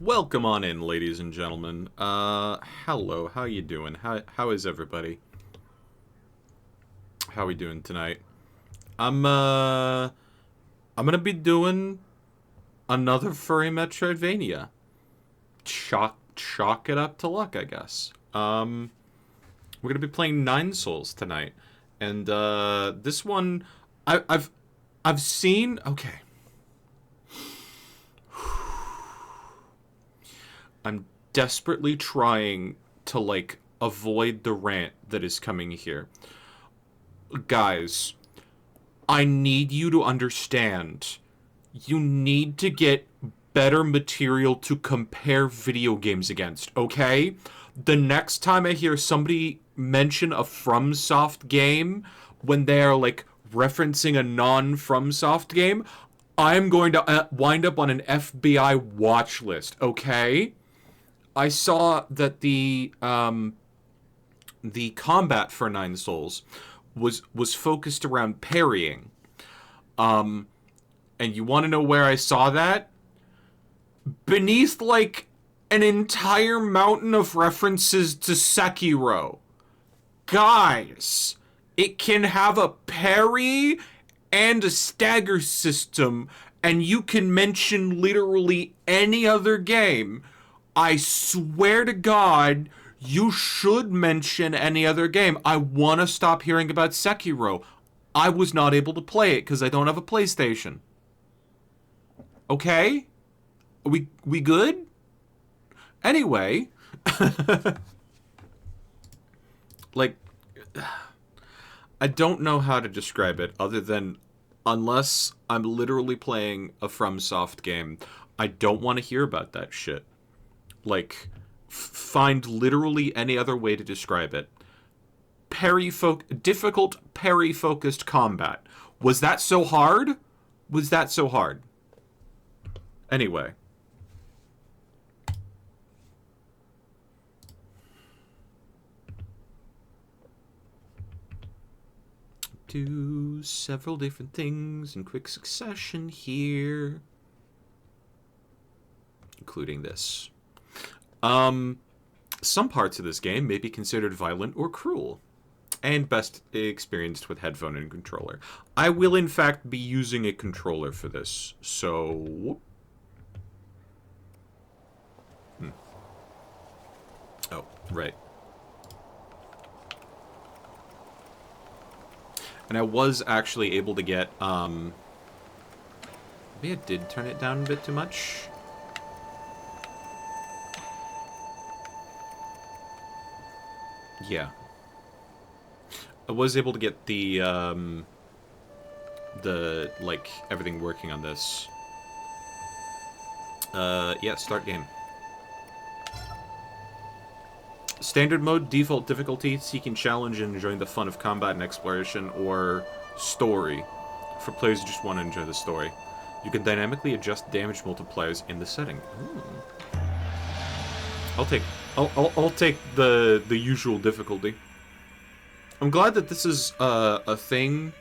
Welcome on in, ladies and gentlemen. Hello, how you doing? How is everybody? How we doing tonight? I'm gonna be doing another furry Metroidvania. Chalk it up to luck, I guess. We're gonna be playing Nine Souls tonight. And, this one, I, I've, I've seen, okay. I'm desperately trying to, like, avoid the rant that is coming here. Guys, I need you to understand. You need to get better material to compare video games against, okay? The next time I hear somebody mention a FromSoft game when they're like referencing a non-FromSoft game, I'm going to wind up on an FBI watch list, okay? I saw that the combat for Nine Souls was focused around parrying. And you want to know where I saw that? Beneath, like, an entire mountain of references to Sekiro. Guys, it can have a parry and a stagger system, and you can mention literally any other game. I swear to God, you should mention any other game. I want to stop hearing about Sekiro. I was not able to play it because I don't have a PlayStation. Okay? We good? Anyway, like I don't know how to describe it other than unless I'm literally playing a FromSoft game, I don't want to hear about that shit. Like find literally any other way to describe it. Difficult parry focused combat. Was that so hard? Was that so hard? Anyway, do several different things in quick succession here, including this. Some parts of this game may be considered violent or cruel, and best experienced with headphone and controller. I will, in fact, be using a controller for this, so. Oh, right. And I was actually able to get, maybe I did turn it down a bit too much. Yeah. I was able to get like, everything working on this. Yeah, start game. Standard mode, default difficulty, seeking challenge and enjoying the fun of combat and exploration, or story, for players who just want to enjoy the story. You can dynamically adjust damage multipliers in the setting. Ooh. I'll take I'll take the usual difficulty. I'm glad that this is a thing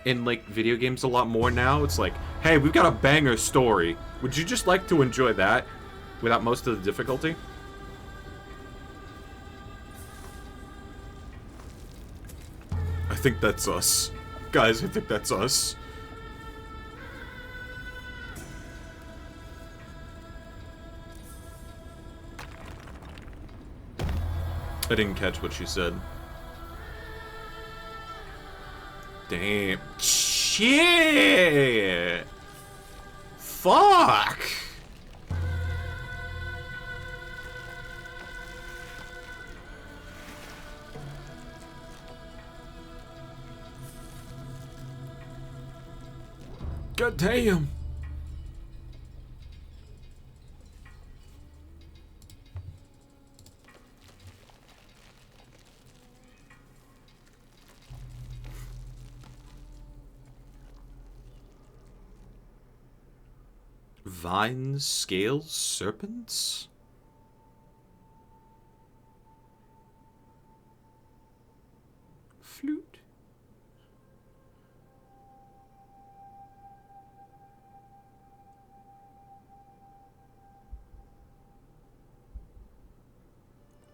in like video games a lot more now. It's like, hey, we've got a banger story. Would you just like to enjoy that without most of the difficulty? I think that's us. Guys, I think that's us. I didn't catch what she said. Damn. Shit! Fuck! God damn! Vines, scales, serpents? Flute?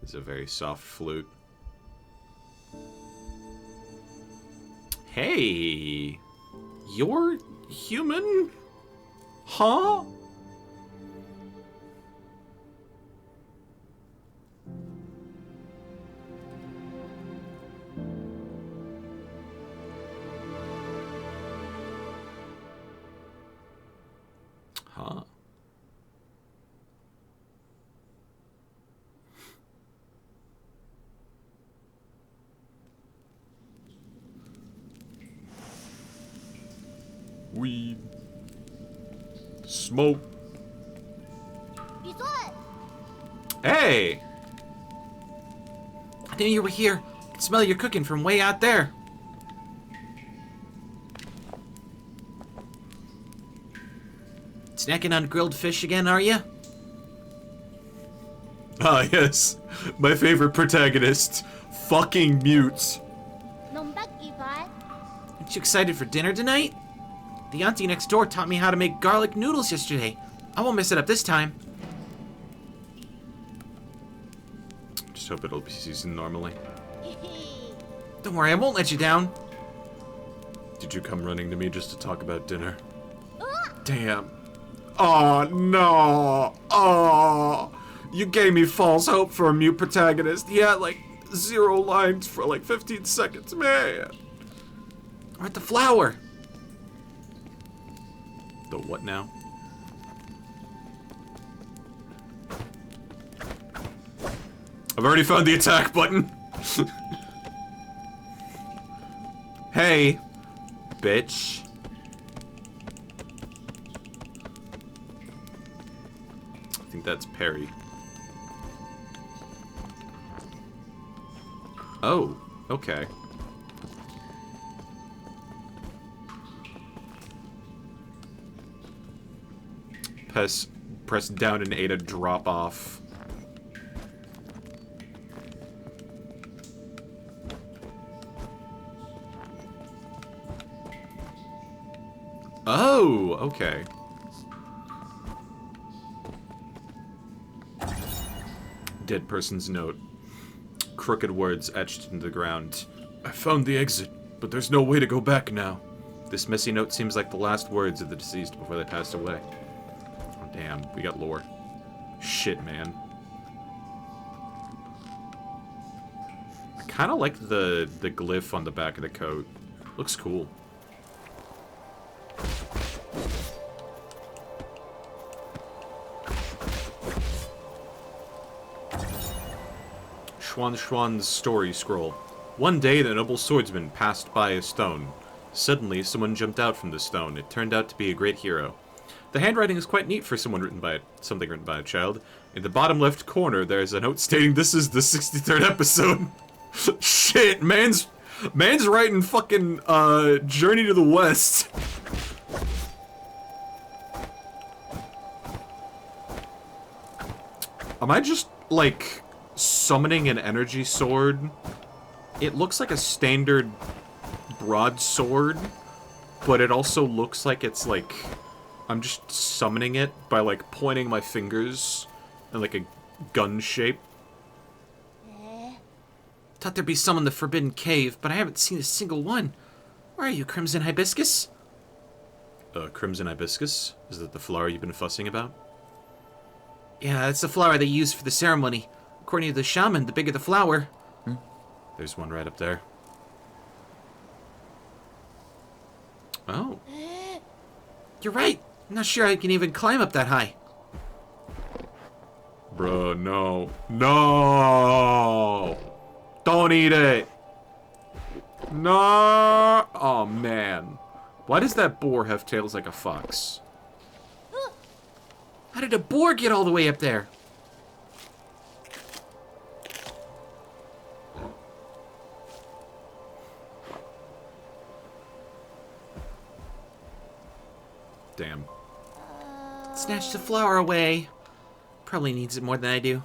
It's a very soft flute. Hey, you're human? Huh? Huh. Weed. Smoke. Hey! I knew you were here. I can smell your cooking from way out there. Snacking on grilled fish again, are you? Ah, yes. My favorite protagonist. Fucking mute. Aren't you excited for dinner tonight? The auntie next door taught me how to make garlic noodles yesterday. I won't mess it up this time. Just hope it'll be seasoned normally. Don't worry, I won't let you down. Did you come running to me just to talk about dinner? Damn. Oh, no. Oh, you gave me false hope for a mute protagonist. He had, like, 0 lines for, like, 15 seconds. Man. Where's the flower? The what now? I've already found the attack button. Hey, bitch. I think that's Perry. Oh, okay. Press down and A to drop off. Oh, okay. Dead person's note. Crooked words etched into the ground. I found the exit, but there's no way to go back now. This messy note seems like the last words of the deceased before they passed away. Oh, damn, we got lore. Shit, man. I kind of like the glyph on the back of the coat. Looks cool. Schwan's story scroll. One day, the noble swordsman passed by a stone. Suddenly, someone jumped out from the stone. It turned out to be a great hero. The handwriting is quite neat for something written by a child. In the bottom left corner, there's a note stating this is the 63rd episode. Shit, man's writing fucking Journey to the West. Am I just like summoning an energy sword? It looks like a standard broadsword, but it also looks like it's like I'm just summoning it by like pointing my fingers in like a gun shape. Thought there'd be some in the Forbidden Cave, but I haven't seen a single one. Where are you, Crimson Hibiscus? Crimson Hibiscus? Is that the flower you've been fussing about? Yeah, that's the flower they used for the ceremony. According to the shaman, the bigger the flower. There's one right up there. Oh. You're right. I'm not sure I can even climb up that high. Bruh, no. No! Don't eat it! No! Oh, man. Why does that boar have tails like a fox? How did a boar get all the way up there? Damn. Snatched the flower away. Probably needs it more than I do.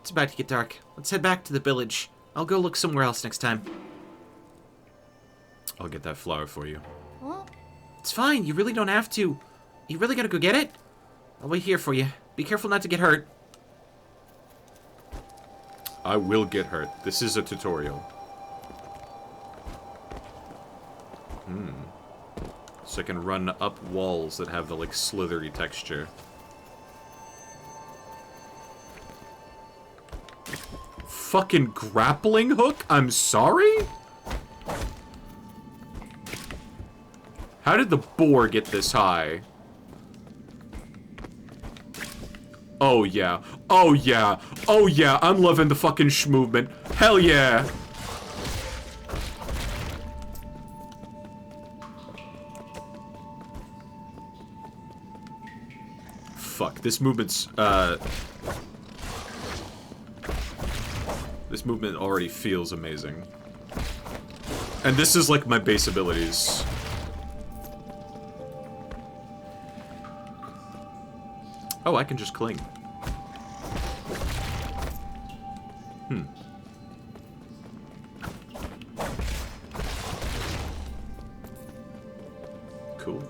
It's about to get dark. Let's head back to the village. I'll go look somewhere else next time. I'll get that flower for you. What? It's fine. You really don't have to. You really gotta go get it? I'll wait here for you. Be careful not to get hurt. I will get hurt. This is a tutorial. So I can run up walls that have the, like, slithery texture. Fucking grappling hook? I'm sorry? How did the boar get this high? Oh yeah. Oh yeah. Oh yeah. I'm loving the fucking movement. Hell yeah. Fuck. This movement's, this movement already feels amazing. And this is like my base abilities. Oh, I can just cling. Cool.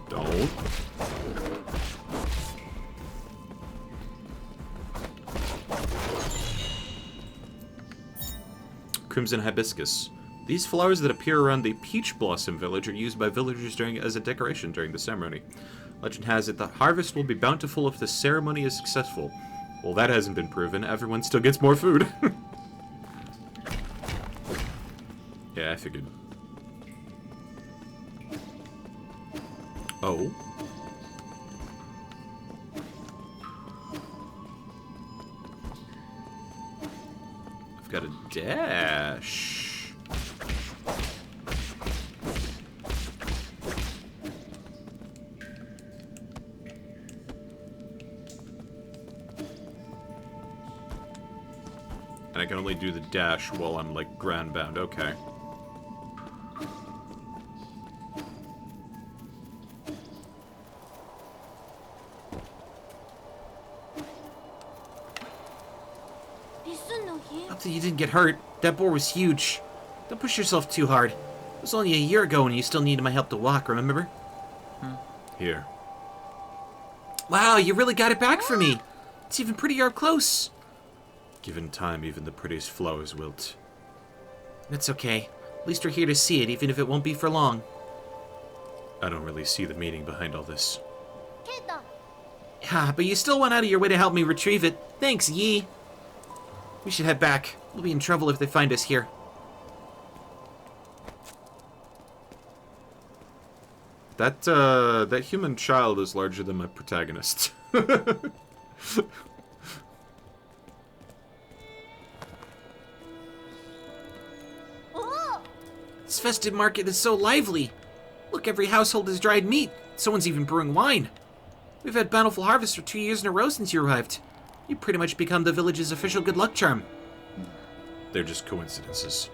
Don't. Crimson hibiscus. These flowers that appear around the Peach Blossom village are used by villagers as a decoration during the ceremony. Legend has it the harvest will be bountiful if the ceremony is successful. Well, that hasn't been proven. Everyone still gets more food. Yeah, I figured. Oh. I've got a dash. And I can only do the dash while I'm, like, ground bound. Okay. Hope that you didn't get hurt. That boar was huge. Don't push yourself too hard. It was only a year ago and you still needed my help to walk, remember? Here. Wow, you really got it back for me. It's even prettier up close. Given time, even the prettiest flowers wilt. That's okay. At least we're here to see it, even if it won't be for long. I don't really see the meaning behind all this. Yeah, but you still went out of your way to help me retrieve it. Thanks, Yi. We should head back. We'll be in trouble if they find us here. That human child is larger than my protagonist. This festive market is so lively. Look, every household has dried meat. Someone's even brewing wine. We've had bountiful harvests for 2 years in a row since you arrived. You pretty much become the village's official good luck charm. They're just coincidences.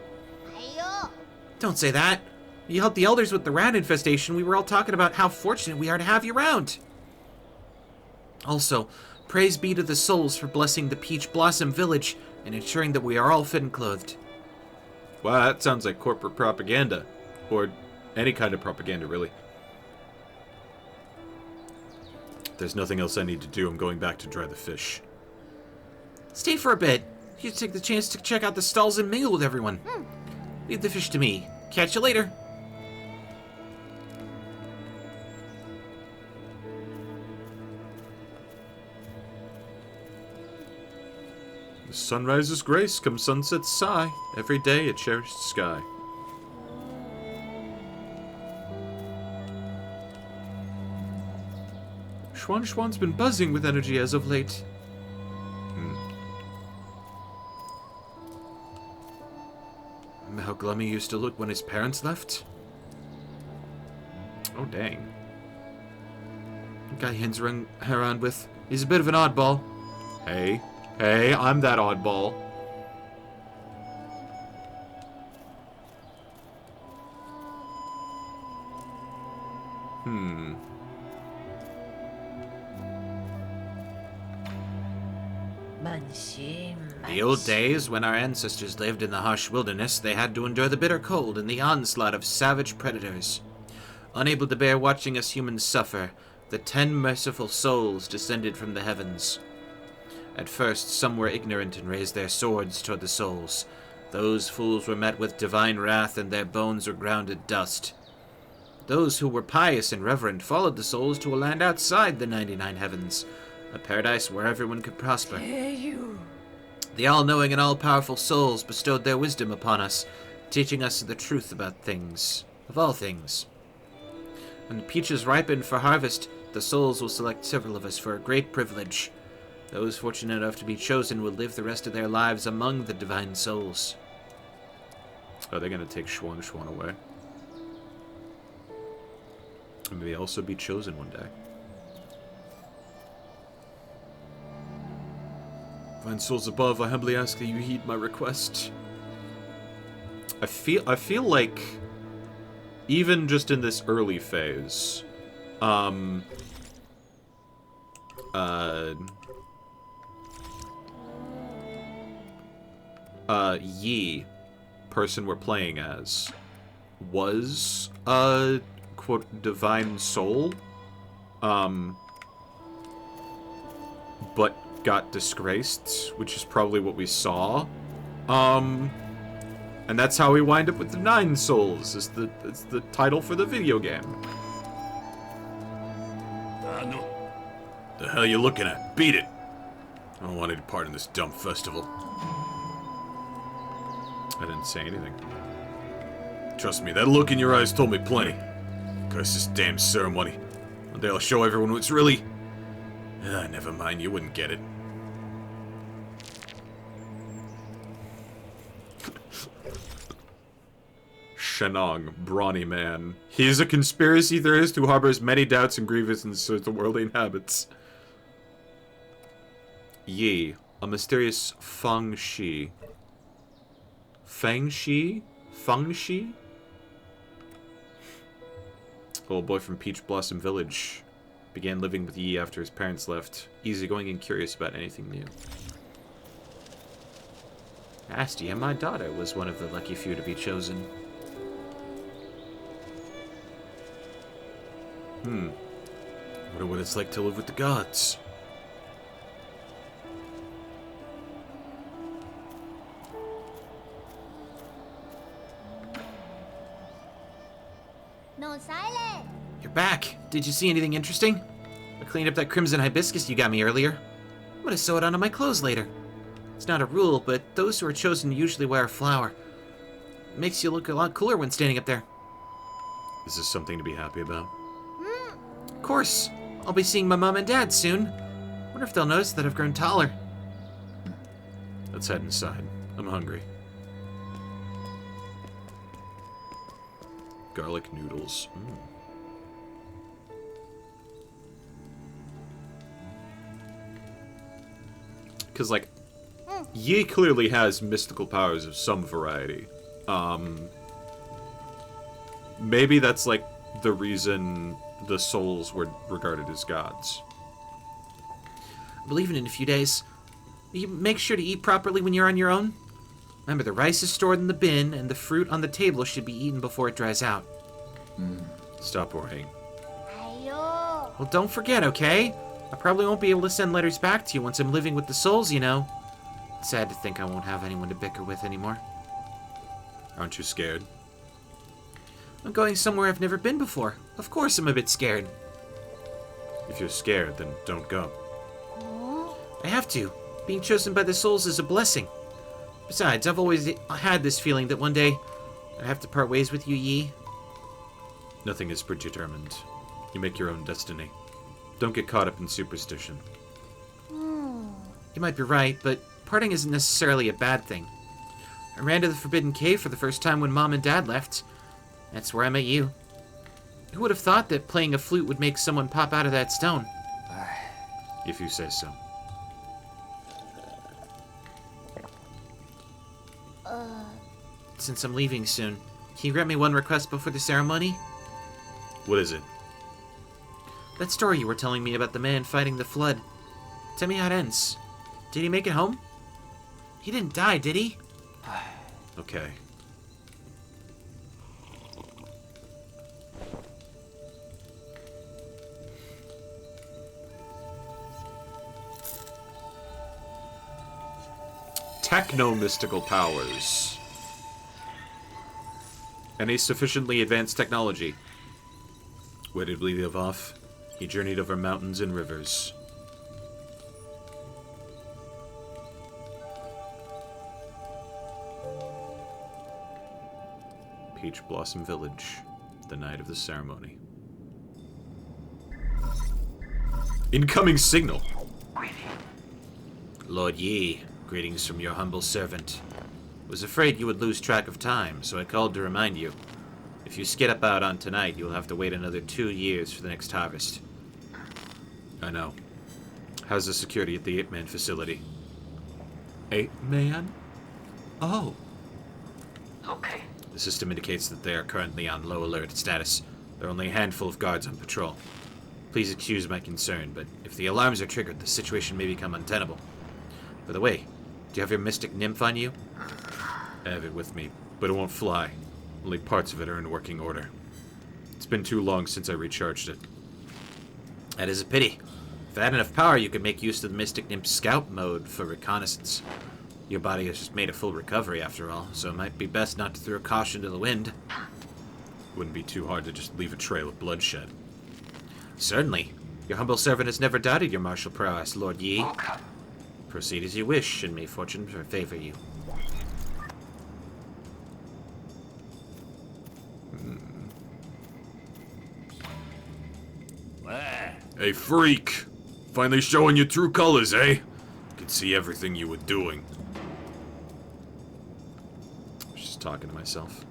Don't say that. You helped the elders with the rat infestation. We were all talking about how fortunate we are to have you around. Also, praise be to the souls for blessing the Peach Blossom village and ensuring that we are all fed and clothed. Wow, that sounds like corporate propaganda. Or any kind of propaganda, really. There's nothing else I need to do. I'm going back to dry the fish. Stay for a bit. You should take the chance to check out the stalls and mingle with everyone. Leave the fish to me. Catch you later. The sun rises grace, come sunset sigh. Every day a cherished sky. Schwan's been buzzing with energy as of late. How glum he used to look when his parents left. Oh, dang. The guy he hangs around with, he's a bit of an oddball. Hey, I'm that oddball. The old days, when our ancestors lived in the harsh wilderness, they had to endure the bitter cold and the onslaught of savage predators. Unable to bear watching us humans suffer, the 10 merciful souls descended from the heavens. At first, some were ignorant and raised their swords toward the souls. Those fools were met with divine wrath, and their bones were ground to dust. Those who were pious and reverent followed the souls to a land outside the 99 heavens, a paradise where everyone could prosper. The all-knowing and all-powerful souls bestowed their wisdom upon us, teaching us the truth about things, of all things. When the peaches ripen for harvest, the souls will select several of us for a great privilege. Those fortunate enough to be chosen will live the rest of their lives among the divine souls. Are they going to take Schwan Schwan away? And maybe also be chosen one day. Divine souls above, I humbly ask that you heed my request. I feel like even just in this early phase, Yi, person we're playing as, was a, quote, divine soul, but got disgraced, which is probably what we saw, and that's how we wind up with the 9 souls, is the title for the video game. The hell you looking at? Beat it! I don't want any part in this dumb festival. I didn't say anything. Trust me, that look in your eyes told me plenty. Curse this damn ceremony. One day I'll show everyone what's really... never mind, you wouldn't get it. Shenong, brawny man. He is a conspiracy theorist who harbors many doubts and grievances towards the world he inhabits. Yi, a mysterious Feng Shi. Feng Shi? Feng Shi? Little boy from Peach Blossom Village. Began living with Yi after his parents left. Easygoing and curious about anything new. Astia, my daughter, was one of the lucky few to be chosen. Wonder what it's like to live with the gods. No silence. You're back. Did you see anything interesting? I cleaned up that crimson hibiscus you got me earlier. I'm gonna sew it onto my clothes later. It's not a rule, but those who are chosen usually wear a flower. It makes you look a lot cooler when standing up there. Is this something to be happy about? Of course. I'll be seeing my mom and dad soon. Wonder if they'll notice that I've grown taller. Let's head inside. I'm hungry. Garlic noodles. Because, like, Yi clearly has mystical powers of some variety. Maybe that's, like, the reason the souls were regarded as gods. I'm leaving in a few days. You make sure to eat properly when you're on your own. Remember, the rice is stored in the bin, and the fruit on the table should be eaten before it dries out. Stop worrying. Ayo. Well, don't forget, okay? I probably won't be able to send letters back to you once I'm living with the souls, you know. It's sad to think I won't have anyone to bicker with anymore. Aren't you scared? I'm going somewhere I've never been before. Of course I'm a bit scared. If you're scared, then don't go. I have to. Being chosen by the souls is a blessing. Besides, I've always had this feeling that one day I'd have to part ways with you, Yi. Nothing is predetermined. You make your own destiny. Don't get caught up in superstition. You might be right, but parting isn't necessarily a bad thing. I ran to the Forbidden Cave for the first time when Mom and Dad left. That's where I met you. Who would have thought that playing a flute would make someone pop out of that stone? If you say so. Since I'm leaving soon, can you grant me one request before the ceremony? What is it? That story you were telling me about the man fighting the flood. Tell me how it ends. Did he make it home? He didn't die, did he? Okay. Techno-mystical powers. Any sufficiently advanced technology. Where did we live off? He journeyed over mountains and rivers. Peach Blossom Village. The night of the ceremony. Incoming signal! Lord Yi, greetings from your humble servant. Was afraid you would lose track of time, so I called to remind you. If you skip out on tonight, you'll have to wait another 2 years for the next harvest. I know. How's the security at the 8-man facility? 8-man? Oh. Okay. The system indicates that they are currently on low alert status. There are only a handful of guards on patrol. Please excuse my concern, but if the alarms are triggered, the situation may become untenable. By the way, do you have your mystic nymph on you? I have it with me, but it won't fly. Only parts of it are in working order. It's been too long since I recharged it. That is a pity. If I had enough power, you could make use of the Mystic Nymph Scout mode for reconnaissance. Your body has just made a full recovery after all, so it might be best not to throw caution to the wind. Wouldn't be too hard to just leave a trail of bloodshed. Certainly. Your humble servant has never doubted your martial prowess, Lord Yi. Proceed as you wish, and may fortune favor you. Hey, freak! Finally showing your true colors, eh? Could see everything you were doing. I was just talking to myself.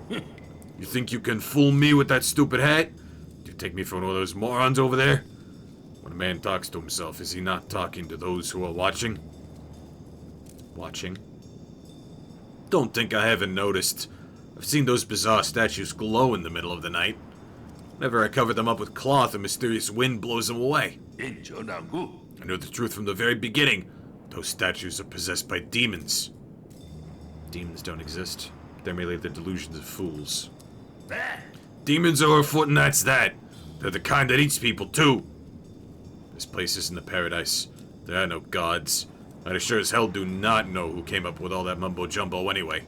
You think you can fool me with that stupid hat? Do you take me for one of those morons over there? When a man talks to himself, is he not talking to those who are watching? Watching? Don't think I haven't noticed. I've seen those bizarre statues glow in the middle of the night. Whenever I cover them up with cloth, a mysterious wind blows them away. I knew the truth from the very beginning. Those statues are possessed by demons. Demons don't exist. They're merely the delusions of fools. Demons are afoot, and that's that. They're the kind that eats people, too. This place isn't a paradise. There are no gods. I sure as hell do not know who came up with all that mumbo-jumbo anyway.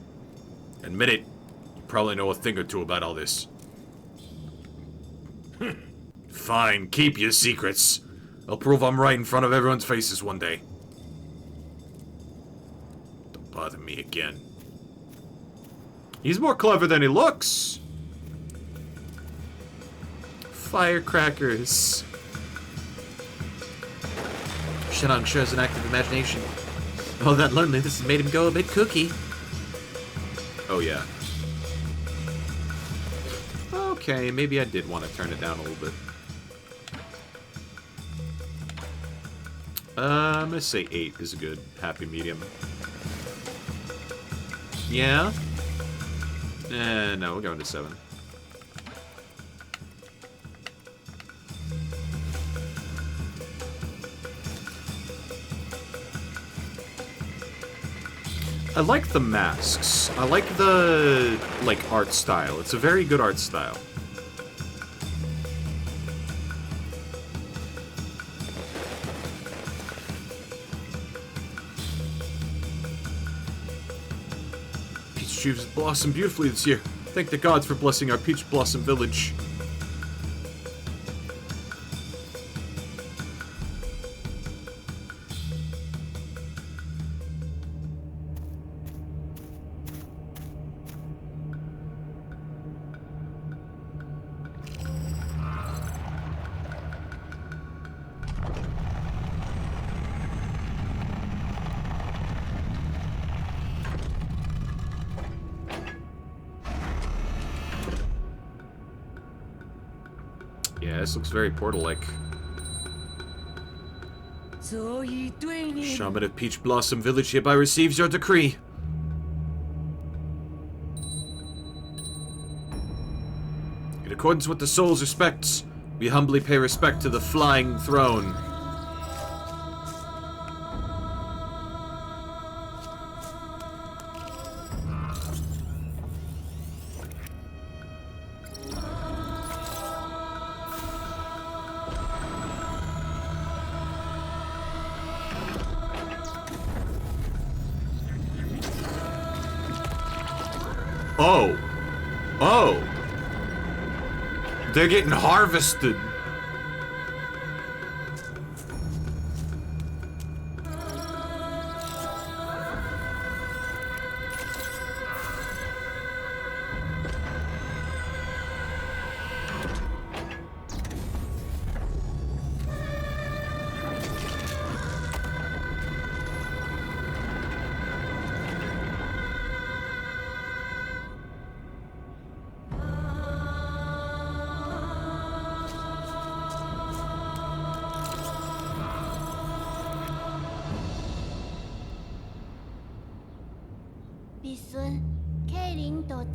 Admit it, you probably know a thing or two about all this. Fine, keep your secrets. I'll prove I'm right in front of everyone's faces one day. Don't bother me again. He's more clever than he looks. Firecrackers. Shenong sure has an active imagination. Oh, that loneliness has made him go a bit kooky. Oh, yeah. Okay, maybe I did want to turn it down a little bit. I'm gonna say 8 is a good happy medium. Yeah? No, we're going to 7. I like the masks. I like the, art style. It's a very good art style. Peach trees blossom beautifully this year. Thank the gods for blessing our Peach Blossom Village. Yeah, this looks very Portal-like. Shaman of Peach Blossom Village hereby receives your decree. In accordance with the soul's respects, we humbly pay respect to the Flying Throne. Oh. Oh. They're getting harvested.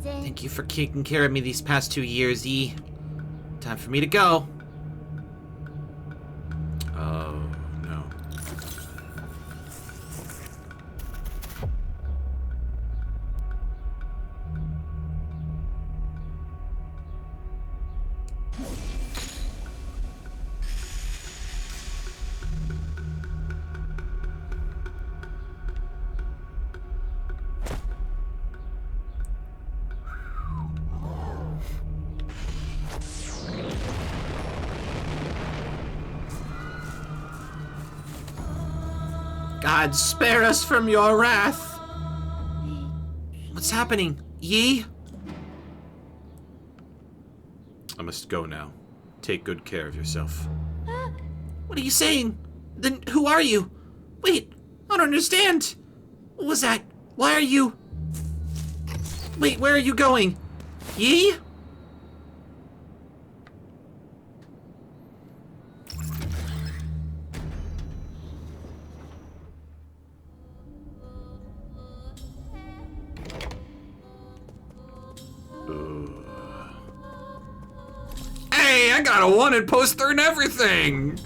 Thank you for taking care of me these past 2 years, E. Time for me to go. Oh, no. God, spare us from your wrath. What's happening, Yi? I must go now. Take good care of yourself. What are you saying? Then who are you? Wait, I don't understand. What was that? Why are you... Wait, where are you going? Yi? Hey, I got a wanted poster and everything!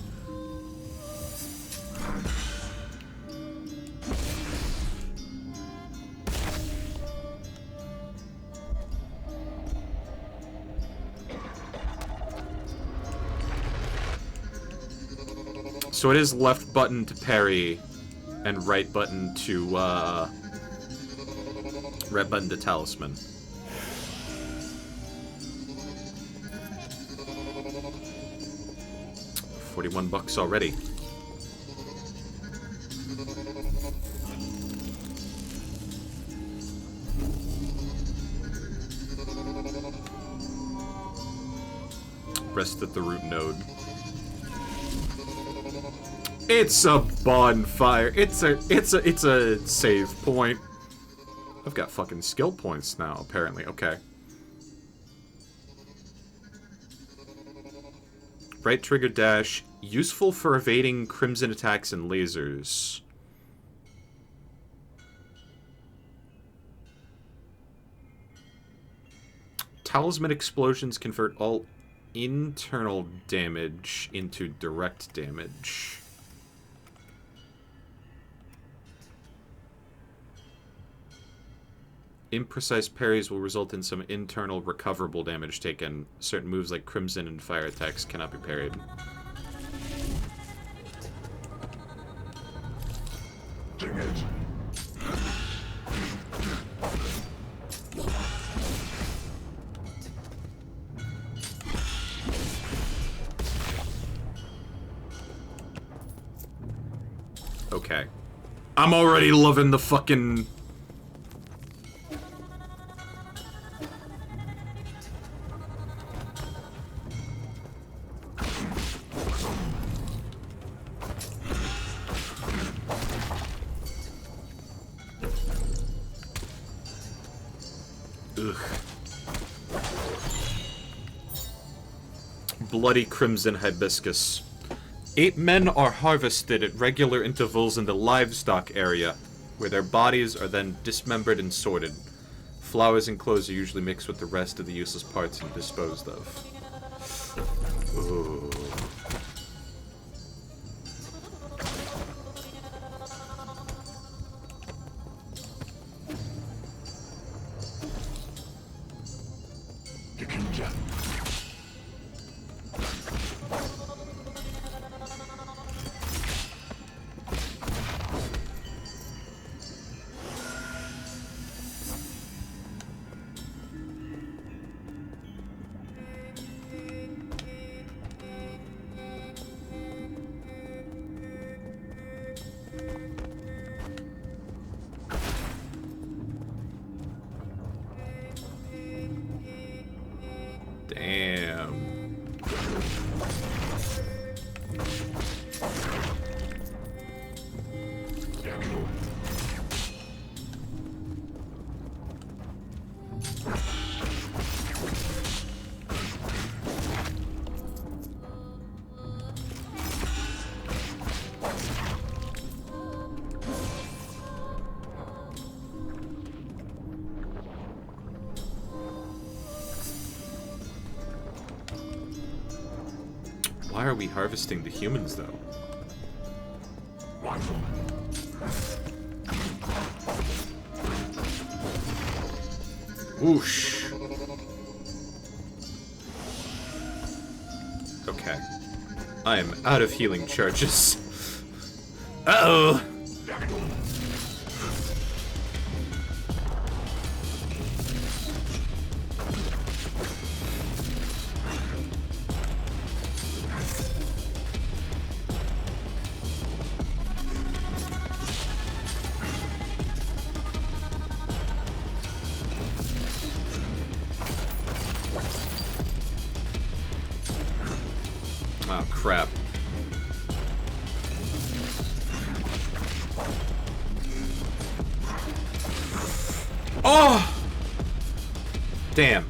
So it is left button to parry and right button to, red button to talisman. $41 already. Rest at the root node. It's a bonfire. It's a save point. I've got fucking skill points now, apparently. Okay. Right trigger dash, useful for evading crimson attacks and lasers. Talisman explosions convert all internal damage into direct damage. Imprecise parries will result in some internal recoverable damage taken. Certain moves like Crimson and fire attacks cannot be parried. Dang it. Okay. I'm already loving the fucking... Bloody crimson hibiscus. 8 men are harvested at regular intervals in the livestock area, where their bodies are then dismembered and sorted. Flowers and clothes are usually mixed with the rest of the useless parts and disposed of. Ooh. Why are we harvesting the humans, though? Whoosh. Okay. I am out of healing charges. Uh-oh! Oh, crap. Oh! Damn.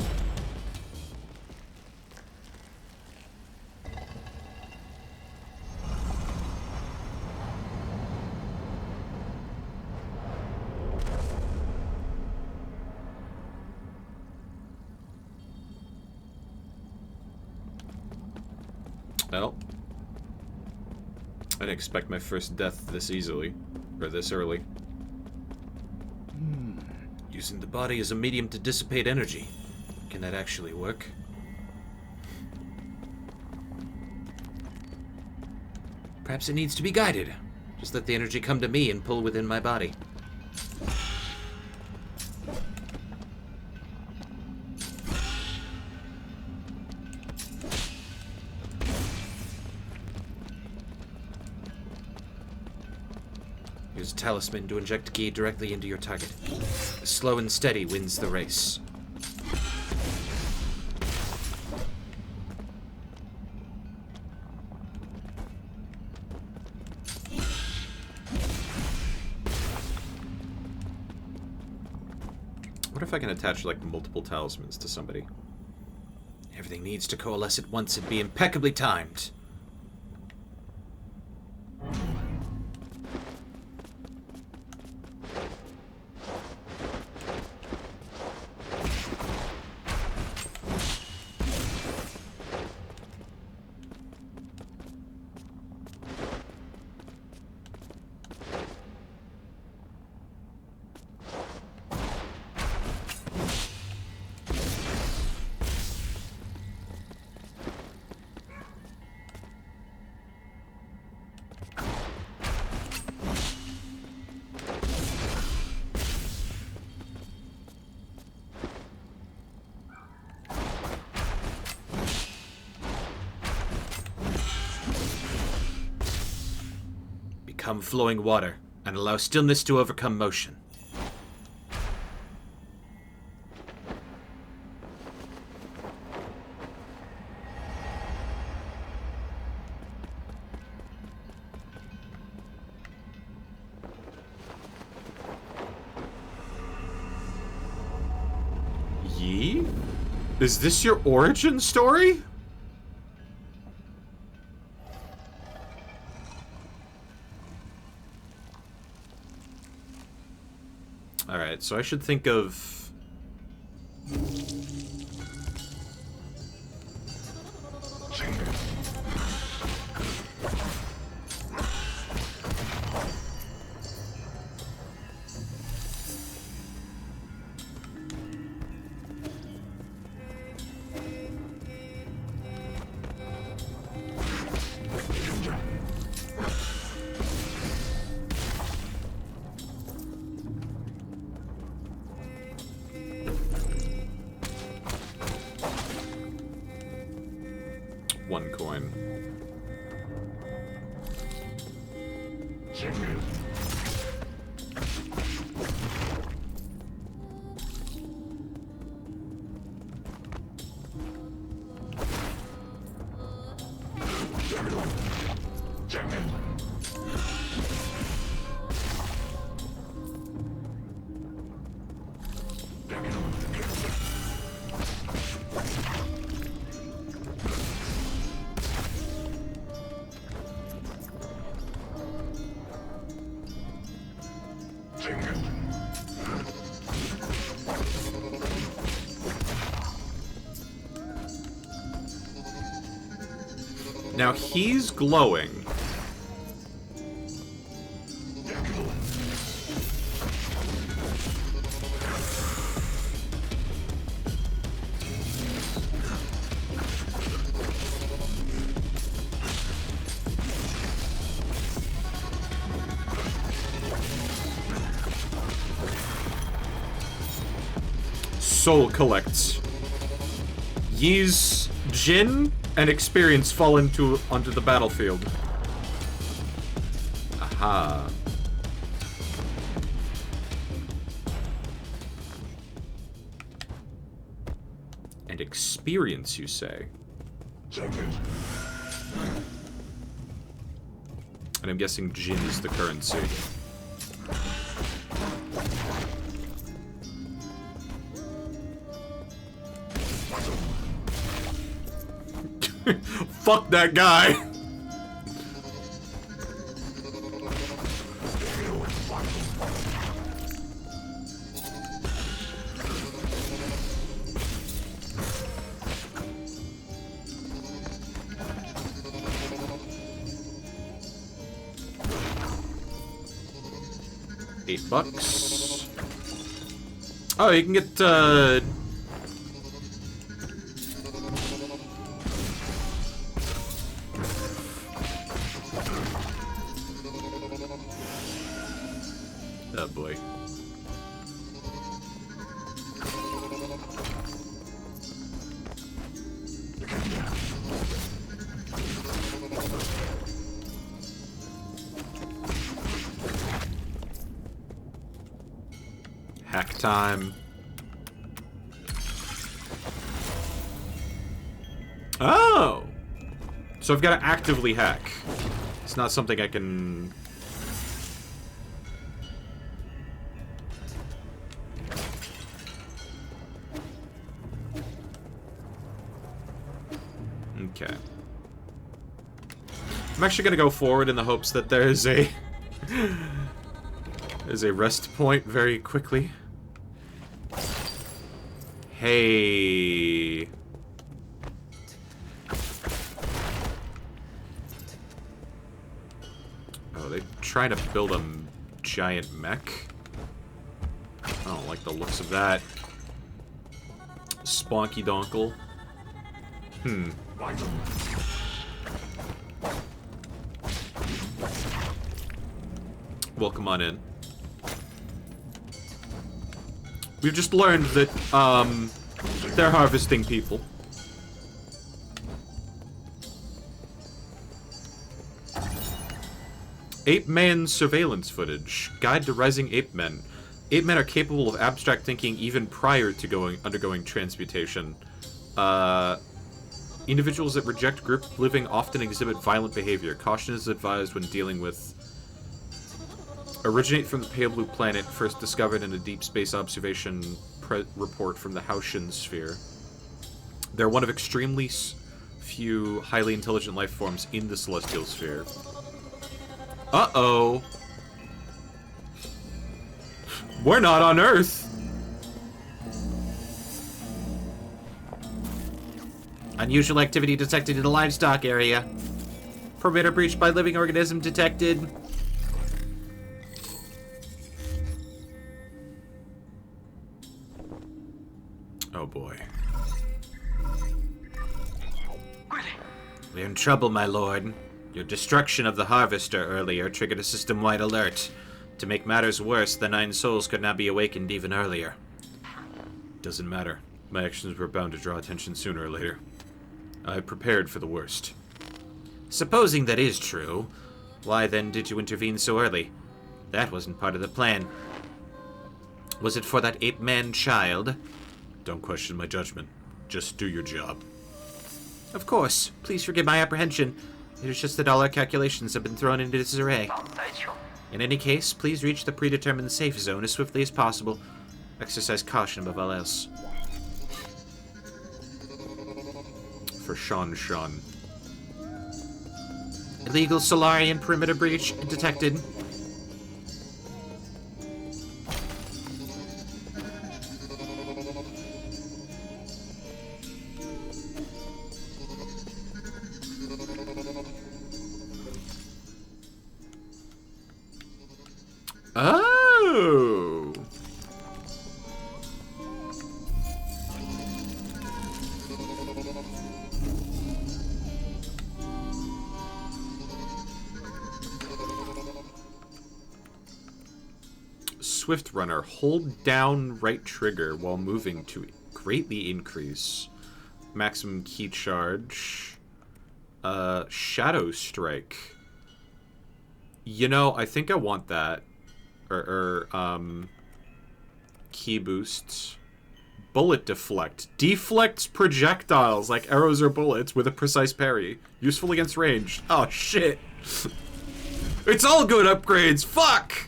Well, I didn't expect my first death this easily, or this early. Using the body as a medium to dissipate energy. Can that actually work? Perhaps it needs to be guided. Just let the energy come to me and pull within my body. Use a talisman to inject ki directly into your target. Slow and steady wins the race. What if I can attach, like, multiple talismans to somebody? Everything needs to coalesce at once and be impeccably timed. Become flowing water, and allow stillness to overcome motion. Yi? Is this your origin story? Alright, so I should think of... one coin. Now he's glowing. Soul collects. Yi's Jin and experience fall onto the battlefield. Aha. And experience, you say? And I'm guessing Jin is the currency. Fuck that guy. $8. Oh, you can get oh boy. Hack time. Oh! So I've got to actively hack. It's not something I can... Okay. I'm actually gonna go forward in the hopes that there's a... there's a rest point very quickly. Hey... Oh, they try to build a giant mech? I don't like the looks of that. Sponky donkle. Hmm. Welcome on in. We've just learned that, they're harvesting people. Ape-man surveillance footage. Guide to rising ape-men. Ape-men are capable of abstract thinking even prior to undergoing transmutation. Individuals that reject group living often exhibit violent behavior. Caution is advised when dealing with... Originate from the pale blue planet, first discovered in a deep space observation report from the Haoshin sphere. They're one of extremely few highly intelligent life forms in the celestial sphere. Uh-oh. We're not on Earth. Unusual activity detected in the livestock area. Perimeter breach by living organism detected. Oh boy. We're in trouble, my lord. Your destruction of the Harvester earlier triggered a system-wide alert. To make matters worse, the 9 souls could not be awakened even earlier. Doesn't matter. My actions were bound to draw attention sooner or later. I prepared for the worst. Supposing that is true, why then did you intervene so early? That wasn't part of the plan. Was it for that ape-man child? Don't question my judgment. Just do your job. Of course. Please forgive my apprehension. It is just that all our calculations have been thrown into disarray. In any case, please reach the predetermined safe zone as swiftly as possible. Exercise caution above all else. For Sean. Illegal Solarian perimeter breach detected. Swift Runner. Hold down right trigger while moving to greatly increase maximum key charge. Shadow Strike. You know, I think I want that. Key boosts. Bullet deflect. Deflects projectiles like arrows or bullets with a precise parry. Useful against ranged. Oh, shit. It's all good upgrades. Fuck!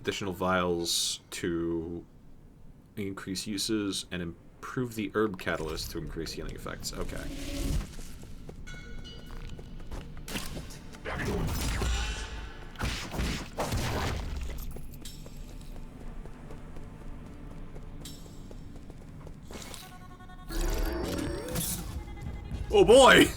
Additional vials to increase uses and improve the herb catalyst to increase healing effects. Okay. Oh boy!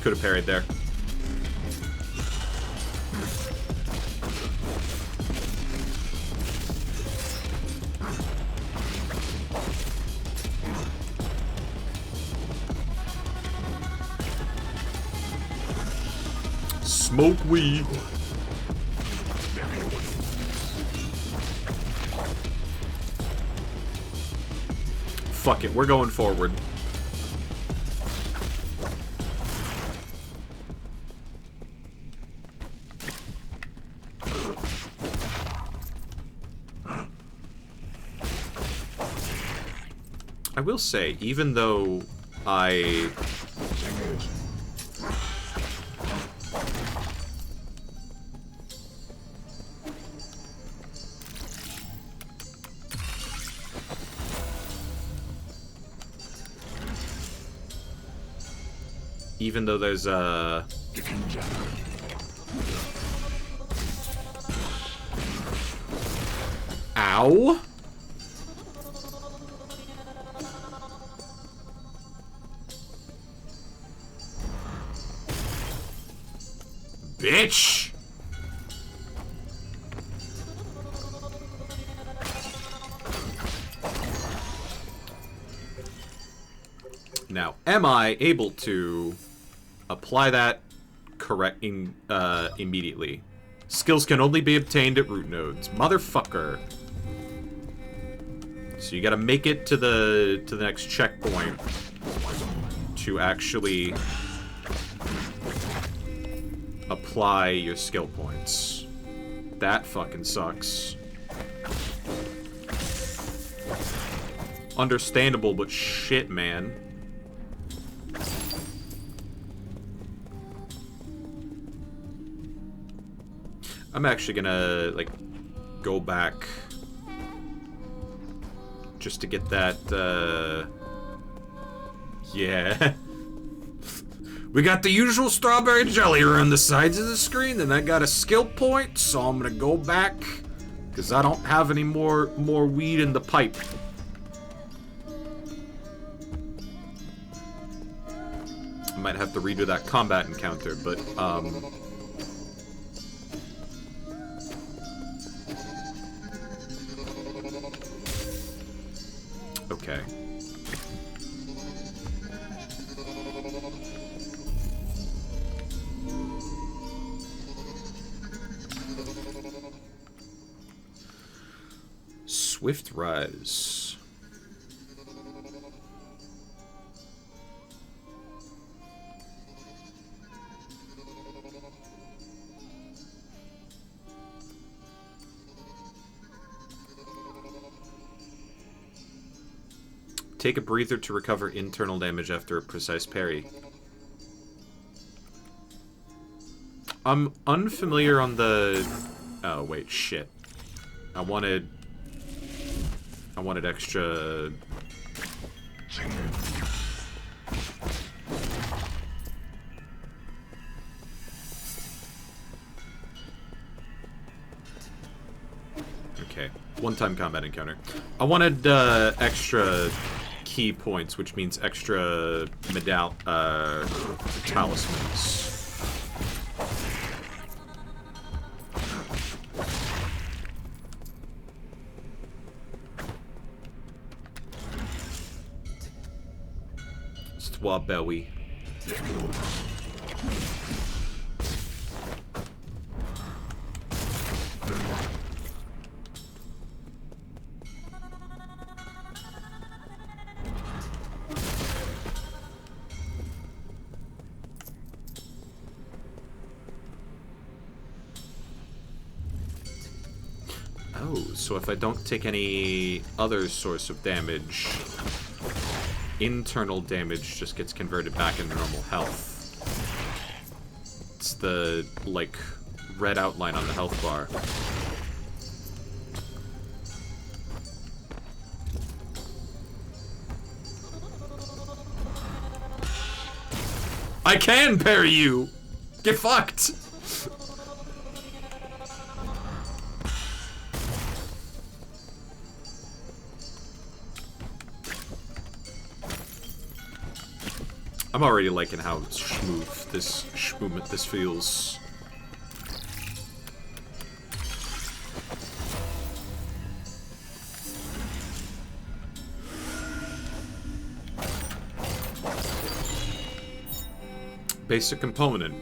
Could have parried there. Smoke weed. Fuck it, we're going forward. I will say, even though I... Even though there's a... Ow? Bitch! Now, am I able to apply that immediately? Skills can only be obtained at root nodes. Motherfucker. So you gotta make it to the next checkpoint to actually apply your skill points. That fucking sucks. Understandable, but shit, man. I'm actually gonna, like, go back just to get that, yeah. We got the usual strawberry jelly around the sides of the screen, and I got a skill point, so I'm gonna go back, because I don't have any more weed in the pipe. I might have to redo that combat encounter, but, okay. Swift Rise. Take a breather to recover internal damage after a precise parry. I'm unfamiliar on the... Oh, wait, shit. I wanted extra... One-time combat encounter. I wanted extra key points, which means extra talismans. Swabelly. Oh, so if I don't take any other source of damage, internal damage just gets converted back into normal health. It's the, like, red outline on the health bar. I can parry you! Get fucked! I'm already liking how smooth this feels. Basic component.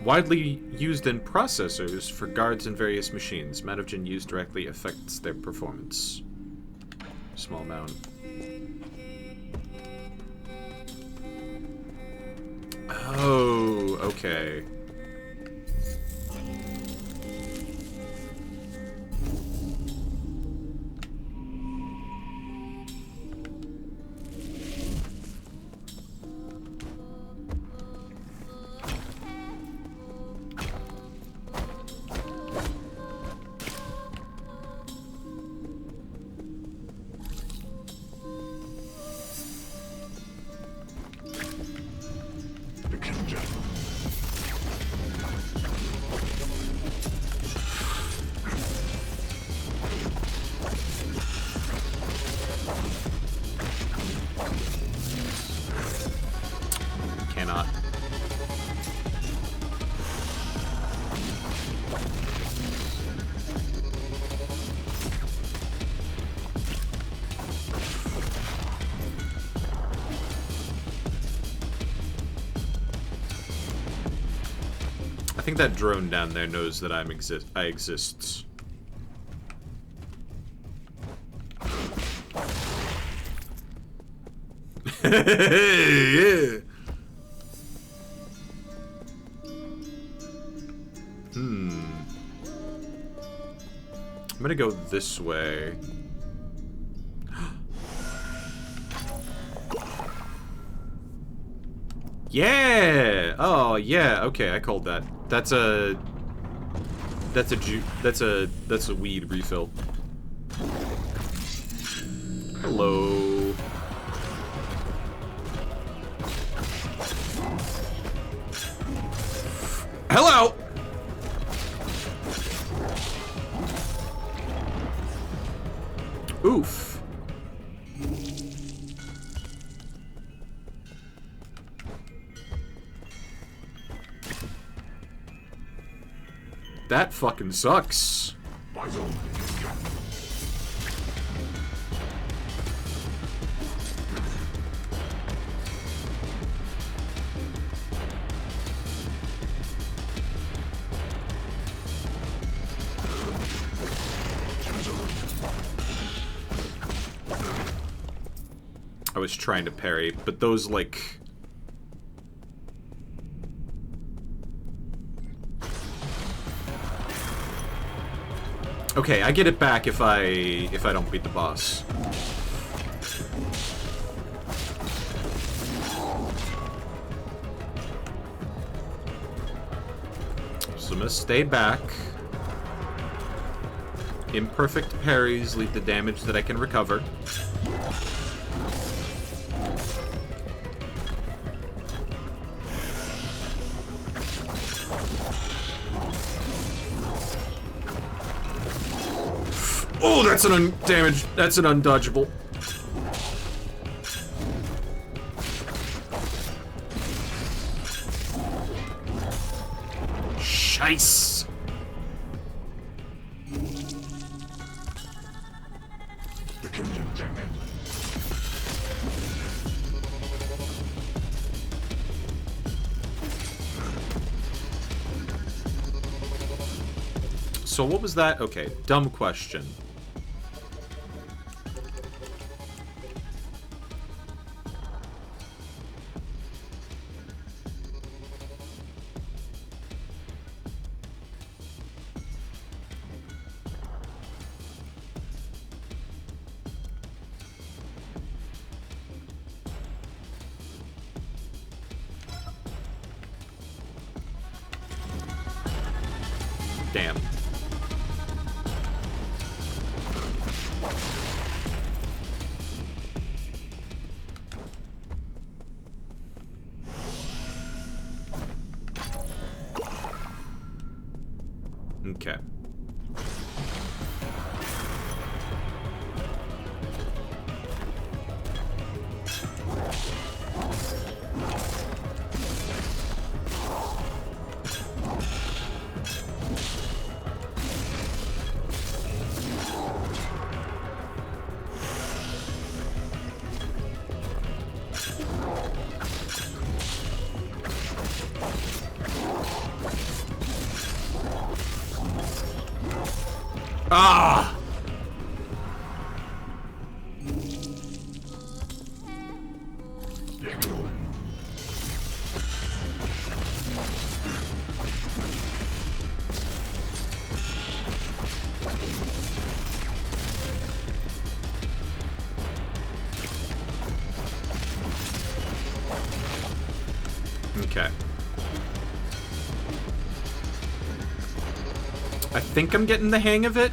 Widely used in processors for guards and various machines. Manavgen used directly affects their performance. Small amount. Oh, okay. Cannot. I think that drone down there knows that I exist. Yeah. I'm gonna go this way. Yeah! Oh, yeah, okay, I called that. That's a weed refill. Hello. Hello! Oof. That fucking sucks. I was trying to parry, but those, like... Okay, I get it back if I don't beat the boss. So I'm gonna stay back. Imperfect parries lead to damage that I can recover. Oh, that's an undamaged. That's an undodgeable. Shice. So what was that? Okay, dumb question. Damn. Okay. Ah! Okay. I think I'm getting the hang of it.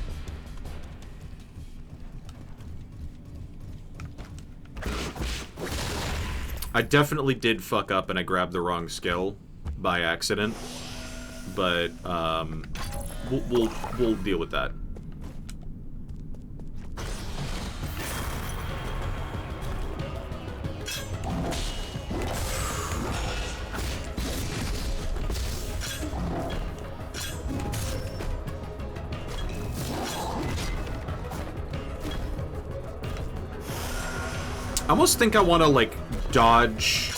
I definitely did fuck up and I grabbed the wrong skill by accident, but we'll deal with that. I almost think I want to, like, dodge.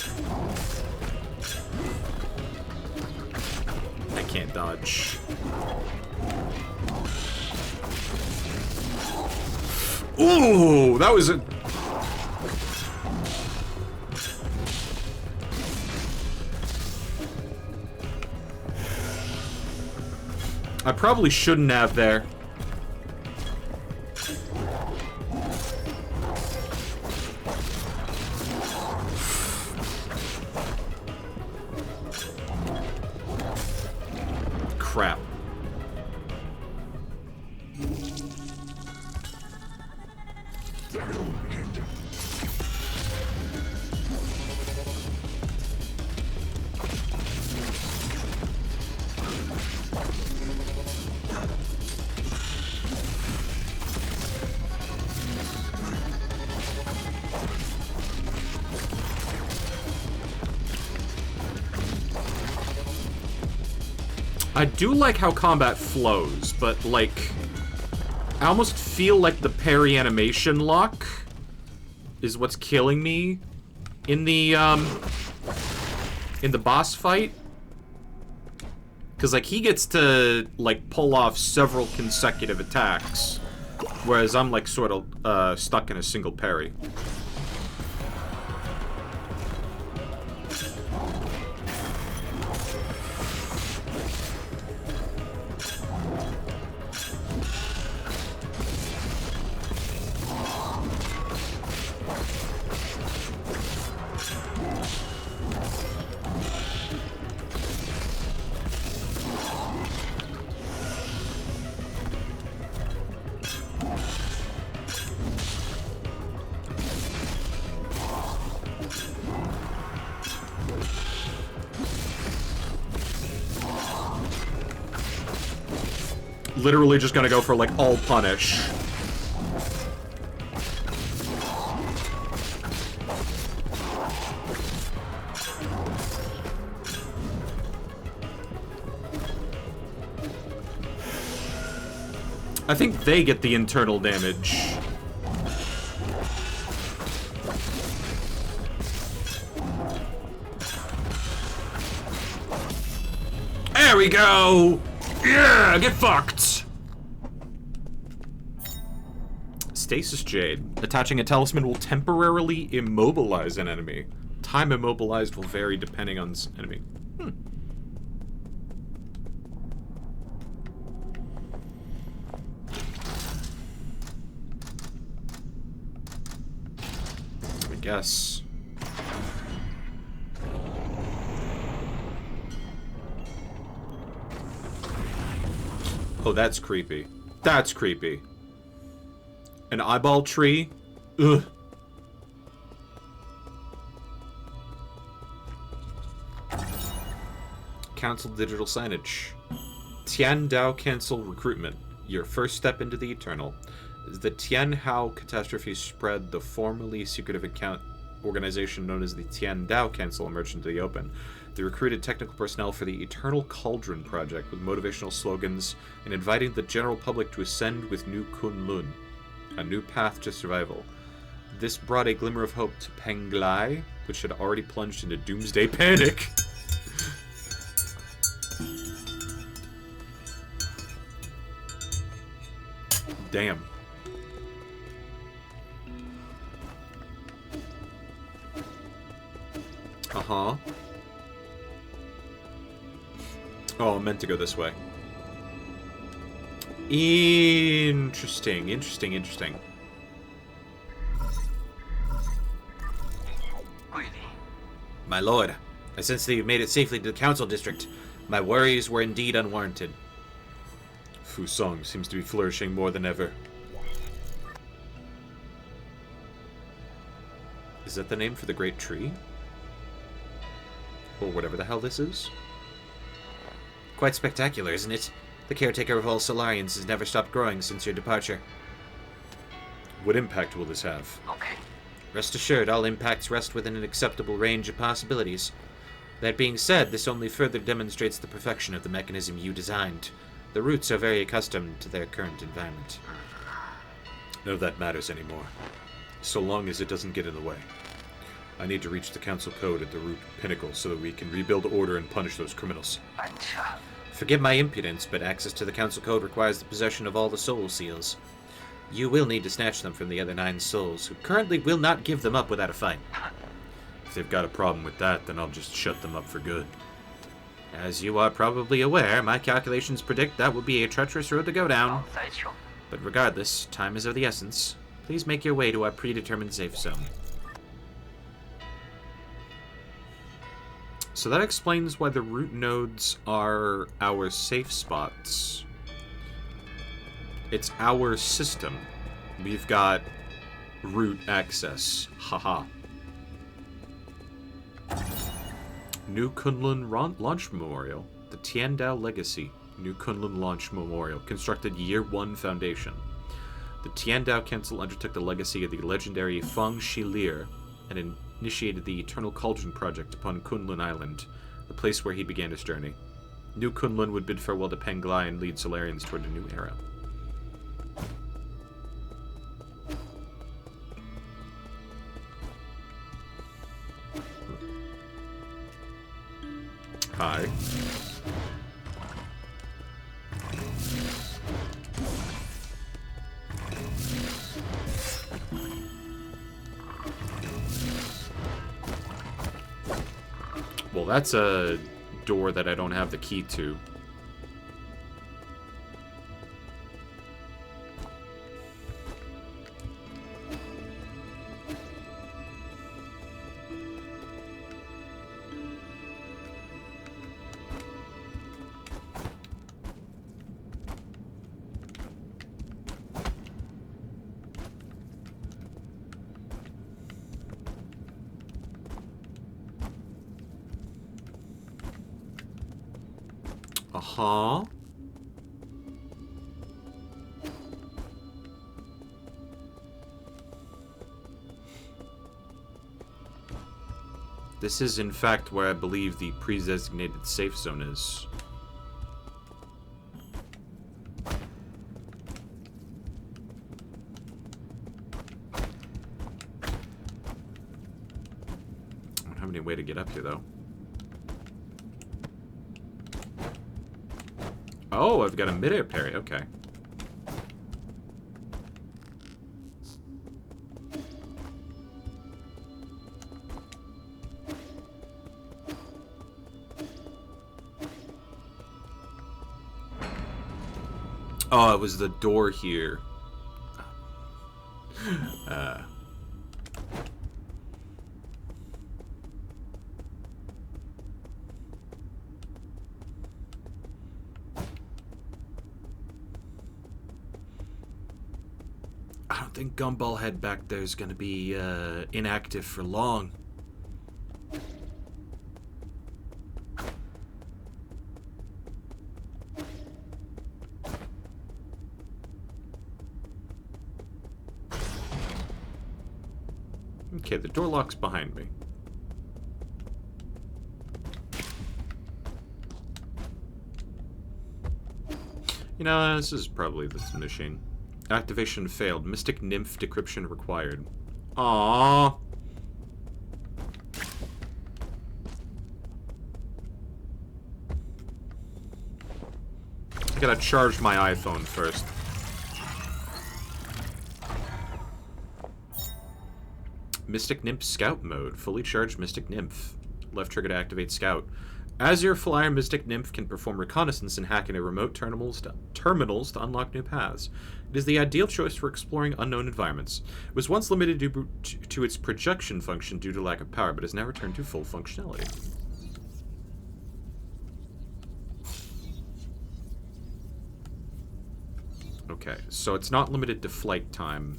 I can't dodge. Ooh, that was a... I probably shouldn't have there. Crap. I do like how combat flows, but, like, I almost feel like the parry animation lock is what's killing me in the boss fight. Because, like, he gets to, like, pull off several consecutive attacks, whereas I'm, like, sort of stuck in a single parry. Literally just gonna go for, like, all punish. I think they get the internal damage. There we go! Yeah, get fucked! Stasis Jade. Attaching a talisman will temporarily immobilize an enemy. Time immobilized will vary depending on enemy. I guess. Oh, that's creepy. That's creepy. An eyeball tree? Ugh. Council digital signage. Tian Dao Council recruitment. Your first step into the Eternal. As the Tian Hao catastrophe spread, the formerly secretive organization known as the Tian Dao Council emerged into the open. They recruited technical personnel for the Eternal Cauldron project with motivational slogans and inviting the general public to ascend with New Kunlun, a new path to survival. This brought a glimmer of hope to Penglai, which had already plunged into doomsday panic. Damn. Uh-huh. Oh, I meant to go this way. Interesting, interesting, interesting. My lord, I sense that you've made it safely to the council district. My worries were indeed unwarranted. Fusong seems to be flourishing more than ever. Is that the name for the great tree? Or whatever the hell this is? Quite spectacular, isn't it? The caretaker of all Solarians has never stopped growing since your departure. What impact will this have? Okay. Rest assured, all impacts rest within an acceptable range of possibilities. That being said, this only further demonstrates the perfection of the mechanism you designed. The roots are very accustomed to their current environment. None of that matters anymore, so long as it doesn't get in the way. I need to reach the council code at the root pinnacle so that we can rebuild order and punish those criminals. Forgive my impudence, but access to the council code requires the possession of all the soul seals. You will need to snatch them from the other 9 souls, who currently will not give them up without a fight. If they've got a problem with that, then I'll just shut them up for good. As you are probably aware, my calculations predict that will be a treacherous road to go down. But regardless, time is of the essence. Please make your way to our predetermined safe zone. So that explains why the root nodes are our safe spots. It's our system. We've got root access. Haha. New Kunlun Launch Memorial. The Tiandao Legacy. New Kunlun Launch Memorial. Constructed Year 1 Foundation. The Tiandao Council undertook the legacy of the legendary Feng Shilir and initiated the Eternal Cauldron project upon Kunlun Island, the place where he began his journey. New Kunlun would bid farewell to Penglai and lead Solarians toward a new era. Hi. Well, that's a door that I don't have the key to. Uh-huh. This is, in fact, where I believe the pre-designated safe zone is. have any way to get up here, though. Oh, I've got a mid-air parry. Okay. Oh, it was the door here. I don't think Gumball Head back there is going to be inactive for long. Okay, the door lock's behind me. You know, this is probably this machine. Activation failed. Mystic Nymph decryption required. Aww. I gotta charge my iPhone first. Mystic Nymph Scout mode. Fully charged Mystic Nymph. Left trigger to activate Scout. As your flyer, Mystic Nymph can perform reconnaissance and hack into remote terminals to unlock new paths. It is the ideal choice for exploring unknown environments. It was once limited to its projection function due to lack of power, but has now returned to full functionality. Okay, so it's not limited to flight time.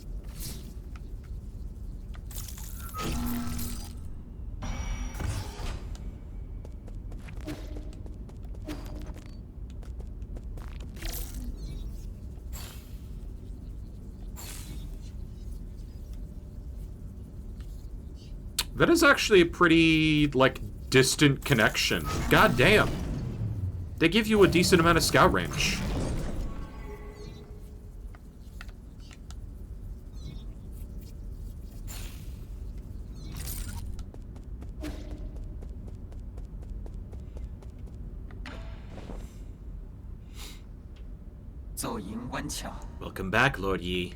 That is actually a pretty, like, distant connection. God damn. They give you a decent amount of scout range. Welcome back, Lord Yi.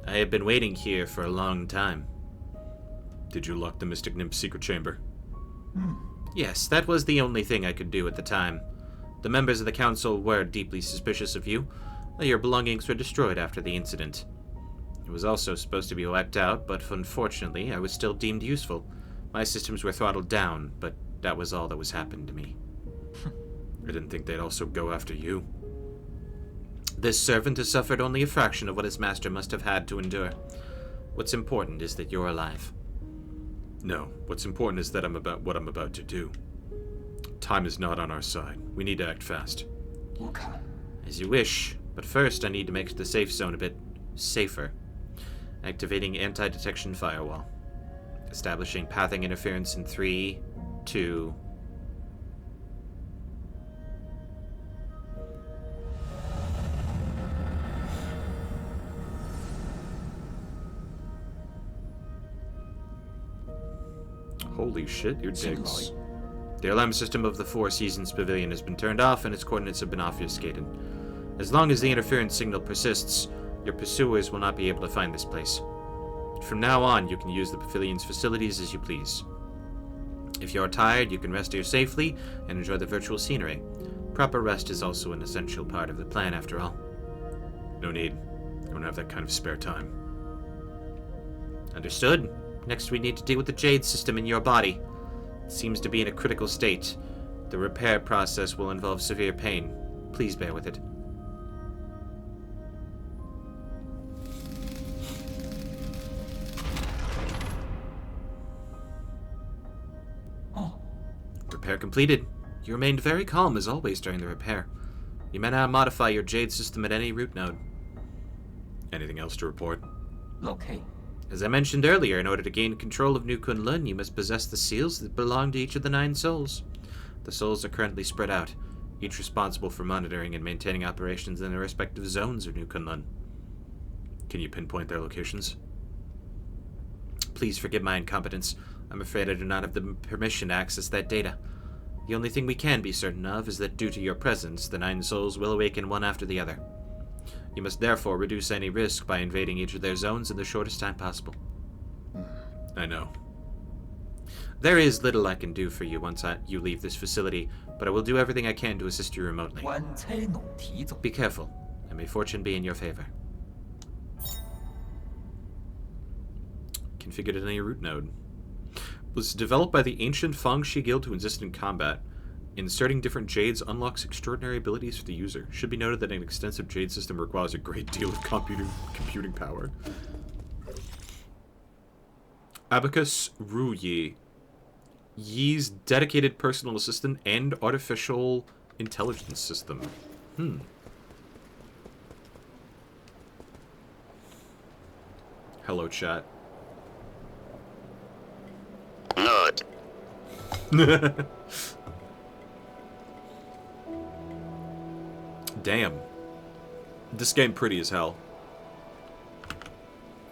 I have been waiting here for a long time. Did you lock the Mystic Nymph secret chamber? Yes, that was the only thing I could do at the time. The members of the council were deeply suspicious of you. Your belongings were destroyed after the incident. It was also supposed to be wiped out, but unfortunately, I was still deemed useful. My systems were throttled down, but that was all that was happened to me. I didn't think they'd also go after you. This servant has suffered only a fraction of what his master must have had to endure. What's important is that you're alive. No, what's important is that what I'm about to do. Time is not on our side. We need to act fast. Okay. As you wish, but first I need to make the safe zone a bit safer. Activating anti-detection firewall. Establishing pathing interference in 3, 2... Holy shit, your digs. The alarm system of the Four Seasons Pavilion has been turned off and its coordinates have been obfuscated. As long as the interference signal persists, your pursuers will not be able to find this place. From now on, you can use the pavilion's facilities as you please. If you're tired, you can rest here safely and enjoy the virtual scenery. Proper rest is also an essential part of the plan, after all. No need. I don't have that kind of spare time. Understood. Next, we need to deal with the Jade system in your body. It seems to be in a critical state. The repair process will involve severe pain. Please bear with it. Oh. Repair completed. You remained very calm as always during the repair. You may now modify your Jade system at any root node. Anything else to report? Okay. As I mentioned earlier, in order to gain control of New Kunlun, you must possess the seals that belong to each of the 9 souls. The souls are currently spread out, each responsible for monitoring and maintaining operations in their respective zones of New Kunlun. Can you pinpoint their locations? Please forgive my incompetence. I'm afraid I do not have the permission to access that data. The only thing we can be certain of is that due to your presence, the 9 souls will awaken one after the other. You must therefore reduce any risk by invading each of their zones in the shortest time possible. I know. There is little I can do for you once you leave this facility, but I will do everything I can to assist you remotely. 官差弄提走。 Be careful, and may fortune be in your favor. Configured in a root node. Was developed by the ancient Fangxi Guild to assist in combat. Inserting different jades unlocks extraordinary abilities for the user. Should be noted that an extensive jade system requires a great deal of computing power. Abacus Ruyi. Yi's dedicated personal assistant and artificial intelligence system. Hello, chat. Not. Damn. This game pretty as hell.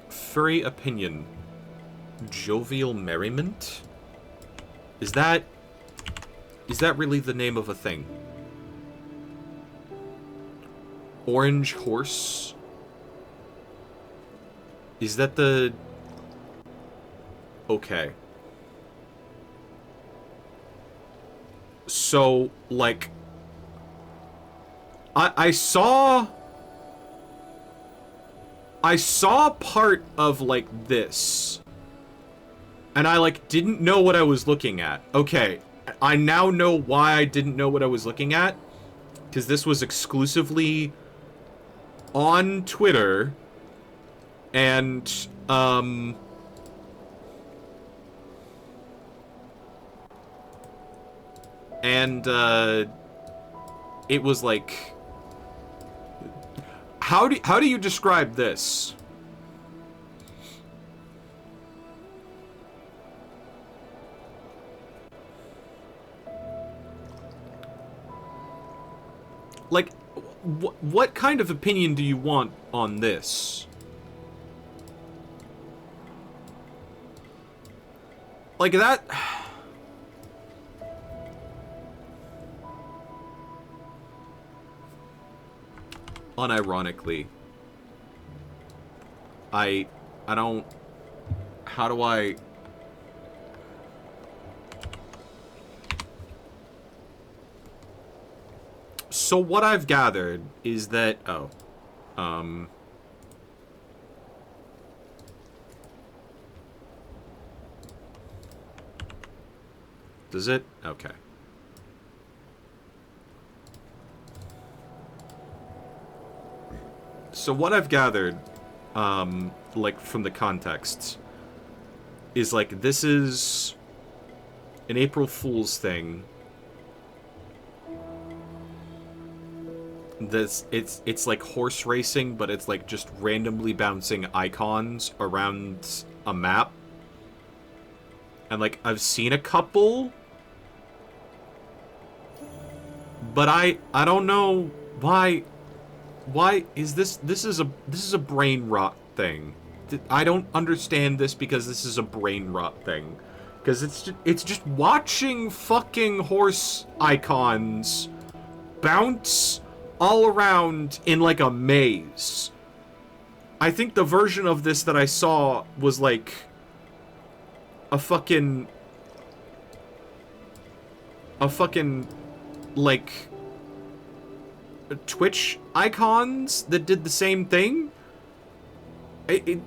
Furry opinion. Jovial merriment? Is that really the name of a thing? Orange horse? Is that the... Okay. So, like... I saw part of, like, this. And I, like, didn't know what I was looking at. Okay, I now know why I didn't know what I was looking at. Because this was exclusively on Twitter. And, it was like... How do you describe this? Like, what kind of opinion do you want on this? Like that... Unironically, I don't... How do I... So what I've gathered is that... Oh. Does it? Okay. So what I've gathered, like, from the context, is, like, this is an April Fool's thing. It's like horse racing, but it's, like, just randomly bouncing icons around a map. And, like, I've seen a couple, but I don't know why is this is a brain rot thing. I don't understand this because this is a brain rot thing. Because it's just watching fucking horse icons bounce all around in like a maze. I think the version of this that I saw was like a fucking like Twitch icons that did the same thing. Yeah,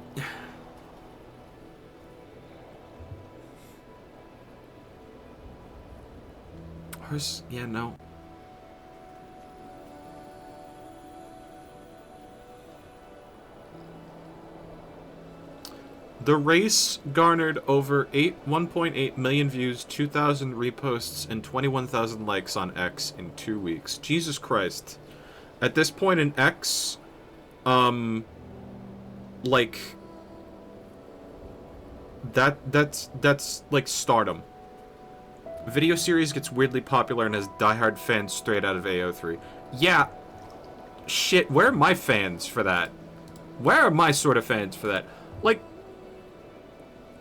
no. The race garnered over 1.8 million views, 2,000 reposts, and 21,000 likes on X in 2 weeks. Jesus Christ. At this point in X, like, that's like stardom. Video series gets weirdly popular and has diehard fans straight out of AO3. Yeah, shit, where are my fans for that? Where are my sort of fans for that? Like,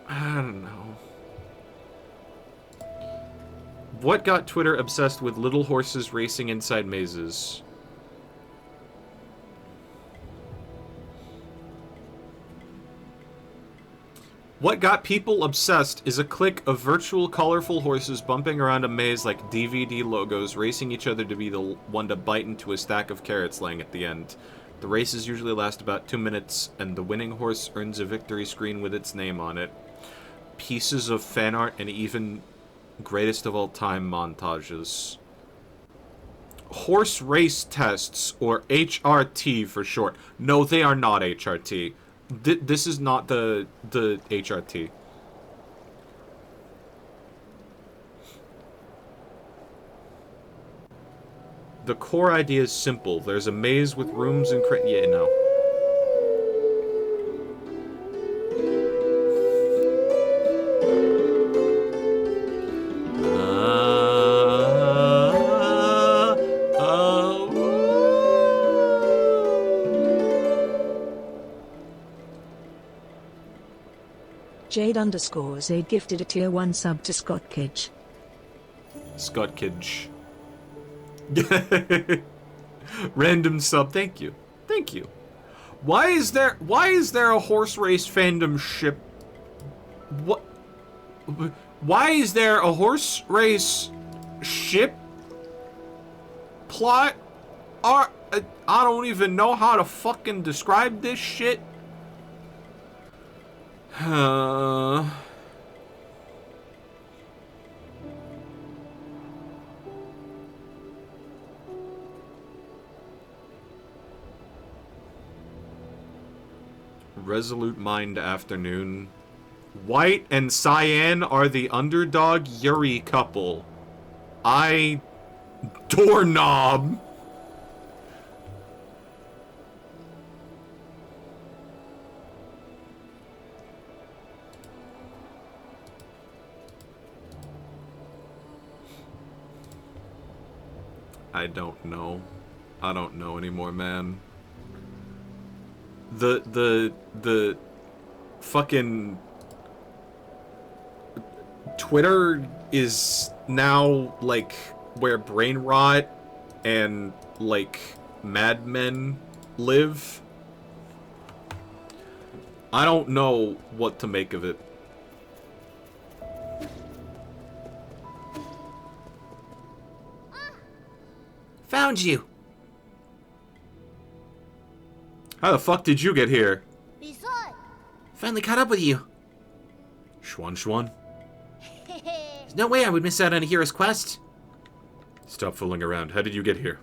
I don't know. What got Twitter obsessed with little horses racing inside mazes? What got people obsessed is a clique of virtual colorful horses bumping around a maze like DVD logos, racing each other to be the one to bite into a stack of carrots laying at the end. The races usually last about 2 minutes, and the winning horse earns a victory screen with its name on it. Pieces of fan art and even greatest of all time montages. Horse race tests, or HRT for short. No, they are not HRT. This is not the HRT. The core idea is simple. There's a maze with rooms and yeah, no. Jade_Aid gifted a tier 1 sub to Scott Kidge. Scott Kidge. Random sub, thank you. Thank you. Why is there a horse race fandom ship? What? Why is there a horse race ship plot? I don't even know how to fucking describe this shit. Resolute Mind Afternoon. White and Cyan are the underdog Yuri couple. Doorknob. I don't know. I don't know anymore, man. The fucking Twitter is now like where brain rot and like Mad Men live. I don't know what to make of it. Found you. How the fuck did you get here? Resort. Finally caught up with you. Schwan Schwan? There's no way I would miss out on a hero's quest. Stop fooling around. How did you get here?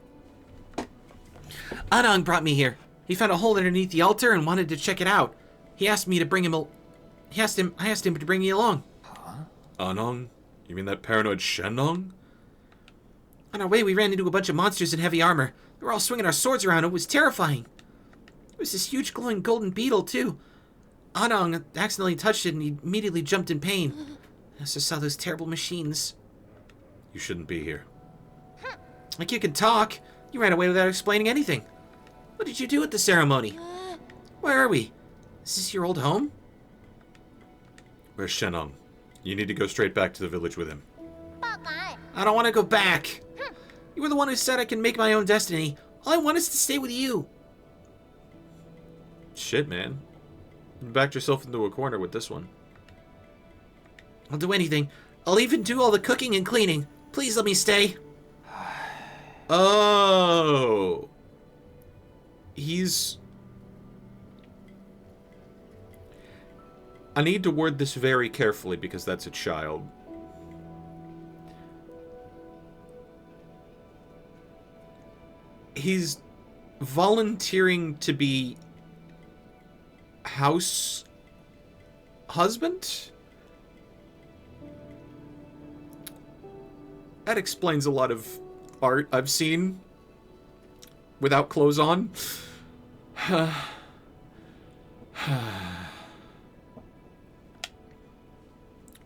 Anong brought me here. He found a hole underneath the altar and wanted to check it out. He asked me to bring him. I asked him to bring me along. Anong? You mean that paranoid Shenong? On our way, we ran into a bunch of monsters in heavy armor. They were all swinging our swords around. It was terrifying. There was this huge glowing golden beetle, too. Anong accidentally touched it and he immediately jumped in pain. I just saw those terrible machines. You shouldn't be here. Like you can talk. You ran away without explaining anything. What did you do at the ceremony? Where are we? Is this your old home? Where's Shenong? You need to go straight back to the village with him. I don't want to go back. You were the one who said I can make my own destiny. All I want is to stay with you. Shit, man. You backed yourself into a corner with this one. I'll do anything. I'll even do all the cooking and cleaning. Please let me stay. Oh. I need to word this very carefully because that's a child. He's volunteering to be house husband? That explains a lot of art I've seen without clothes on. You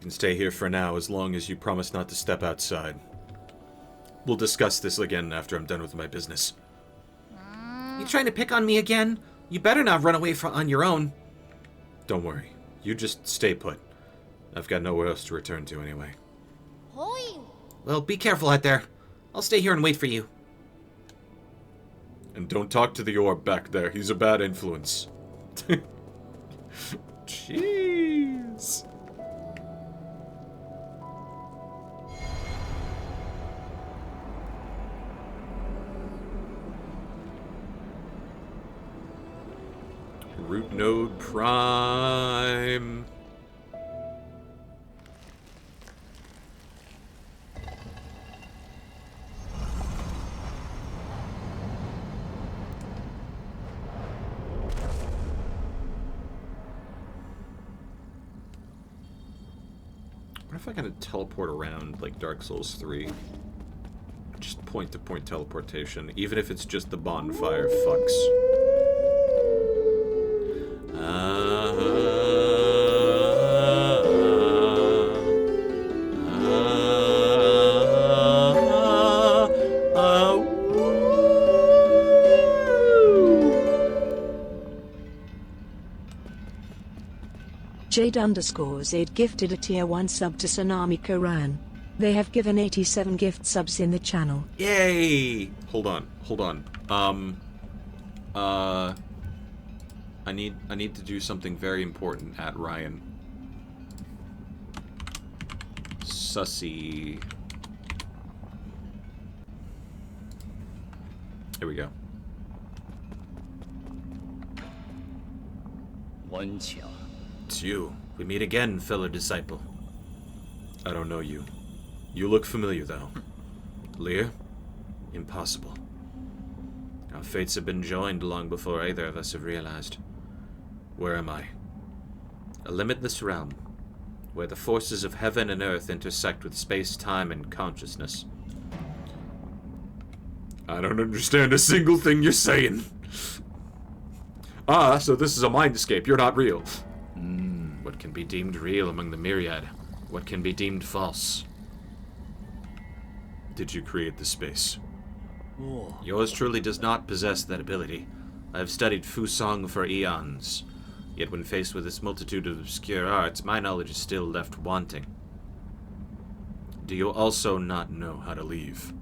can stay here for now as long as you promise not to step outside. We'll discuss this again after I'm done with my business. You trying to pick on me again? You better not run away on your own. Don't worry. You just stay put. I've got nowhere else to return to anyway. Hoi. Well, be careful out there. I'll stay here and wait for you. And don't talk to the orb back there. He's a bad influence. Jeez. Root node prime. What if I gotta teleport around like Dark Souls 3? Just point-to-point teleportation, even if it's just the bonfire fucks. Jade_8 gifted a tier 1 sub to Tsunami Koran. They have given 87 gift subs in the channel. Yay! Hold on. I need to do something very important at Ryan. Sussy. Here we go. 顽强。 It's you. We meet again, fellow disciple. I don't know you. You look familiar, though. Lear? Impossible. Our fates have been joined long before either of us have realized. Where am I? A limitless realm, where the forces of heaven and earth intersect with space, time, and consciousness. I don't understand a single thing you're saying. Ah, so this is a mind escape. You're not real. What can be deemed real among the myriad? What can be deemed false? Did you create the space? Yours truly does not possess that ability. I have studied Fusong for eons. Yet when faced with this multitude of obscure arts, my knowledge is still left wanting. Do you also not know how to leave?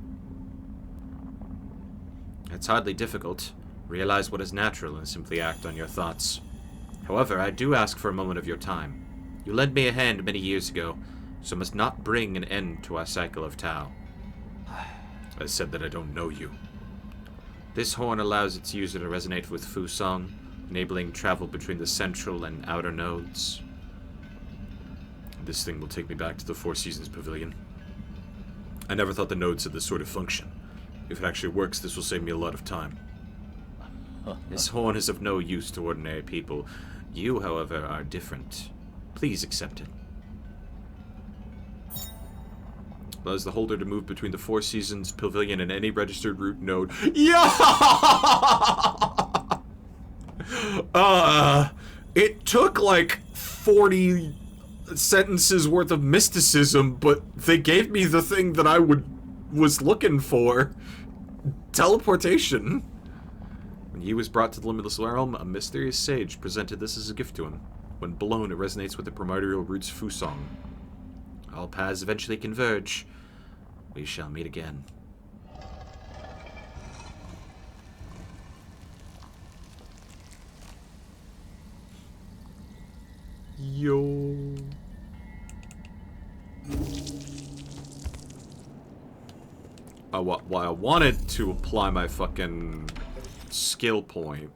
It's hardly difficult. Realize what is natural and simply act on your thoughts. However, I do ask for a moment of your time. You lent me a hand many years ago, so must not bring an end to our cycle of Tao. I said that I don't know you. This horn allows its user to resonate with Fusong, enabling travel between the central and outer nodes. This thing will take me back to the Four Seasons Pavilion. I never thought the nodes had this sort of function. If it actually works, this will save me a lot of time. This horn is of no use to ordinary people. You, however, are different. Please accept it. Allows the holder to move between the Four Seasons Pavilion and any registered root node. Yeah! It took like 40 sentences worth of mysticism, but they gave me the thing that I was looking for. Teleportation. When Yi was brought to the Limitless Realm, a mysterious sage presented this as a gift to him. When blown, it resonates with the primordial roots Fusong. All paths eventually converge. We shall meet again. Yo. I wanted to apply my fucking skill point.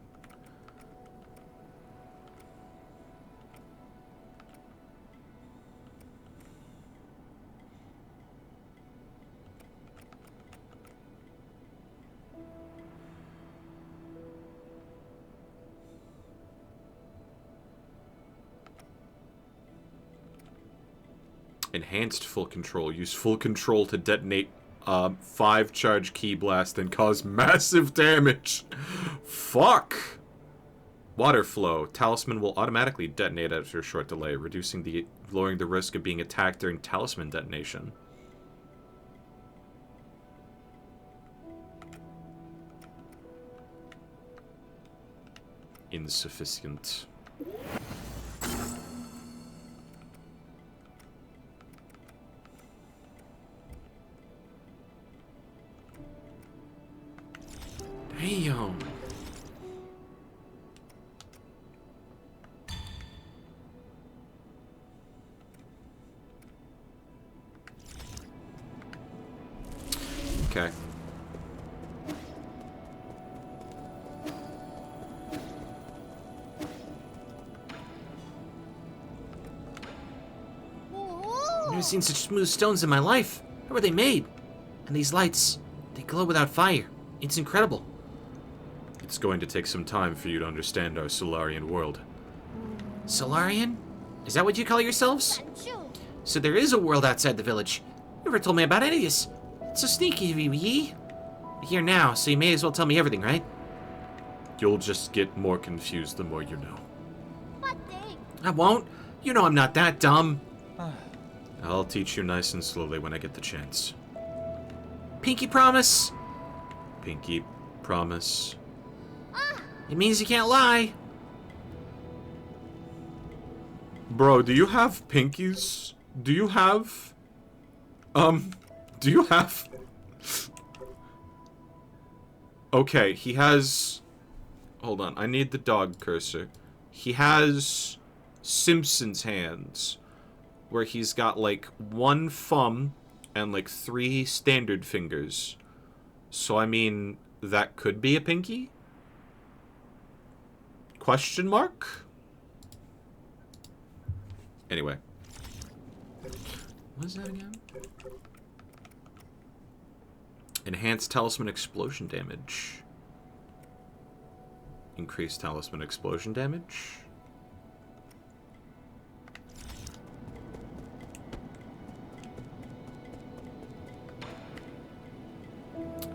Enhanced full control. Use full control to detonate 5 charge key blast and cause massive damage. Fuck. Water flow. Talisman will automatically detonate after a short delay, lowering the risk of being attacked during talisman detonation. Insufficient. Okay. I've never seen such smooth stones in my life. How were they made? And these lights, they glow without fire. It's incredible. It's going to take some time for you to understand our Solarian world. Solarian? Is that what you call yourselves? 敢住！ So there is a world outside the village. You never told me about any of this. It's so sneaky of you, Yi. You're here now, so you may as well tell me everything, right? You'll just get more confused the more you know. 待って！ I won't. You know I'm not that dumb. I'll teach you nice and slowly when I get the chance. Pinky promise. Pinky, promise. It means you can't lie. Bro, do you have pinkies? Do you have... do you have... Okay, he has... Hold on, I need the dog cursor. He has Simpsons hands, where he's got, like, one thumb and, like, 3 standard fingers. So, I mean, that could be a pinky? Question mark? Anyway. What is that again? Enhanced talisman explosion damage. Increased talisman explosion damage.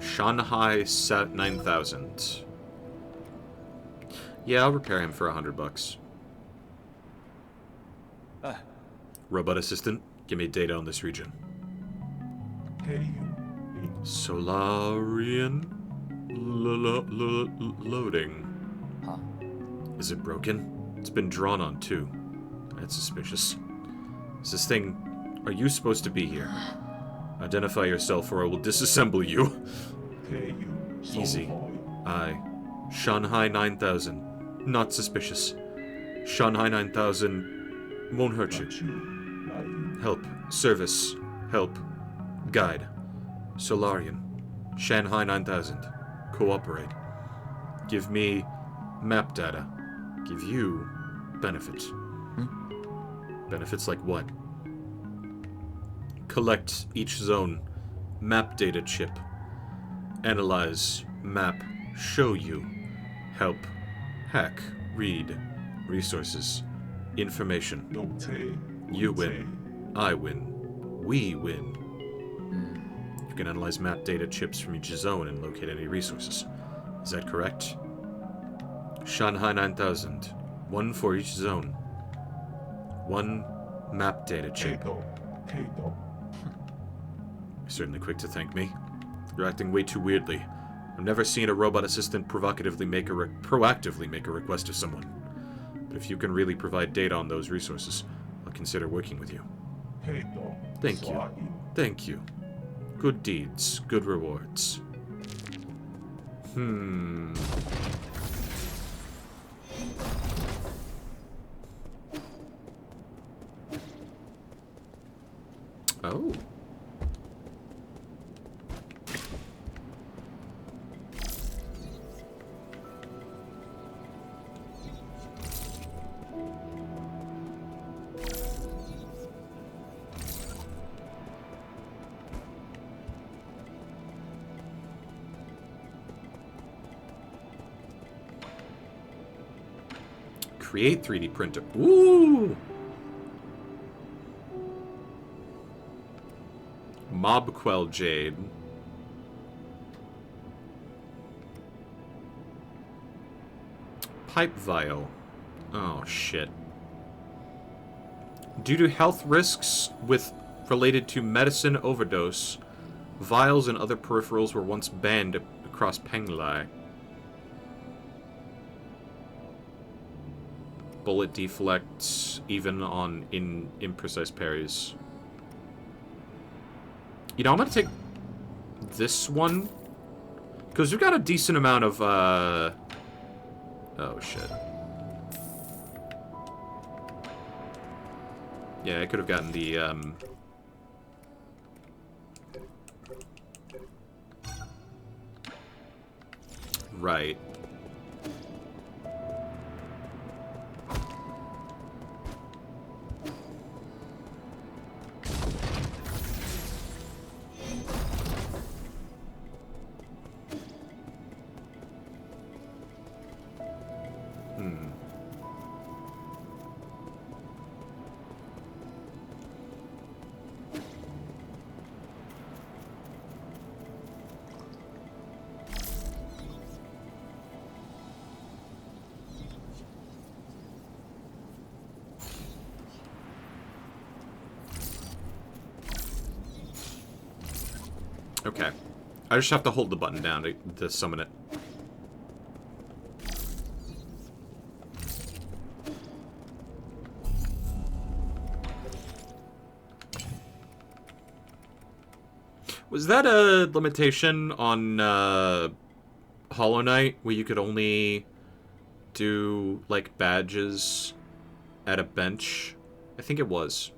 Shanghai set 9,000. Yeah, I'll repair him for $100. Robot assistant, give me data on this region. Solarian loading. Huh. Is it broken? It's been drawn on too. That's suspicious. Is this thing... Are you supposed to be here? Identify yourself or I will disassemble you. Easy. I. Shanghai 9000. Not suspicious. Shanghai 9000 won't hurt you. Help. Service. Help. Guide. Solarian. Shanghai 9000. Cooperate. Give me map data. Give you benefit. Benefits like what? Collect each zone. Map data chip. Analyze. Map. Show you. Help. Hack. Read. Resources. Information. You win. I win. We win. You can analyze map data chips from each zone and locate any resources. Is that correct? Shanghai 9000. One for each zone. One map data chip. You're certainly quick to thank me. You're acting way too weirdly. I've never seen a robot assistant proactively make a request of someone. But if you can really provide data on those resources, I'll consider working with you. Thank you. Thank you. Good deeds, good rewards. Oh. Create 3D printer. Ooh! Mob Quell Jade. Pipe Vial. Oh, shit. Due to health risks related to medicine overdose, vials and other peripherals were once banned across Penglai. Bullet deflects even on imprecise parries. You know, I'm gonna take this one because we've got a decent amount of oh shit. Yeah, I could have gotten the Right. Okay. I just have to hold the button down to summon it. Was that a limitation on Hollow Knight, where you could only do, like, badges at a bench? I think it was.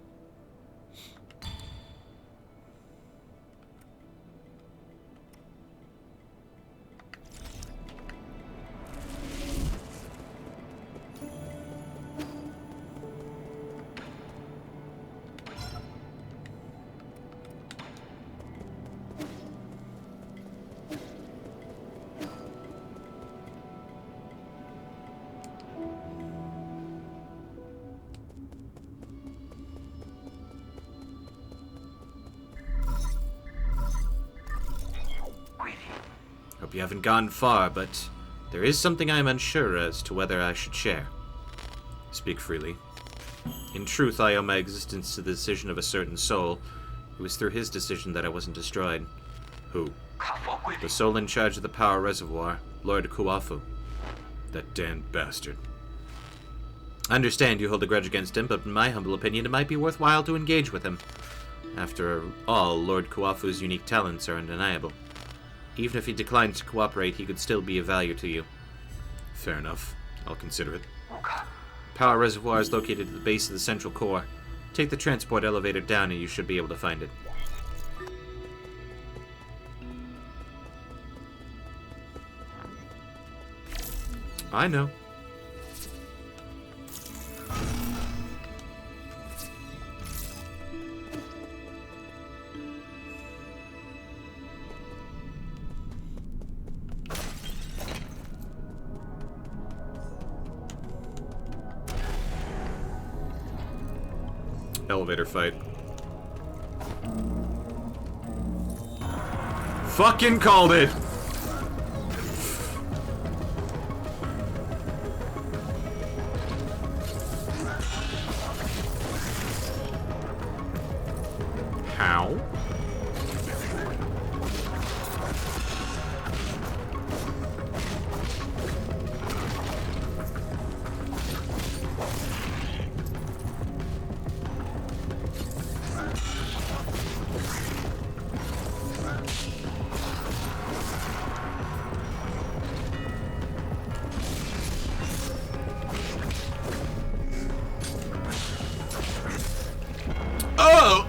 Hope you haven't gone far, but there is something I am unsure as to whether I should share. Speak freely. In truth, I owe my existence to the decision of a certain soul. It was through his decision that I wasn't destroyed. Who? The soul in charge of the power reservoir, Lord Kuafu. That damned bastard. I understand you hold a grudge against him, but in my humble opinion, it might be worthwhile to engage with him. After all, Lord Kuafu's unique talents are undeniable. Even if he declines to cooperate, he could still be of value to you. Fair enough. I'll consider it. Power reservoir is located at the base of the central core. Take the transport elevator down and you should be able to find it. I know. Elevator fight. Fucking called it! How? Oh!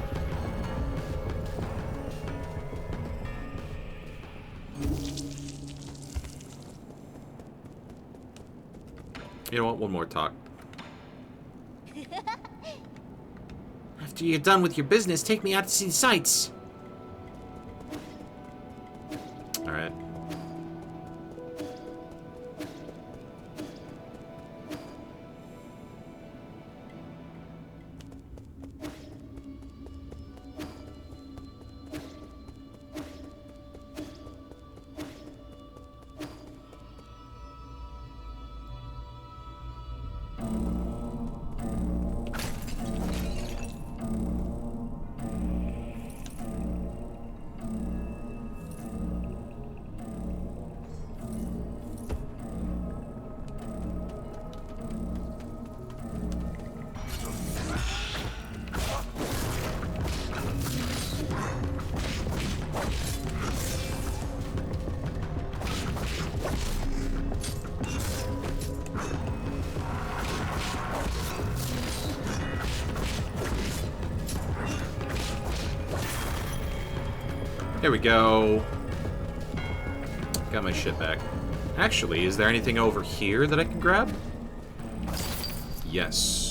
You know what? One more talk. After you're done with your business, take me out to see the sights. Alright. There we go. Got my shit back. Actually, is there anything over here that I can grab? Yes.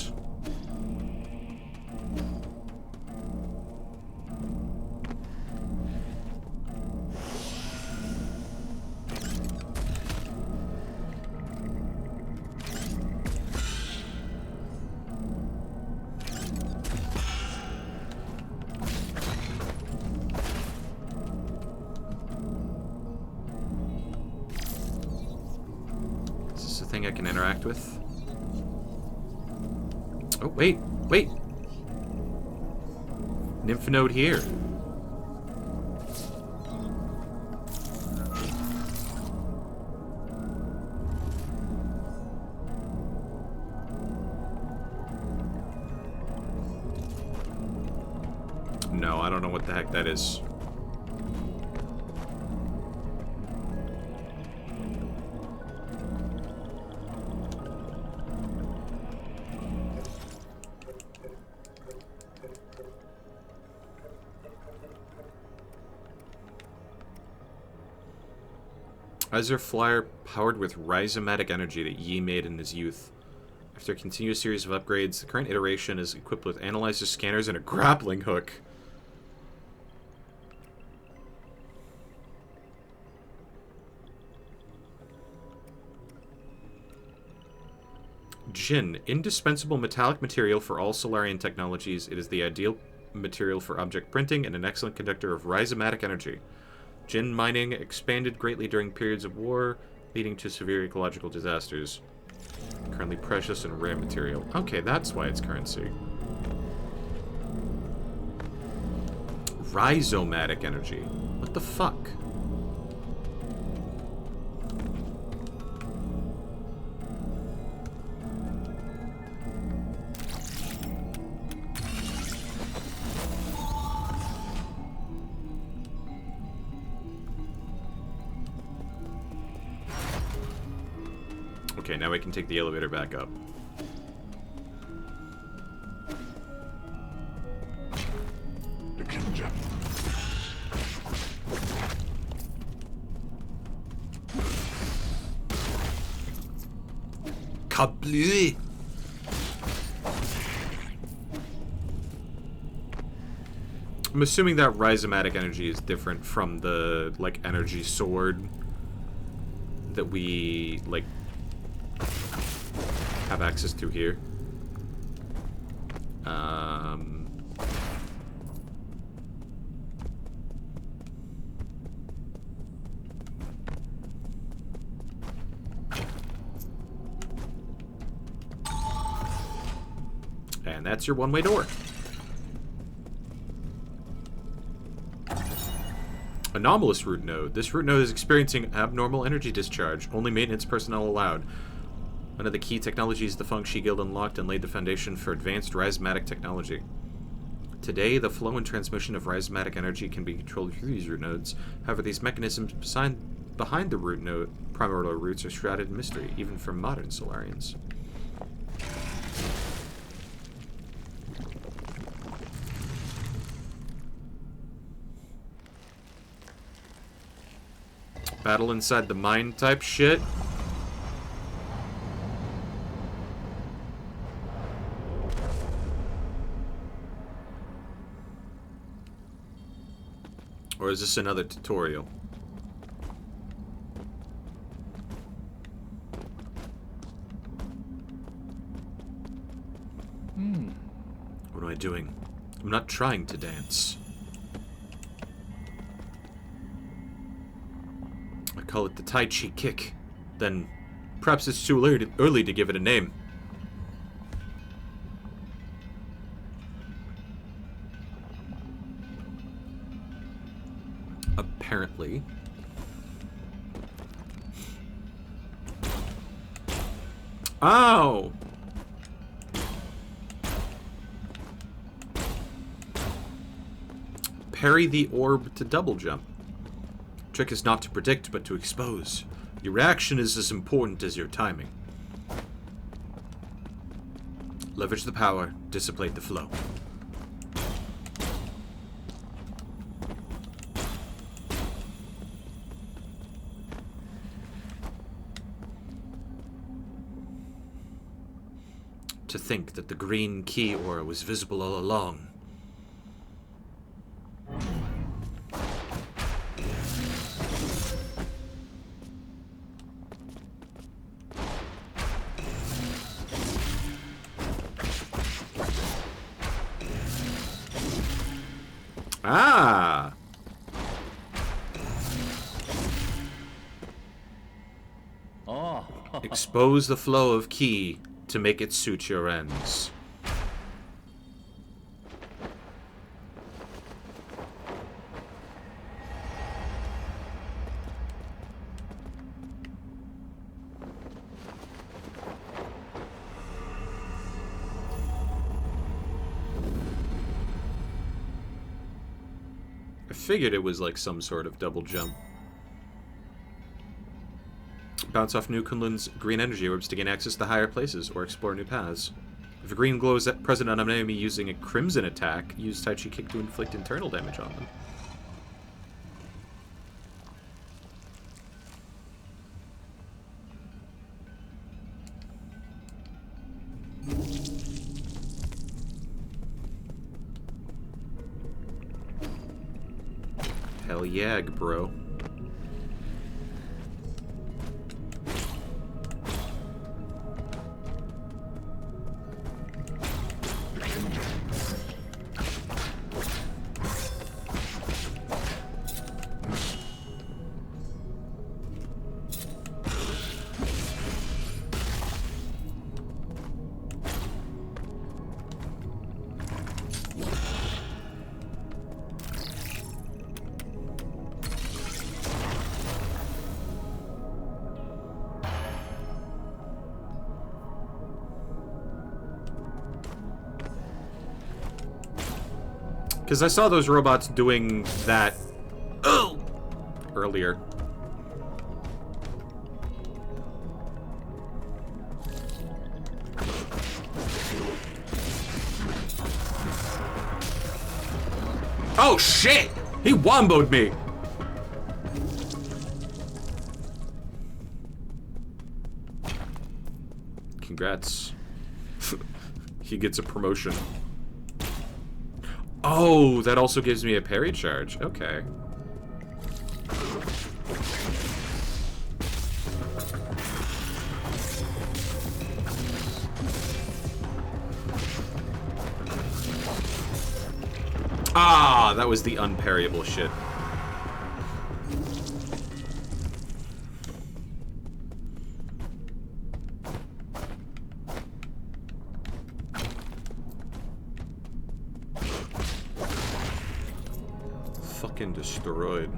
Is this a thing I can interact with? Oh, wait, wait. Nymph node here. No, I don't know what the heck that is. Azure Flyer powered with rhizomatic energy that Yi made in his youth. After a continuous series of upgrades, the current iteration is equipped with analyzer scanners and a grappling hook. Jin, indispensable metallic material for all Solarian technologies. It is the ideal material for object printing and an excellent conductor of rhizomatic energy. Jin mining expanded greatly during periods of war, leading to severe ecological disasters. Currently precious and rare material. Okay, that's why it's currency. Rhizomatic energy. What the fuck? Okay, now we can take the elevator back up. Kablu! I'm assuming that rhizomatic energy is different from the, like, energy sword that we, like, have access to here. And that's your one-way door. Anomalous root node. This root node is experiencing abnormal energy discharge. Only maintenance personnel allowed. One of the key technologies the Feng Shi Guild unlocked and laid the foundation for advanced rhizomatic technology. Today, the flow and transmission of rhizomatic energy can be controlled through these root nodes. However, these mechanisms behind the root node primordial roots are shrouded in mystery, even for modern Solarians. Battle inside the mine type shit. Or is this another tutorial? What am I doing? I'm not trying to dance. I call it the Tai Chi kick. Then perhaps it's too early to give it a name. Apparently. Oh! Parry the orb to double jump. Trick is not to predict, but to expose. Your reaction is as important as your timing. Leverage the power, dissipate the flow. To think that the green key ore was visible all along. Ah! Expose the flow of ki to make it suit your ends. I figured it was like some sort of double jump. Bounce off New Kunlun's green energy orbs to gain access to higher places or explore new paths. If a green glow is present on an enemy using a crimson attack, use Tai Chi Kick to inflict internal damage on them. Hell yeah, bro. Because I saw those robots doing that earlier. Oh shit! He womboed me! Congrats. He gets a promotion. Oh, that also gives me a parry charge. Okay. Ah, that was the unparryable shit. Fucking destroyed.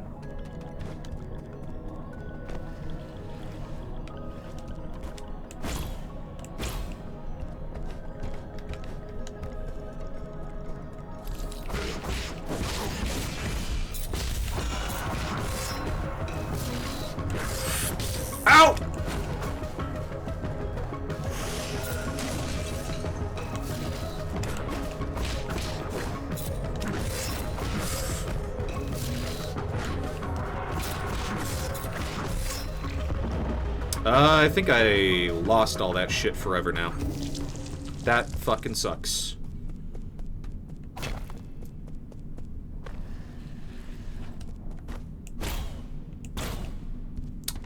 Ow! I think I lost all that shit forever now. That fucking sucks.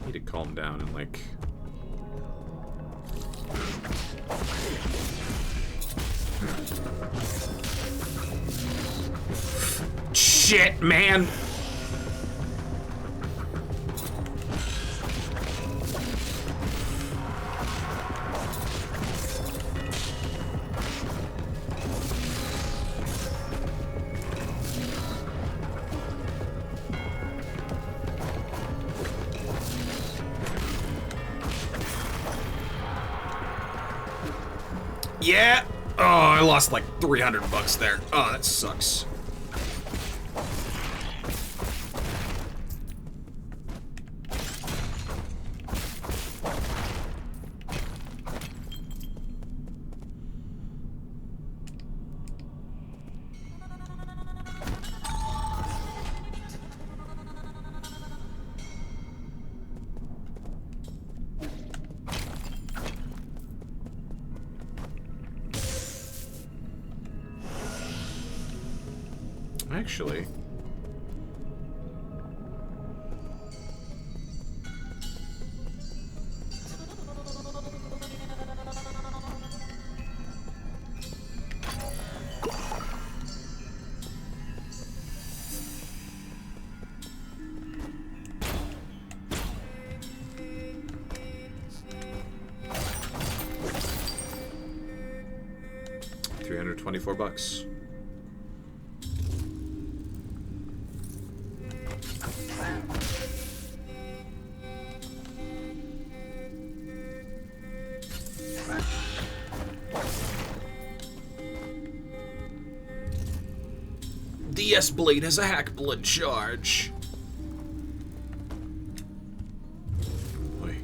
Need to calm down and like... Shit, man! Yeah! Oh, I lost like 300 bucks there. Oh, that sucks. Actually... $324. The S-Blade has a hack blood charge. Wait.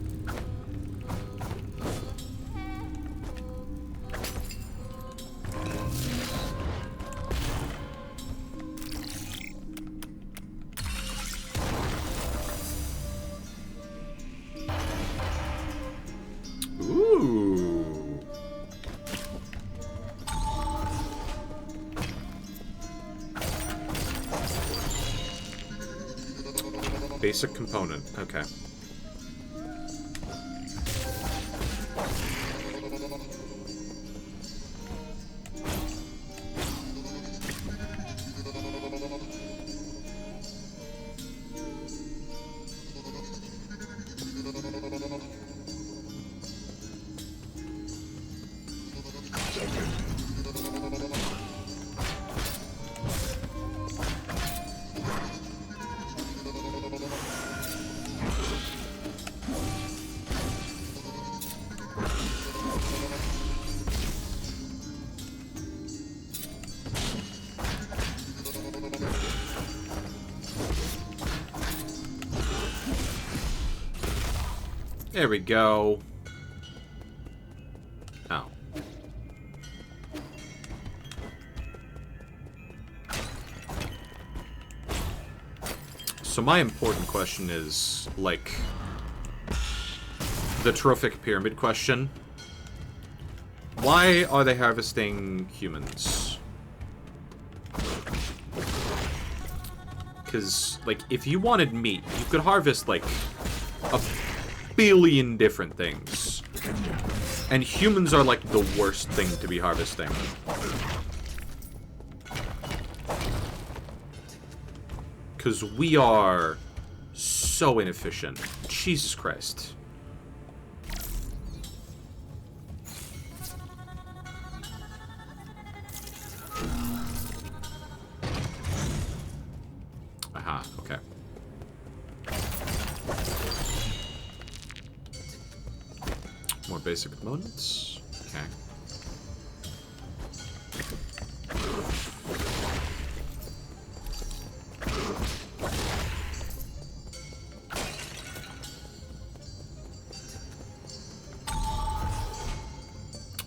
Ooh. Basic component. Okay. There we go. Oh. So my important question is, like, the trophic pyramid question. Why are they harvesting humans? Because, like, if you wanted meat, you could harvest, like, a billion different things. And humans are, like, the worst thing to be harvesting. Because we are so inefficient. Jesus Christ. Aha, okay. More basic components. Okay.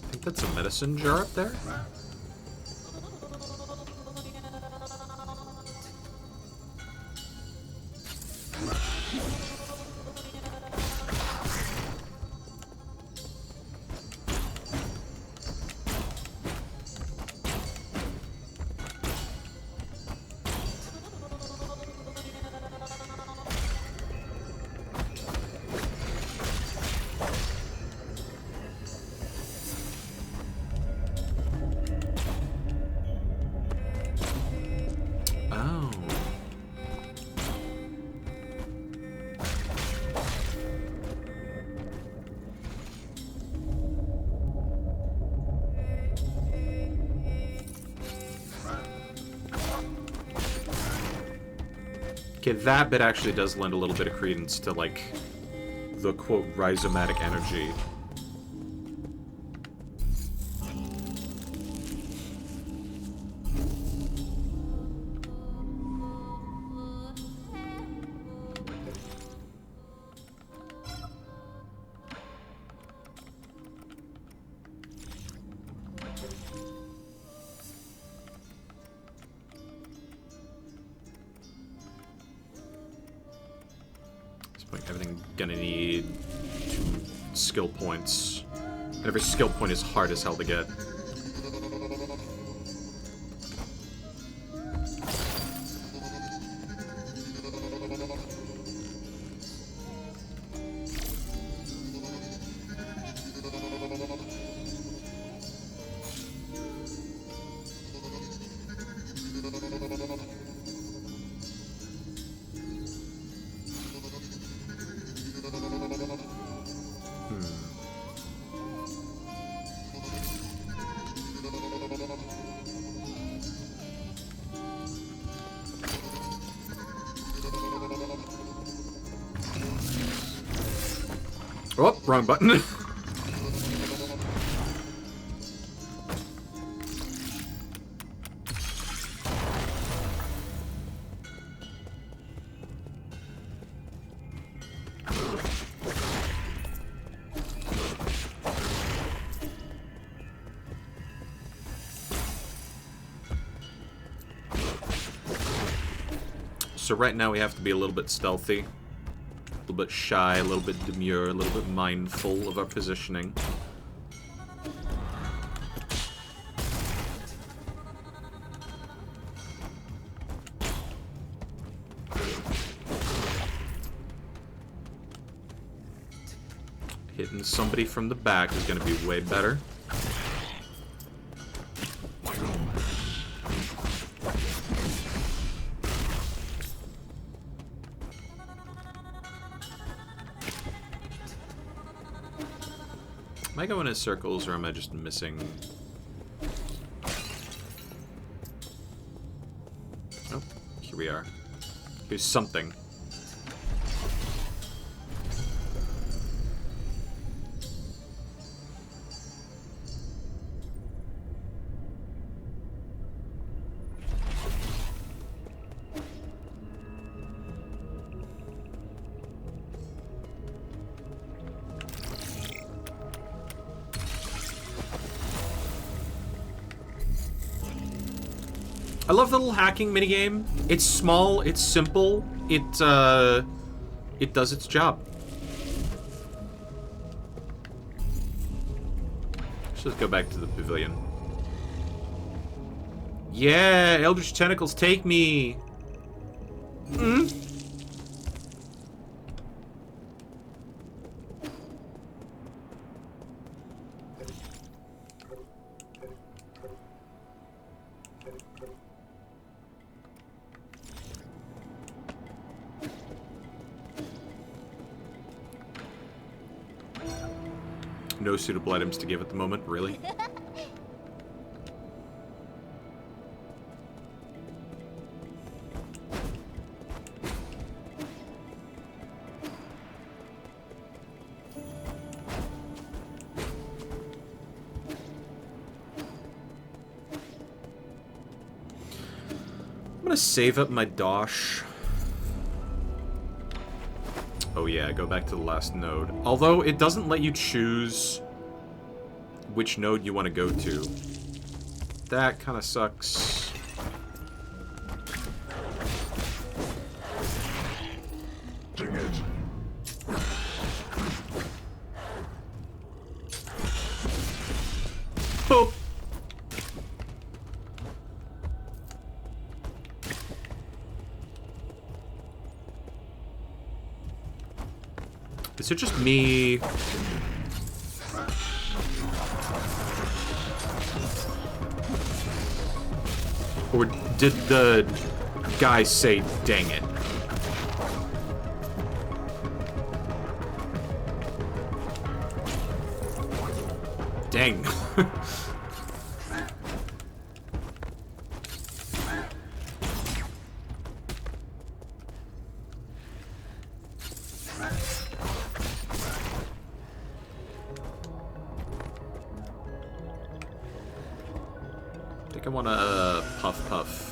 I think that's a medicine jar up there. Oh. Okay, that bit actually does lend a little bit of credence to, like, the, quote, rhizomatic energy. Everything gonna need 2 skill points. And every skill point is hard as hell to get. Oh, wrong button. So right now we have to be a little bit stealthy, a little bit shy, a little bit demure, a little bit mindful of our positioning. Hitting somebody from the back is going to be way better. Am I going in circles, or am I just missing? Oh, here we are. Here's something. I love the little hacking minigame. It's small, it's simple, it does its job. Let's just go back to the pavilion. Yeah, Eldritch Tentacles, take me! No suitable items to give at the moment, really. I'm gonna save up my dosh. Oh yeah, go back to the last node. Although, it doesn't let you choose which node you want to go to. That kind of sucks. Dang it. Boop. Is it just me? Or did the guy say, dang it? Dang. I think I want to puff puff.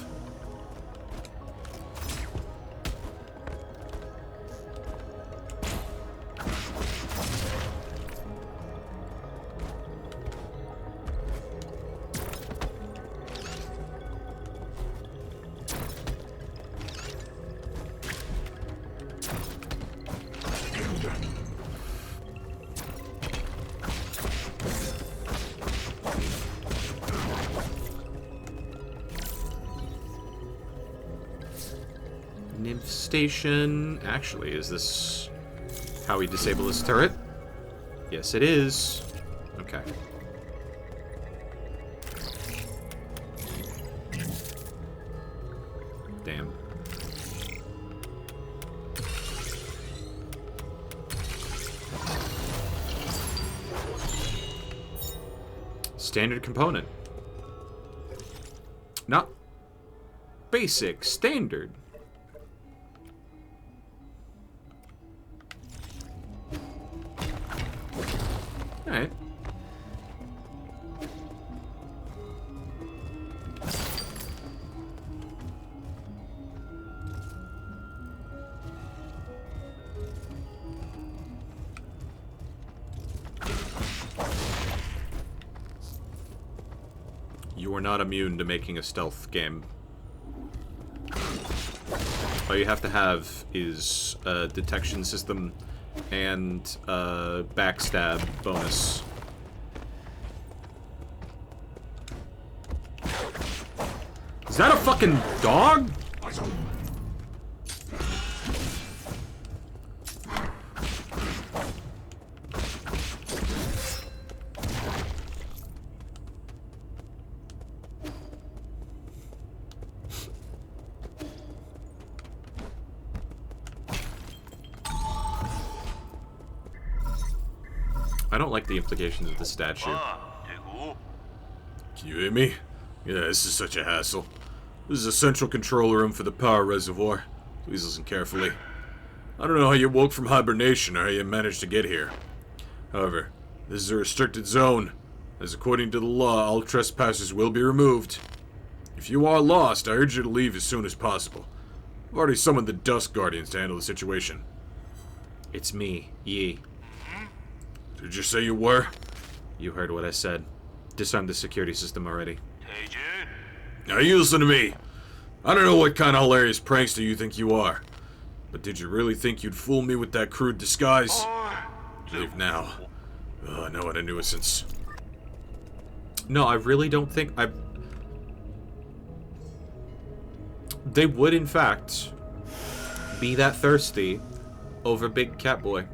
Nymph Station. Actually, is this how we disable this turret? Yes, it is. Okay. Damn. Standard component. Not basic, standard. are not immune to making a stealth game. All you have to have is a detection system and a backstab bonus. Is that a fucking dog? I don't like the implications of the statue. Can you hear me? Yeah, this is such a hassle. This is a central control room for the power reservoir. Please listen carefully. I don't know how you woke from hibernation or how you managed to get here. However, this is a restricted zone, as according to the law, all trespassers will be removed. If you are lost, I urge you to leave as soon as possible. I've already summoned the Dusk Guardians to handle the situation. It's me, Yi. Did you say you were? You heard what I said. Disarm the security system already. Now you listen to me. I don't know what kind of hilarious prankster you think you are. But did you really think you'd fool me with that crude disguise? Leave now. Oh, no, what a nuisance. No, I really don't think they would, in fact, be that thirsty over Big Catboy.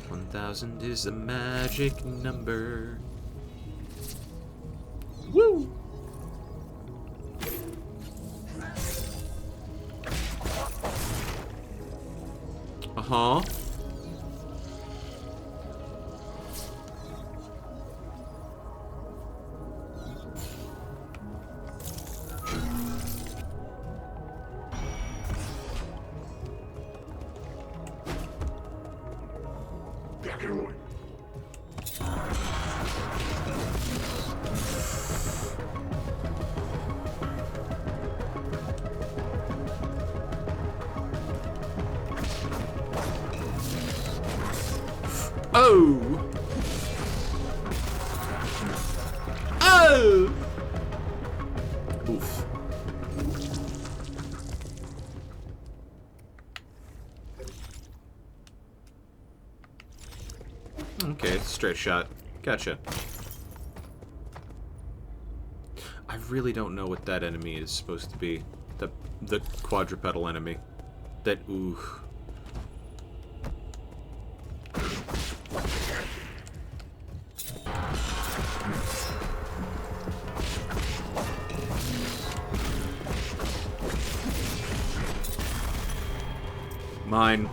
1,000 is a magic number. Woo! Uh-huh. Oh! Oh! Oof. Okay, straight shot. Gotcha. I really don't know what that enemy is supposed to be. The quadrupedal enemy. That, ooh. Mine.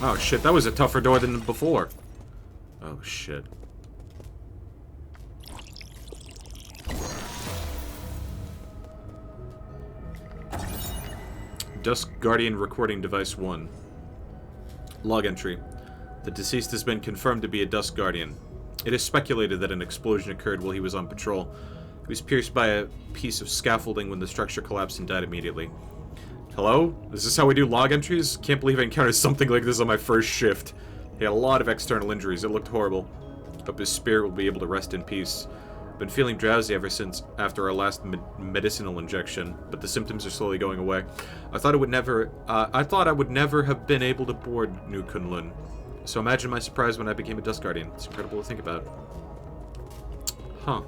Oh shit, that was a tougher door than before. Oh shit. Dusk Guardian recording device 1. Log entry. The deceased has been confirmed to be a Dusk Guardian. It is speculated that an explosion occurred while he was on patrol. He was pierced by a piece of scaffolding when the structure collapsed and died immediately. Hello? Is this how we do log entries? Can't believe I encountered something like this on my first shift. He had a lot of external injuries. It looked horrible. Hope his spirit will be able to rest in peace. Been feeling drowsy ever since after our last medicinal injection, but the symptoms are slowly going away. I thought I would never have been able to board New Kunlun. So imagine my surprise when I became a Dusk Guardian. It's incredible to think about. Huh.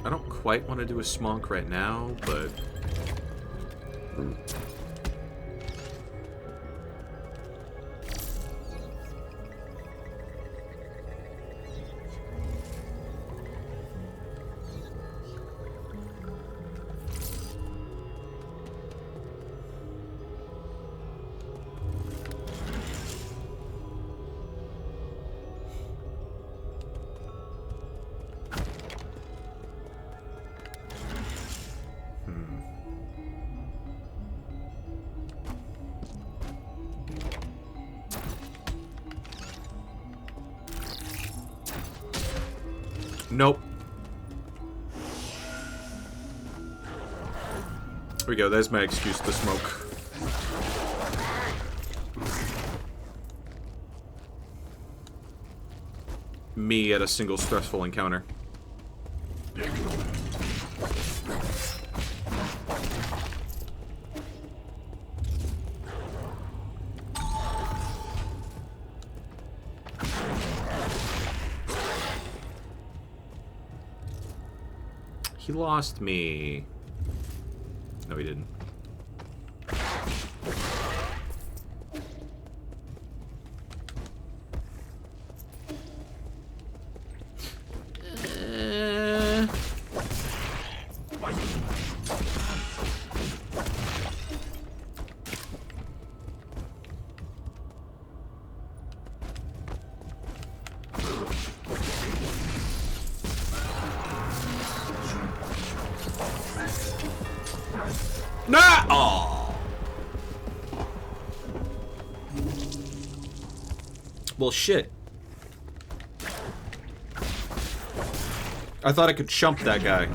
I don't quite want to do a smonk right now, but... Nope. Here we go. There's my excuse to smoke. Me at a single stressful encounter. He lost me. No, he didn't. Nah! Oh. Well, shit. I thought I could chump that guy.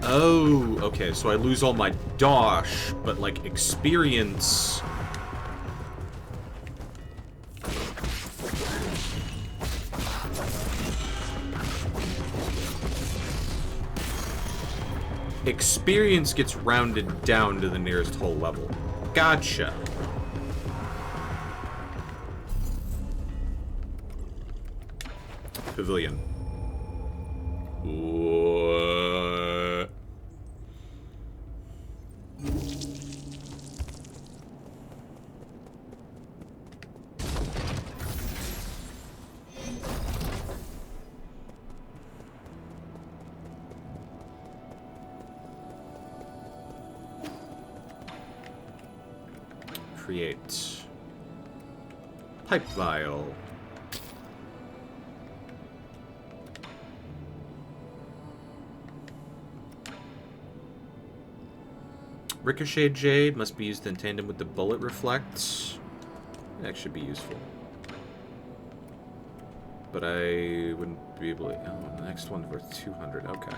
Oh, okay, so I lose all my dosh, but, like, experience... Experience gets rounded down to the nearest whole level. Gotcha. Pavilion. What? Create pipe vial. Ricochet Jade must be used in tandem with the bullet reflect. That should be useful. But I wouldn't be able to... Oh, the next one's worth 200. Okay.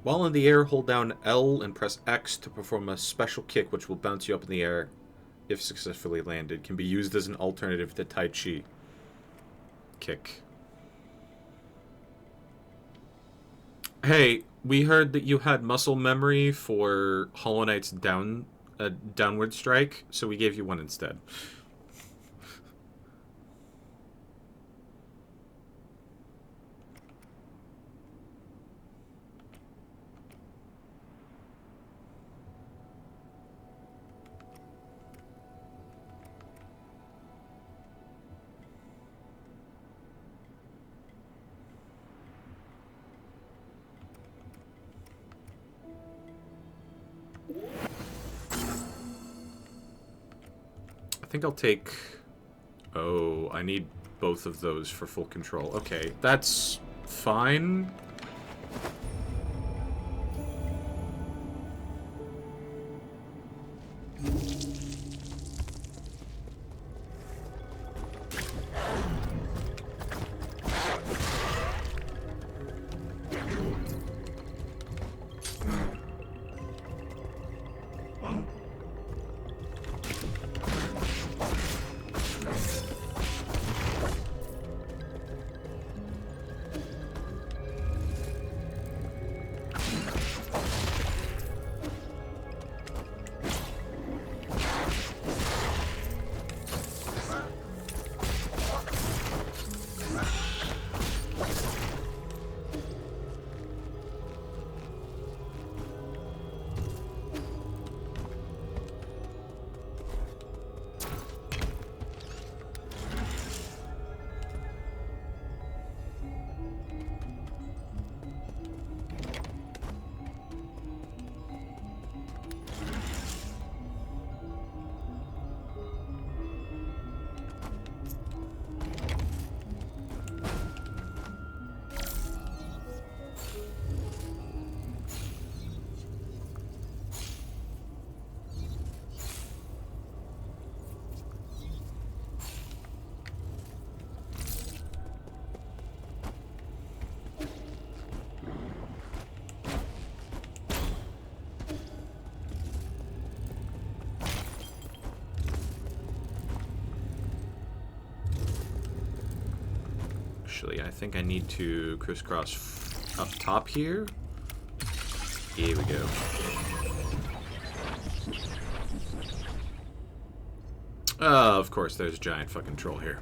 While in the air, hold down L and press X to perform a special kick which will bounce you up in the air if successfully landed. Can be used as an alternative to Tai Chi. Kick. Hey, we heard that you had muscle memory for Hollow Knight's downward strike, so we gave you one instead. I think I'll take... Oh, I need both of those for full control. Okay, that's fine. actually. I think I need to crisscross up top here. Here we go. Of course, there's a giant fucking troll here.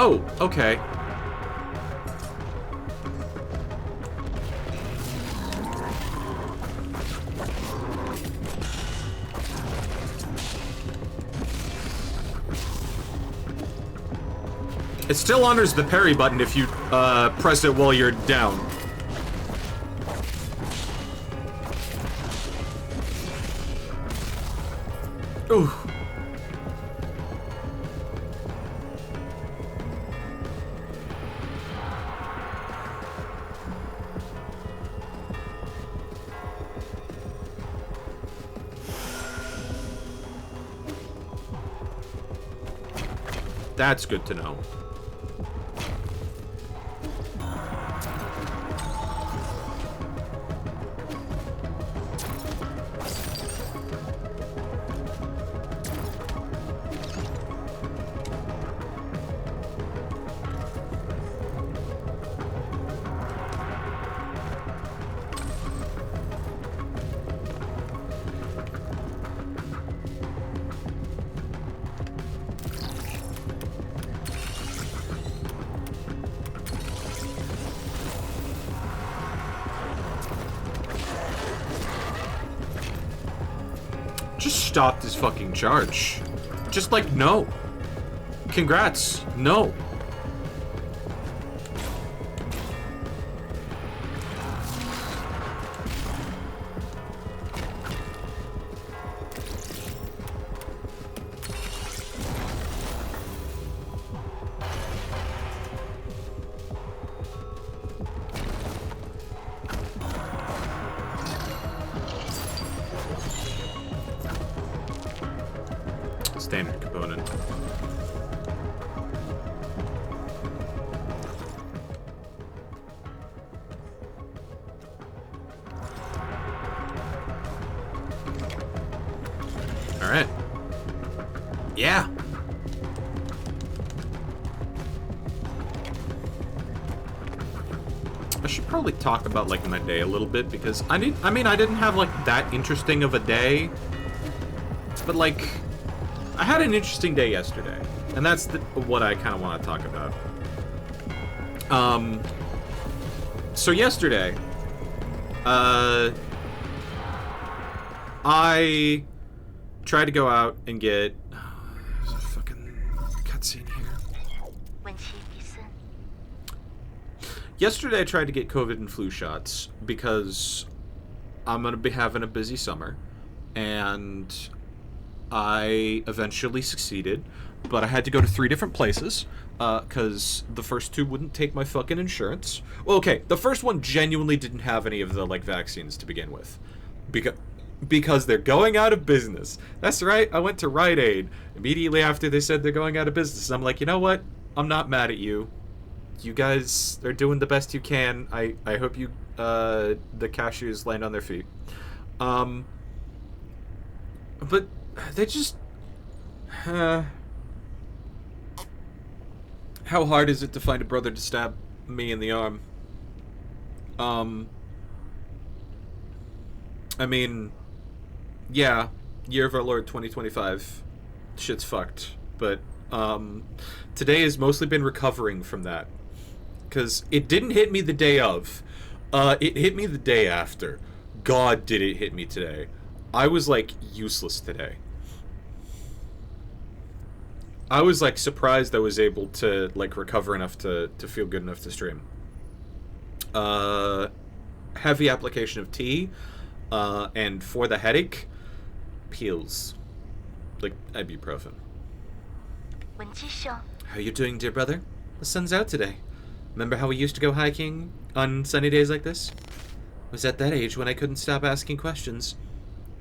Oh, okay. It still honors the parry button if you press it while you're down. Ooh. That's good to know. Just stop this fucking charge. Just like, no. Congrats. No. Standard component. All right. Yeah. I should probably talk about like my day a little bit because I mean I didn't have like that interesting of a day, but like I had an interesting day yesterday, and that's what I kind of want to talk about. So yesterday, I tried to go out and get. There's a fucking cutscene here. Yesterday, I tried to get COVID and flu shots because I'm gonna be having a busy summer, and I eventually succeeded, but I had to go to 3 different places, because the first 2 wouldn't take my fucking insurance. Well, okay, the first one genuinely didn't have any of the, like, vaccines to begin with. Because they're going out of business. That's right, I went to Rite Aid immediately after they said they're going out of business. I'm like, you know what? I'm not mad at you. You guys are doing the best you can. I hope you, the cashews land on their feet. But they just... how hard is it to find a brother to stab me in the arm? I mean, yeah, year of our Lord 2025, shit's fucked, but, today has mostly been recovering from that, because it didn't hit me the day of, it hit me the day after. God, did it hit me today. I was, like, useless today. I was, like, surprised I was able to, like, recover enough to feel good enough to stream. Heavy application of tea, and for the headache, pills. Like, ibuprofen. How are you doing, dear brother? The sun's out today. Remember how we used to go hiking on sunny days like this? I was at that age when I couldn't stop asking questions.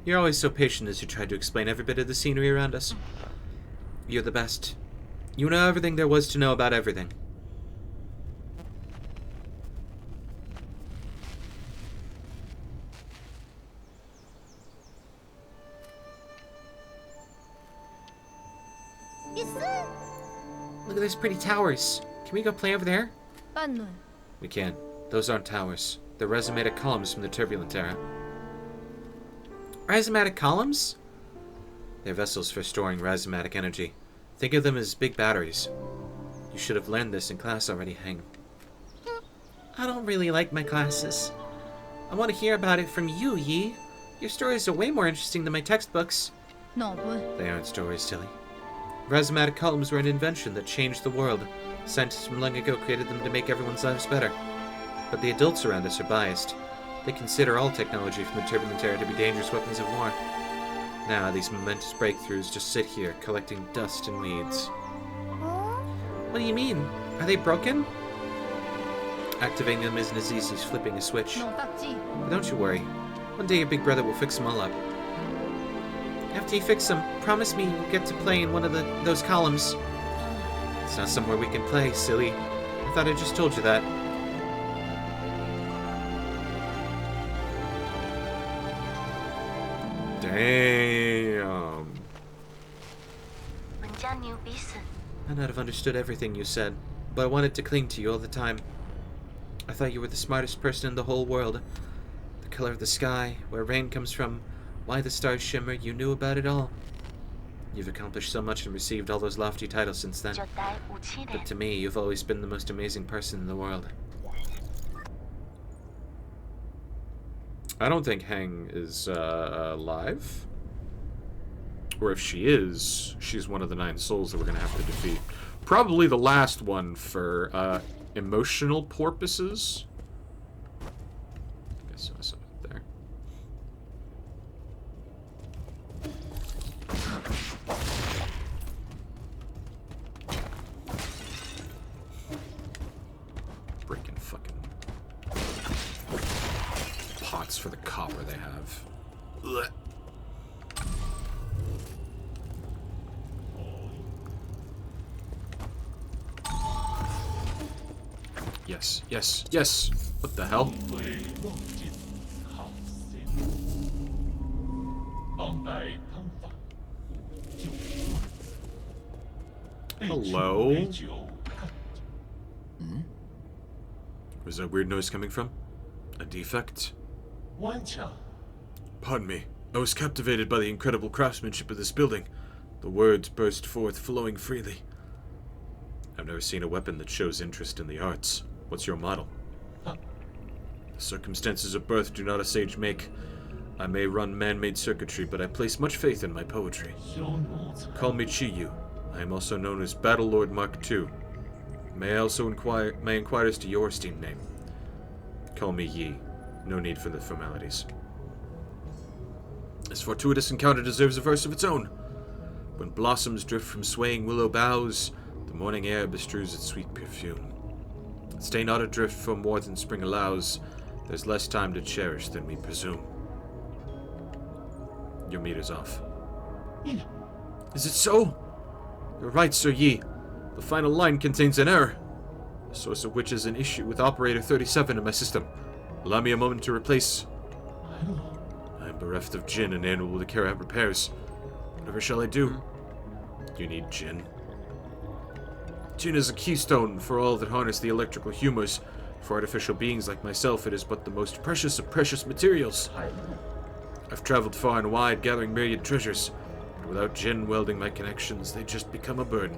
You're always so patient as you tried to explain every bit of the scenery around us. You're the best. You know everything there was to know about everything. Look at those pretty towers. Can we go play over there? We can't. Those aren't towers. They're rhizomatic columns from the turbulent era. Rhizomatic columns? They're vessels for storing rhizomatic energy. Think of them as big batteries. You should have learned this in class already, Heng. I don't really like my classes. I want to hear about it from you, Yi. Your stories are way more interesting than my textbooks. They aren't stories, silly. Rhizomatic columns were an invention that changed the world. Scientists from long ago created them to make everyone's lives better. But the adults around us are biased. They consider all technology from the turbulent era to be dangerous weapons of war. Now, these momentous breakthroughs just sit here, collecting dust and weeds. What do you mean? Are they broken? Activating them isn't as easy as flipping a switch. But don't you worry. One day your big brother will fix them all up. After you fix them, promise me you'll get to play in one of those columns. It's not somewhere we can play, silly. I thought I just told you that. Damn. I might have understood everything you said, but I wanted to cling to you all the time. I thought you were the smartest person in the whole world. The color of the sky, where rain comes from, why the stars shimmer, you knew about it all. You've accomplished so much and received all those lofty titles since then. But to me, you've always been the most amazing person in the world. I don't think Heng is alive. Or if she is, she's one of the 9 souls that we're going to have to defeat. Probably the last one for emotional purposes. I guess I saw it there. Breaking fucking pots for the copper they have. Ugh. Yes, yes, yes! What the hell? Hello? Where's that weird noise coming from? A defect? Pardon me. I was captivated by the incredible craftsmanship of this building. The words burst forth, flowing freely. I've never seen a weapon that shows interest in the arts. What's your model? The circumstances of birth do not a sage make. I may run man-made circuitry, but I place much faith in my poetry. Call me Chiyu. I am also known as Battle Lord Mark II. May I also inquire as to your esteemed name? Call me Yi. No need for the formalities. This fortuitous encounter deserves a verse of its own. When blossoms drift from swaying willow boughs, the morning air bestrews its sweet perfume. Stay not adrift for more than spring allows. There's less time to cherish than we presume. Your meter's off. Is it so? You're right, Sir Yi. The final line contains an error, the source of which is an issue with operator 37 in my system. Allow me a moment to replace. I am bereft of Jin and unable to carry out repairs. Whatever shall I do? You need Jin. Jin is a keystone for all that harness the electrical humors. For artificial beings like myself, it is but the most precious of precious materials. I've traveled far and wide, gathering myriad treasures, but without Jin welding my connections, they just become a burden.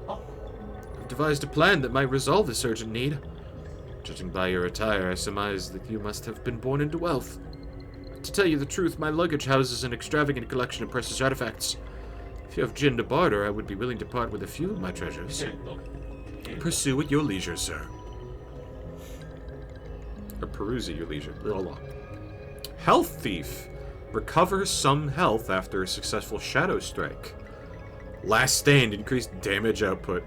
I've devised a plan that might resolve this urgent need. Judging by your attire, I surmise that you must have been born into wealth. To tell you the truth, my luggage houses an extravagant collection of precious artifacts. If you have Jin to barter, I would be willing to part with a few of my treasures. Pursue at your leisure, sir. Or peruse at your leisure. Blah, blah. Health Thief. Recover some health after a successful shadow strike. Last stand, increased damage output.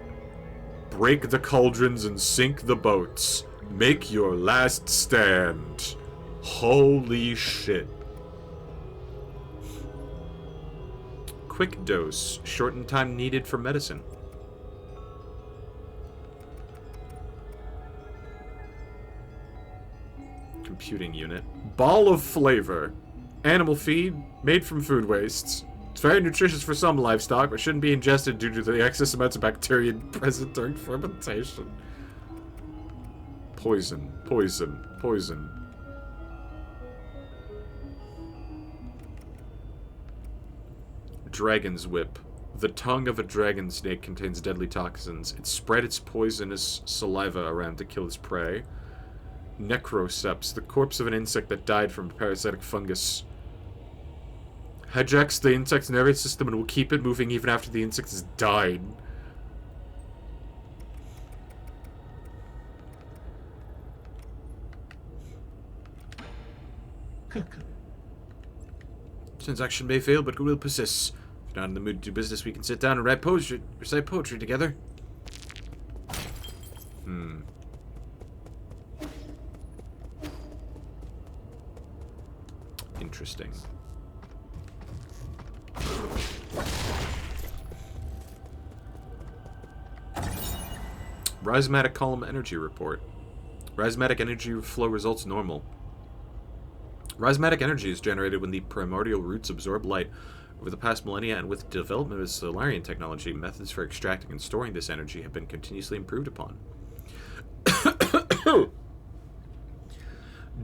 Break the cauldrons and sink the boats. Make your last stand. Holy shit. Quick dose. Shortened time needed for medicine. Computing unit. Ball of flavor. Animal feed made from food wastes. It's very nutritious for some livestock, but shouldn't be ingested due to the excess amounts of bacteria present during fermentation. Poison, poison, poison. Dragon's whip. The tongue of a dragon snake contains deadly toxins. It spread its poisonous saliva around to kill its prey. Necroseps. The corpse of an insect that died from a parasitic fungus. Hijacks the insect's nervous system and will keep it moving even after the insect has died. Transaction may fail, but goodwill persists. If you're not in the mood to do business, we can sit down and recite poetry together. Interesting. Rhizomatic column energy report. Rhizomatic energy flow results normal. Rhizomatic energy is generated when the primordial roots absorb light. Over the past millennia, and with the development of Solarian technology, methods for extracting and storing this energy have been continuously improved upon.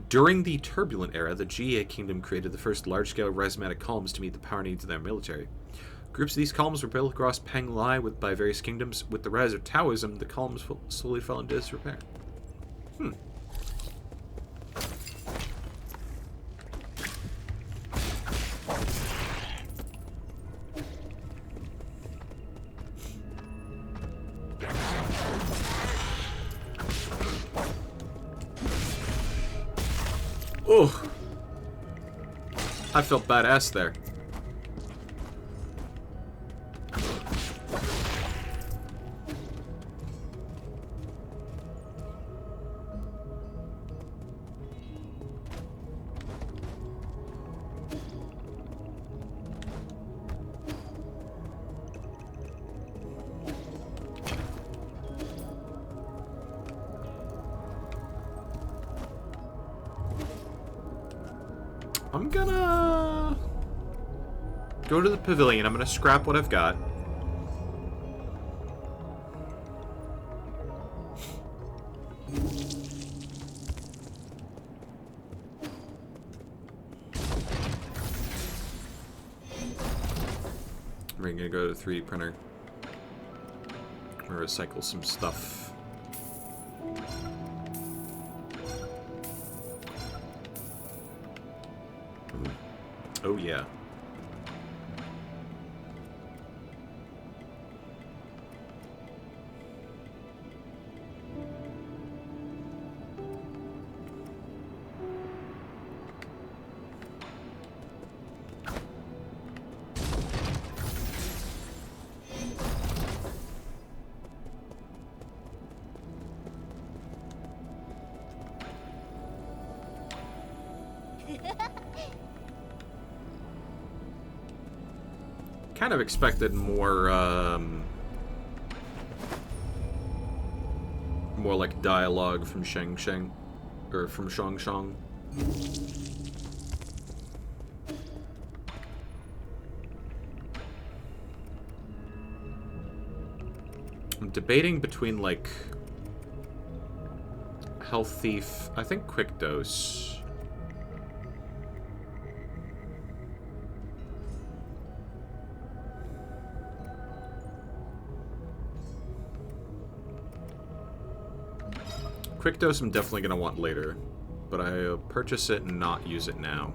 During the Turbulent Era, the GEA Kingdom created the first large-scale rhizomatic columns to meet the power needs of their military. Groups of these columns were built across Penglai by various kingdoms. With the rise of Taoism, the columns slowly fell into disrepair. Oh, I felt badass there. I'm gonna go to the pavilion. I'm gonna scrap what I've got. We're gonna go to the 3D printer. Or recycle some stuff. Oh yeah. Kind of expected more, more like dialogue from Shang Shang, or from Shang Shang. I'm debating between, like, Health Thief, I think Quick Dose. Quick Dose I'm definitely going to want later, but I'll purchase it and not use it now.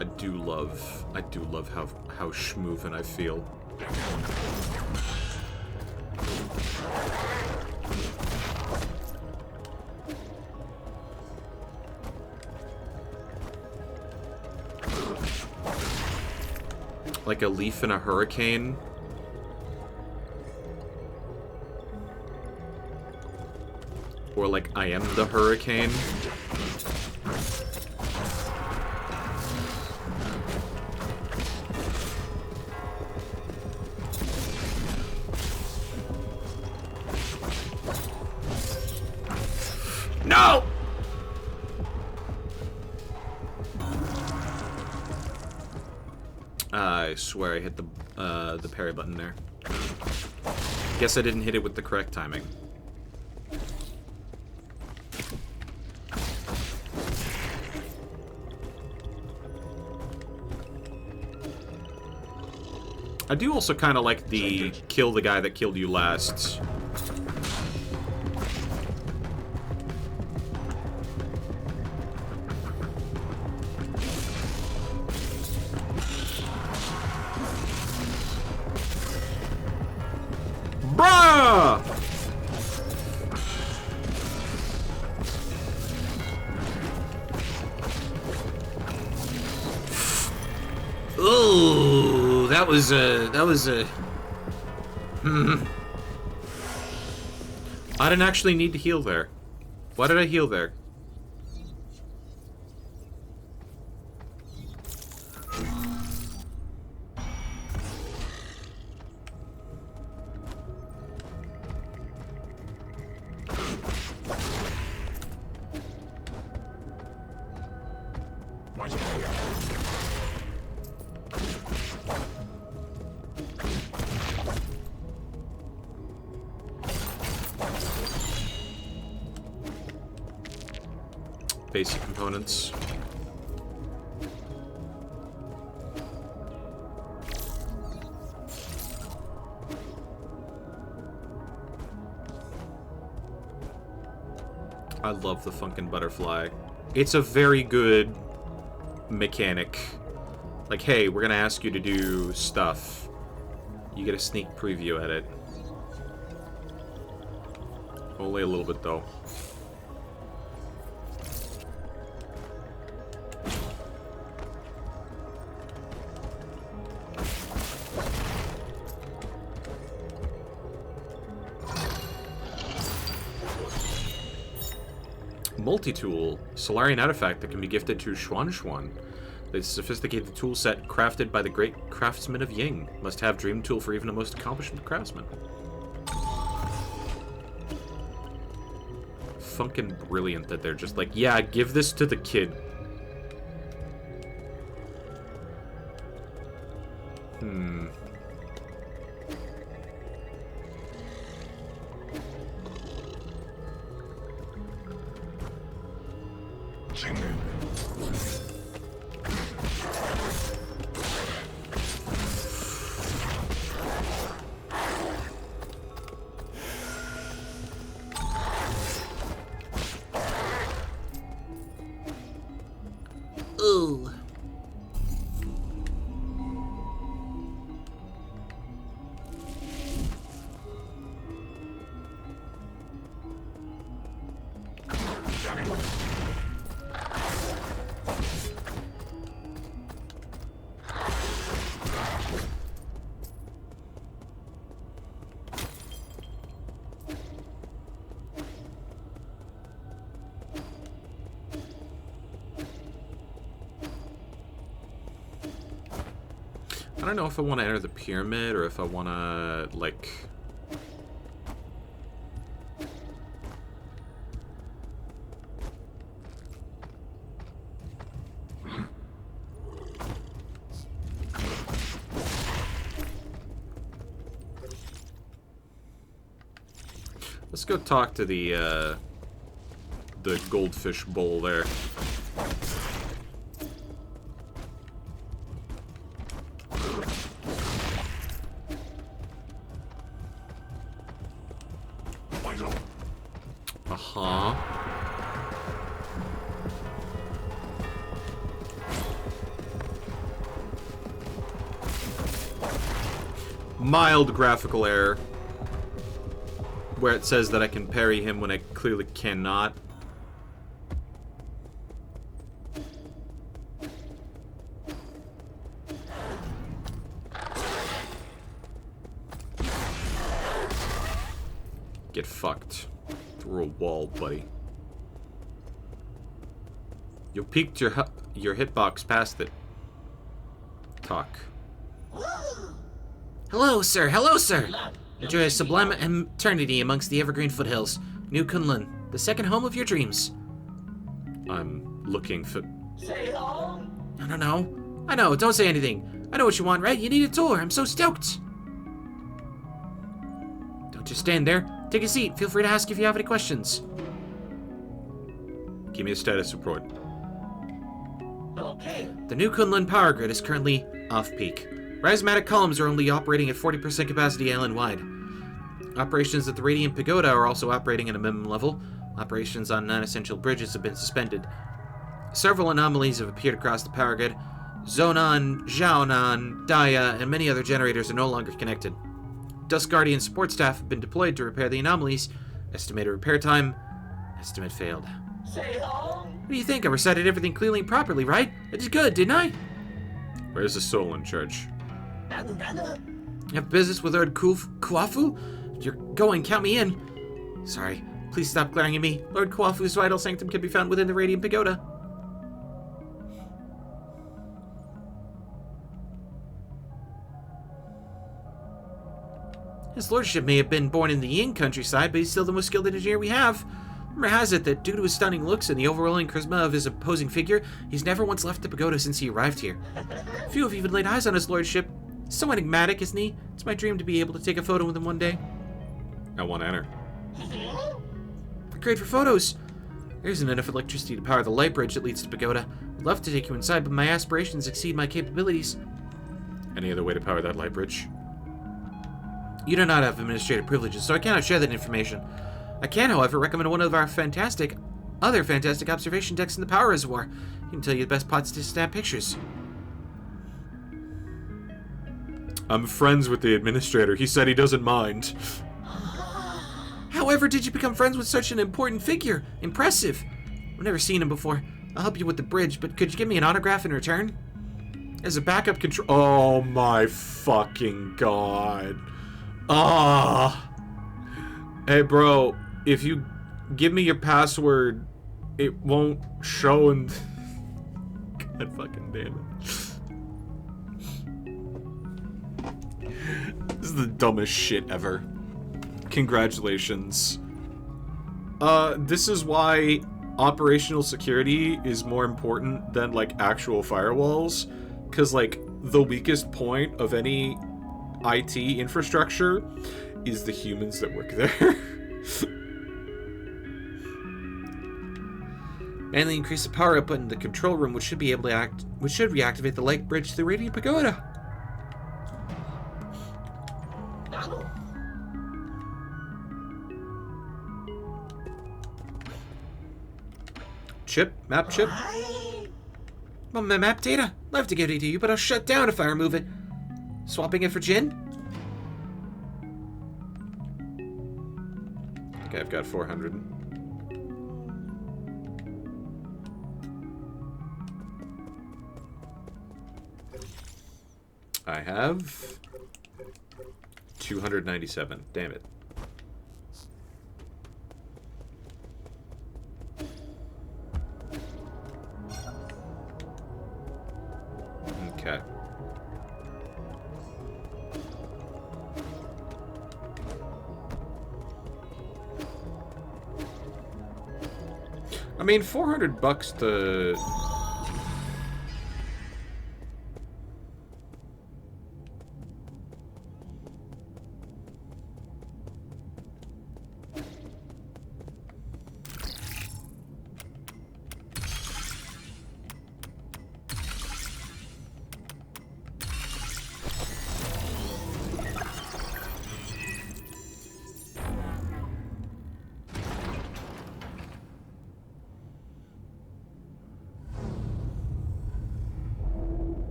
I do love how schmoovin' I feel. Like a leaf in a hurricane. Or like I am the hurricane. No! I swear I hit the parry button there. Guess I didn't hit it with the correct timing. I do also kind of like the kill the guy that killed you last. Bruh! Ooh, that was a... I didn't actually need to heal there. Why did I heal there? Basic components. I love the Funkin' Butterfly. It's a very good mechanic. Like, hey, we're gonna ask you to do stuff. You get a sneak preview at it. Only a little bit, though. Multi-tool, Solarian artifact that can be gifted to Xuan Xuan. The sophisticated tool set crafted by the great craftsman of Ying must have dream tool for even the most accomplished craftsman. Funkin' brilliant that they're just like, yeah, give this to the kid. Ooh. I don't know if I want to enter the pyramid or if I want to, like... Let's go talk to the goldfish bowl there. mild graphical error where it says that I can parry him when I clearly cannot. Get fucked through a wall, buddy. You peeked your hitbox past it. Talk. Hello, sir. Hello, sir. Enjoy a sublime eternity amongst the evergreen foothills. New Kunlun, the second home of your dreams. I'm looking for... I don't know. I know, don't say anything. I know what you want, right? You need a tour. I'm so stoked. Don't just stand there. Take a seat. Feel free to ask if you have any questions. Give me a status report. The new Kunlun power grid is currently off-peak. Rhizomatic columns are only operating at 40% capacity island-wide. Operations at the Radiant Pagoda are also operating at a minimum level. Operations on non-essential bridges have been suspended. Several anomalies have appeared across the power grid. Zonan, Zhaonan, Daya, and many other generators are no longer connected. Dusk Guardian support staff have been deployed to repair the anomalies. Estimated repair time. Estimate failed. What do you think? I recited everything clearly and properly, right? I did good, didn't I? Where's the soul in charge? You have business with Lord Kuafu? If you're going, count me in. Sorry. Please stop glaring at me. Lord Kuafu's vital sanctum can be found within the Radiant Pagoda. His lordship may have been born in the Yin countryside, but he's still the most skilled engineer we have. Rumor has it that due to his stunning looks and the overwhelming charisma of his imposing figure, he's never once left the pagoda since he arrived here. Few have even laid eyes on his lordship. So enigmatic, isn't he? It's my dream to be able to take a photo with him one day. I want to enter. Great for photos. There isn't enough electricity to power the light bridge that leads to pagoda. I'd love to take you inside, but my aspirations exceed my capabilities. Any other way to power that light bridge? You do not have administrative privileges, so I cannot share that information. I can, however, recommend one of our other fantastic observation decks in the power reservoir. He can tell you the best spots to snap pictures. I'm friends with the administrator. He said he doesn't mind. However did you become friends with such an important figure? Impressive. I've never seen him before. I'll help you with the bridge, but could you give me an autograph in return? As a backup control... Oh my fucking god. Ah. Hey, bro, if you give me your password, it won't show and... God fucking damn it. This is the dumbest shit ever. Congratulations. This is why operational security is more important than, like, actual firewalls. Because, like, the weakest point of any IT infrastructure is the humans that work there. Manually increase the power output in the control room, which should reactivate the light bridge to the Radiant Pagoda. Chip? Map chip? Well, my map data. Love to give it to you, but I'll shut down if I remove it. Swapping it for Jin? Okay, I've got 400. I have 297. Damn it. Okay. I mean, $400 to...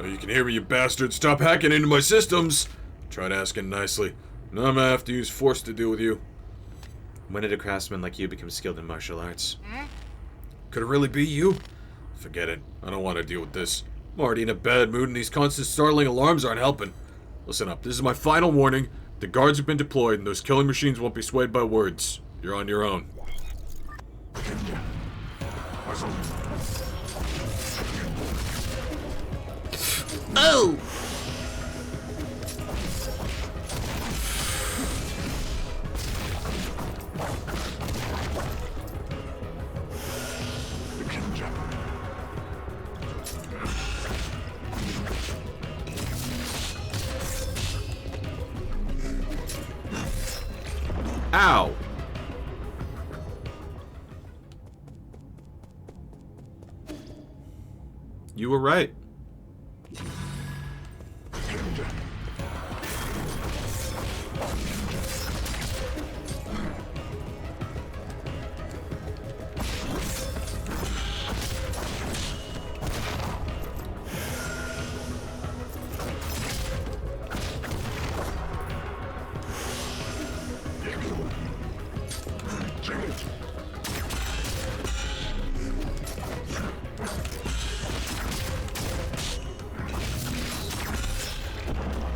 Oh, you can hear me, you bastard. Stop hacking into my systems. Tried asking nicely. Now I'm gonna have to use force to deal with you. When did a craftsman like you become skilled in martial arts? Could it really be you? Forget it. I don't want to deal with this. I'm already in a bad mood and these constant startling alarms aren't helping. Listen up, this is my final warning. The guards have been deployed and those killing machines won't be swayed by words. You're on your own. Oh! Ow. You were right.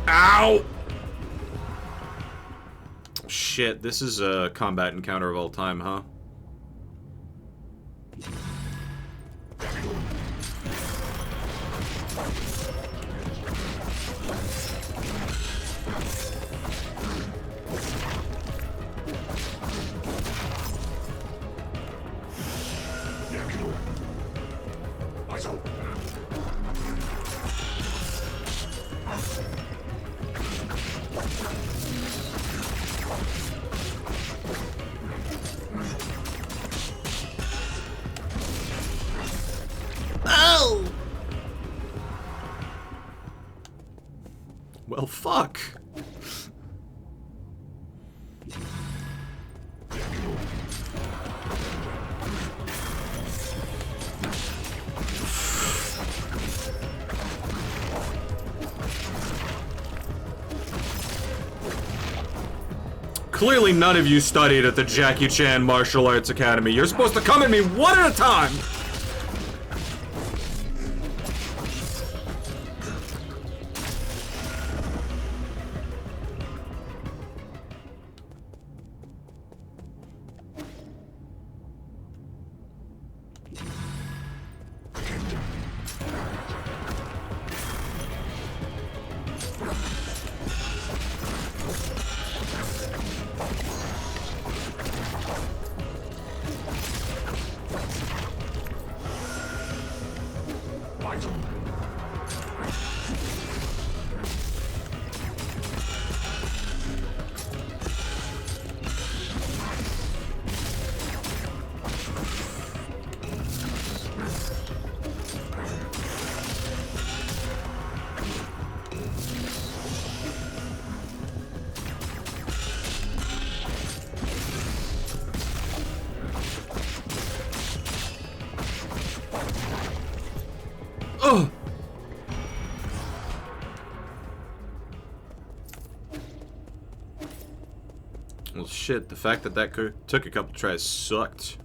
Ow! Shit, this is a combat encounter of all time, huh? Well, fuck. Clearly none of you studied at the Jackie Chan Martial Arts Academy. You're supposed to come at me one at a time! Ugh. Well, shit, the fact that took a couple tries sucked.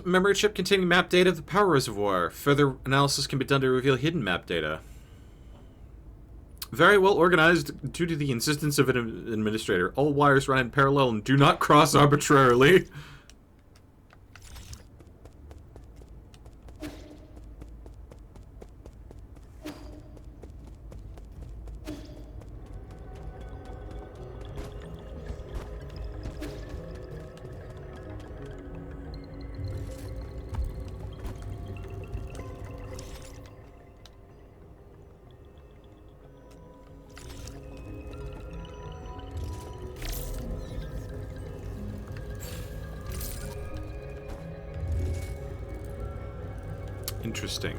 Memory chip containing map data of the power reservoir. Further analysis can be done to reveal hidden map data. Very well organized due to the insistence of an administrator. All wires run in parallel and do not cross arbitrarily. Interesting.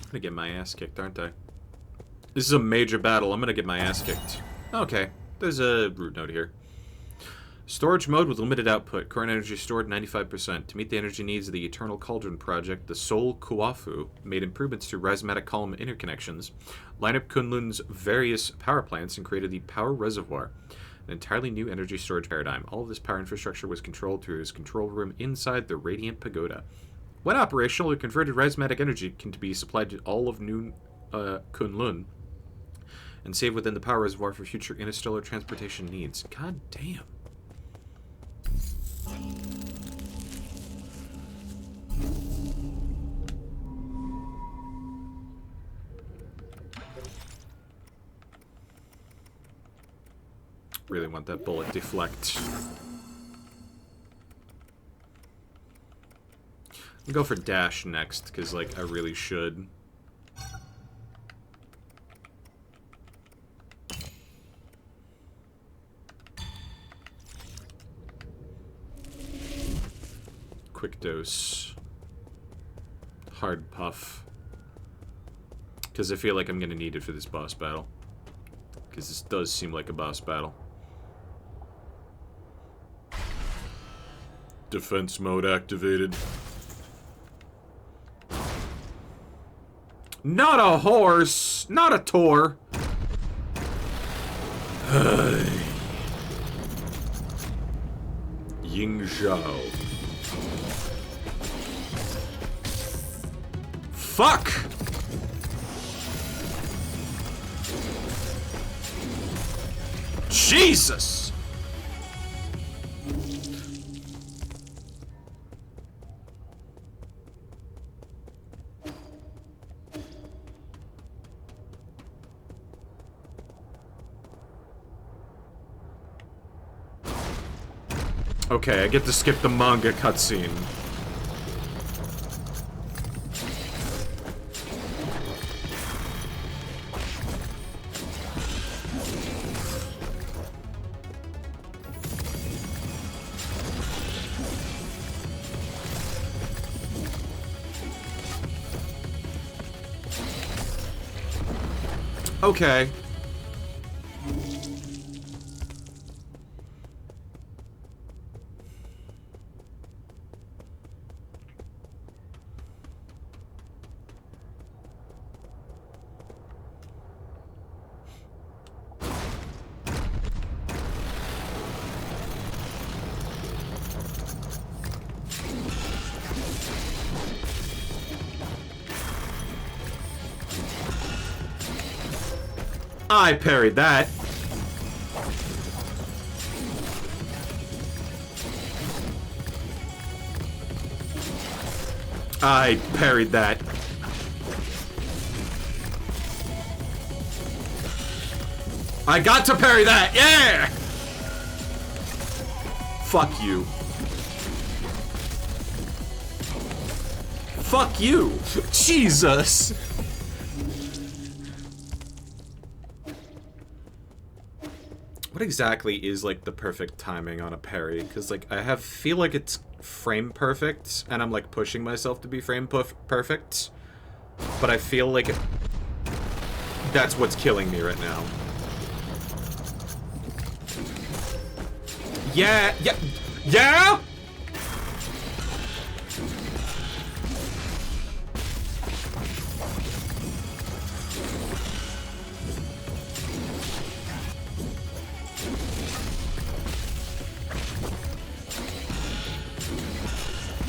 I'm gonna get my ass kicked, aren't I? This is a major battle. I'm gonna get my ass kicked. Okay, there's a root node here. Storage mode with limited output. Current energy stored 95%. To meet the energy needs of the Eternal Cauldron project, the Sol Kuafu made improvements to rhizomatic column interconnections, lined up Kunlun's various power plants, and created the Power Reservoir, an entirely new energy storage paradigm. All of this power infrastructure was controlled through his control room inside the Radiant Pagoda. When operational, the converted rhizomatic energy can be supplied to all of New Kunlun and saved within the power reservoir for future interstellar transportation needs. God damn. Really want that bullet deflect. I'll go for dash next, because, like, I really should. Quick dose. Hard puff. Because I feel like I'm going to need it for this boss battle. Because this does seem like a boss battle. Defense mode activated. Not a horse! Not a Tor! Ying Zhao. Fuck! Jesus! Okay, I get to skip the manga cutscene. Okay. I parried that. I parried that. I got to parry that! Yeah! Fuck you. Fuck you! Jesus! What exactly is, like, the perfect timing on a parry? Because, like, I feel like it's frame perfect, and I'm, like, pushing myself to be frame perfect. But I feel like that's what's killing me right now. Yeah! Yeah! Yeah!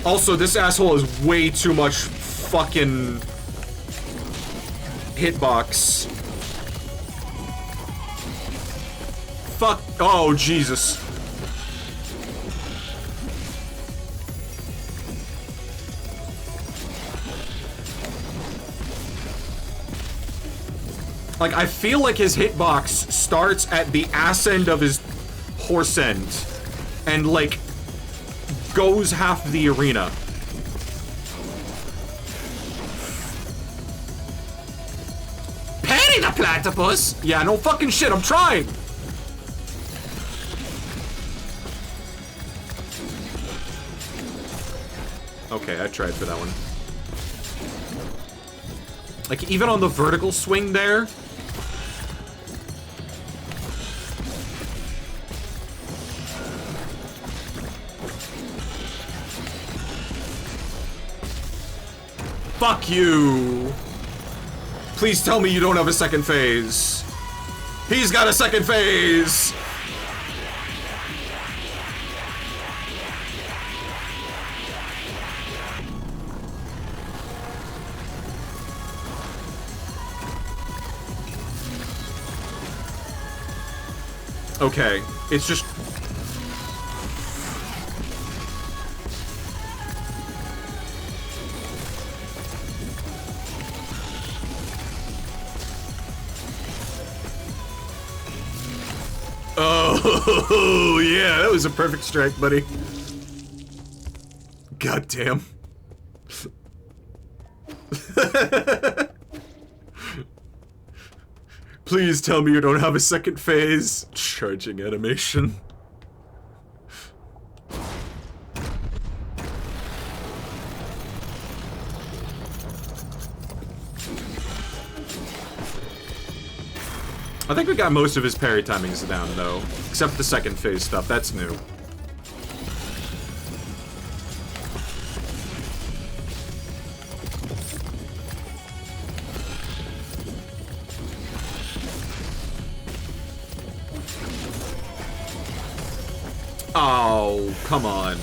Also, this asshole is way too much fucking hitbox. Fuck. Oh, Jesus. Like, I feel like his hitbox starts at the ass end of his horse end and, like, goes half the arena. Parry the platypus! Yeah, no fucking shit, I'm trying! Okay, I tried for that one. Like, even on the vertical swing there... Fuck you! Please tell me you don't have a second phase. He's got a second phase! Okay, it's just... Oh, yeah, that was a perfect strike, buddy. God damn. Please tell me you don't have a second phase. Charging animation. I think we got most of his parry timings down, though. Except the second phase stuff, that's new. Oh, come on.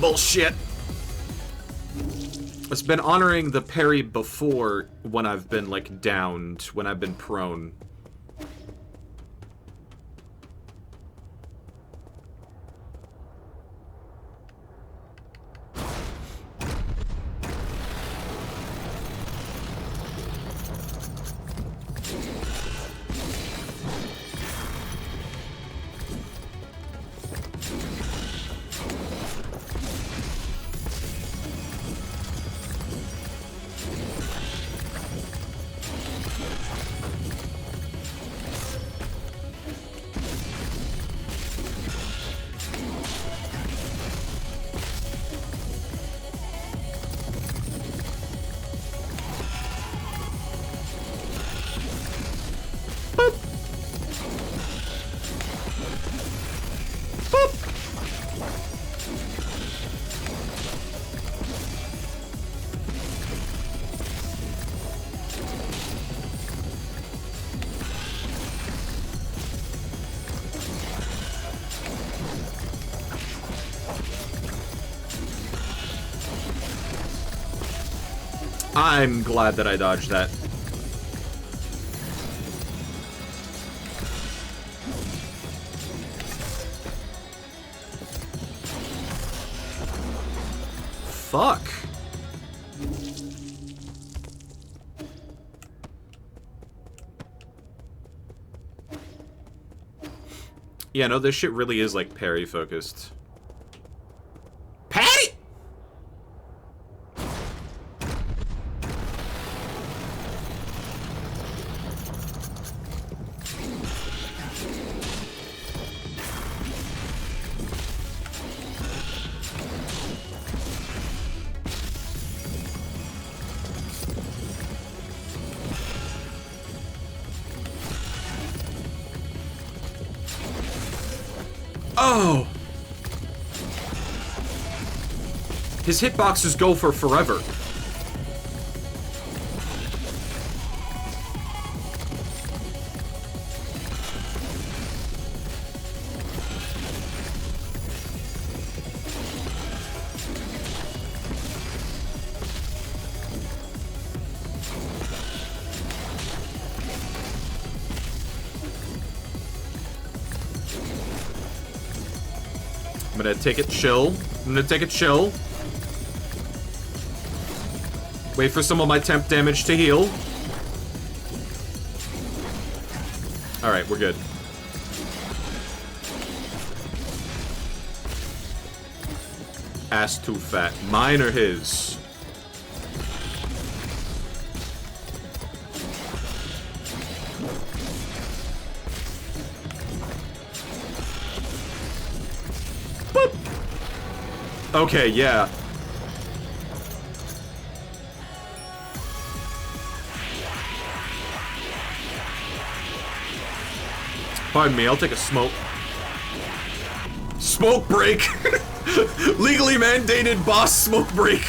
Bullshit. It's been honoring the parry before when I've been, like, downed, when I've been prone. I'm glad that I dodged that. Fuck. Yeah, no, this shit really is, like, parry focused. Parry! Oh! His hitboxes go for forever. gonna take it chill. I'm gonna take it chill. Wait for some of my temp damage to heal. Alright, we're good. Ass too fat. Mine or his? Boop. Okay, yeah. Pardon me, I'll take a smoke. Smoke break! Legally mandated boss smoke break!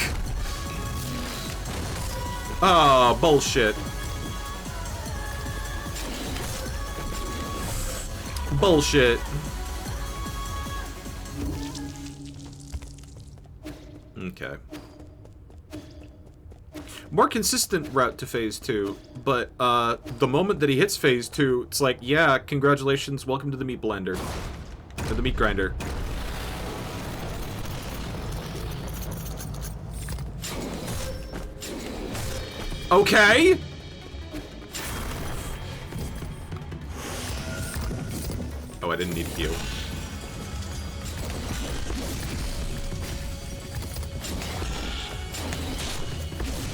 Oh, bullshit. Bullshit. Okay. More consistent route to phase 2, but the moment that he hits phase 2, it's like, yeah, congratulations, welcome to the meat blender. To the meat grinder. Okay! Oh, I didn't need to heal.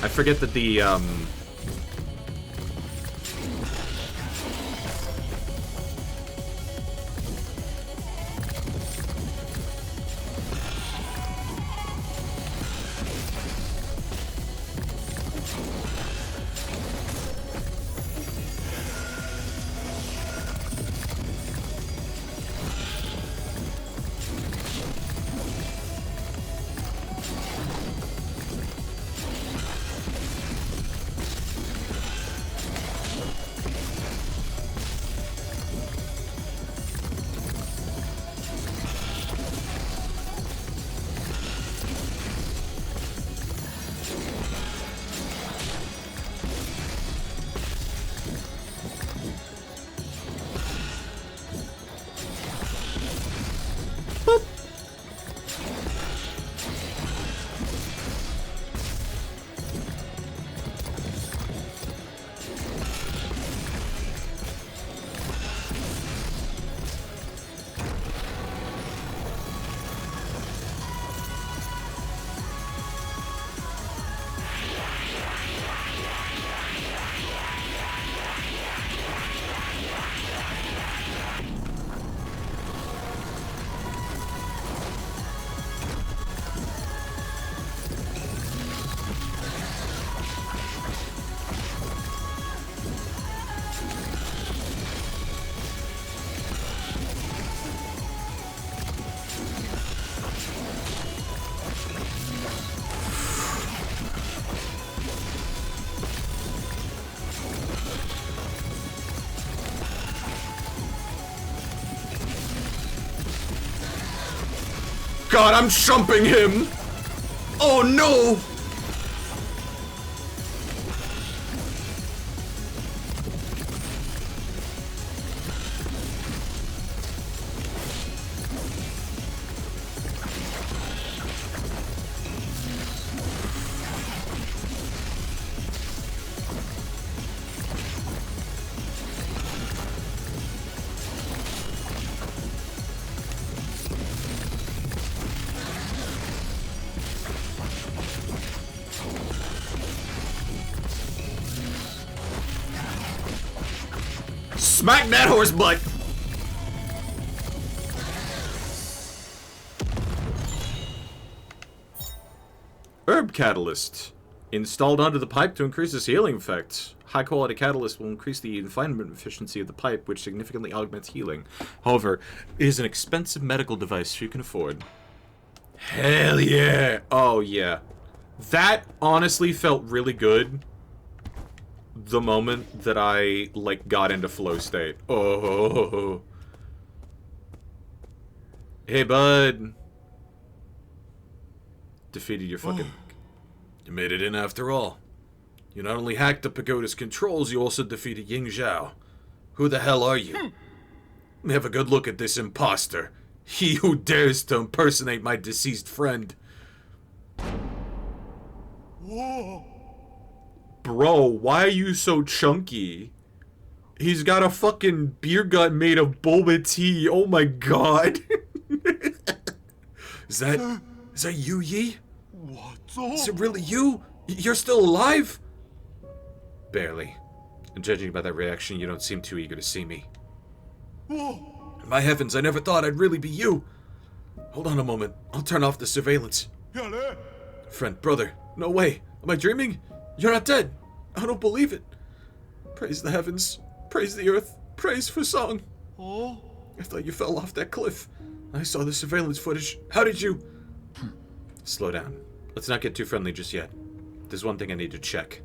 I forget that the, God, I'm chumping him! Oh no! Smack that horse butt! Herb Catalyst. Installed onto the pipe to increase its healing effect. High quality catalyst will increase the refinement efficiency of the pipe, which significantly augments healing. However, it is an expensive medical device you can afford. Hell yeah! Oh yeah. That honestly felt really good. The moment that I, like, got into flow state. Oh. Hey, bud. Defeated your fucking... You made it in after all. You not only hacked the pagoda's controls, you also defeated Ying Zhao. Who the hell are you? Let me have a good look at this imposter. He who dares to impersonate my deceased friend. Bro, why are you so chunky? He's got a fucking beer gut made of boba tea. Oh my god. Is that you, Yi? Is it really you? You're still alive? Barely. And judging by that reaction, you don't seem too eager to see me. My heavens, I never thought I'd really be you. Hold on a moment. I'll turn off the surveillance. Friend, brother, no way. Am I dreaming? You're not dead. I don't believe it. Praise the heavens. Praise the earth. Praise for song. I thought you fell off that cliff. I saw the surveillance footage. How did you... Slow down. Let's not get too friendly just yet. There's one thing I need to check.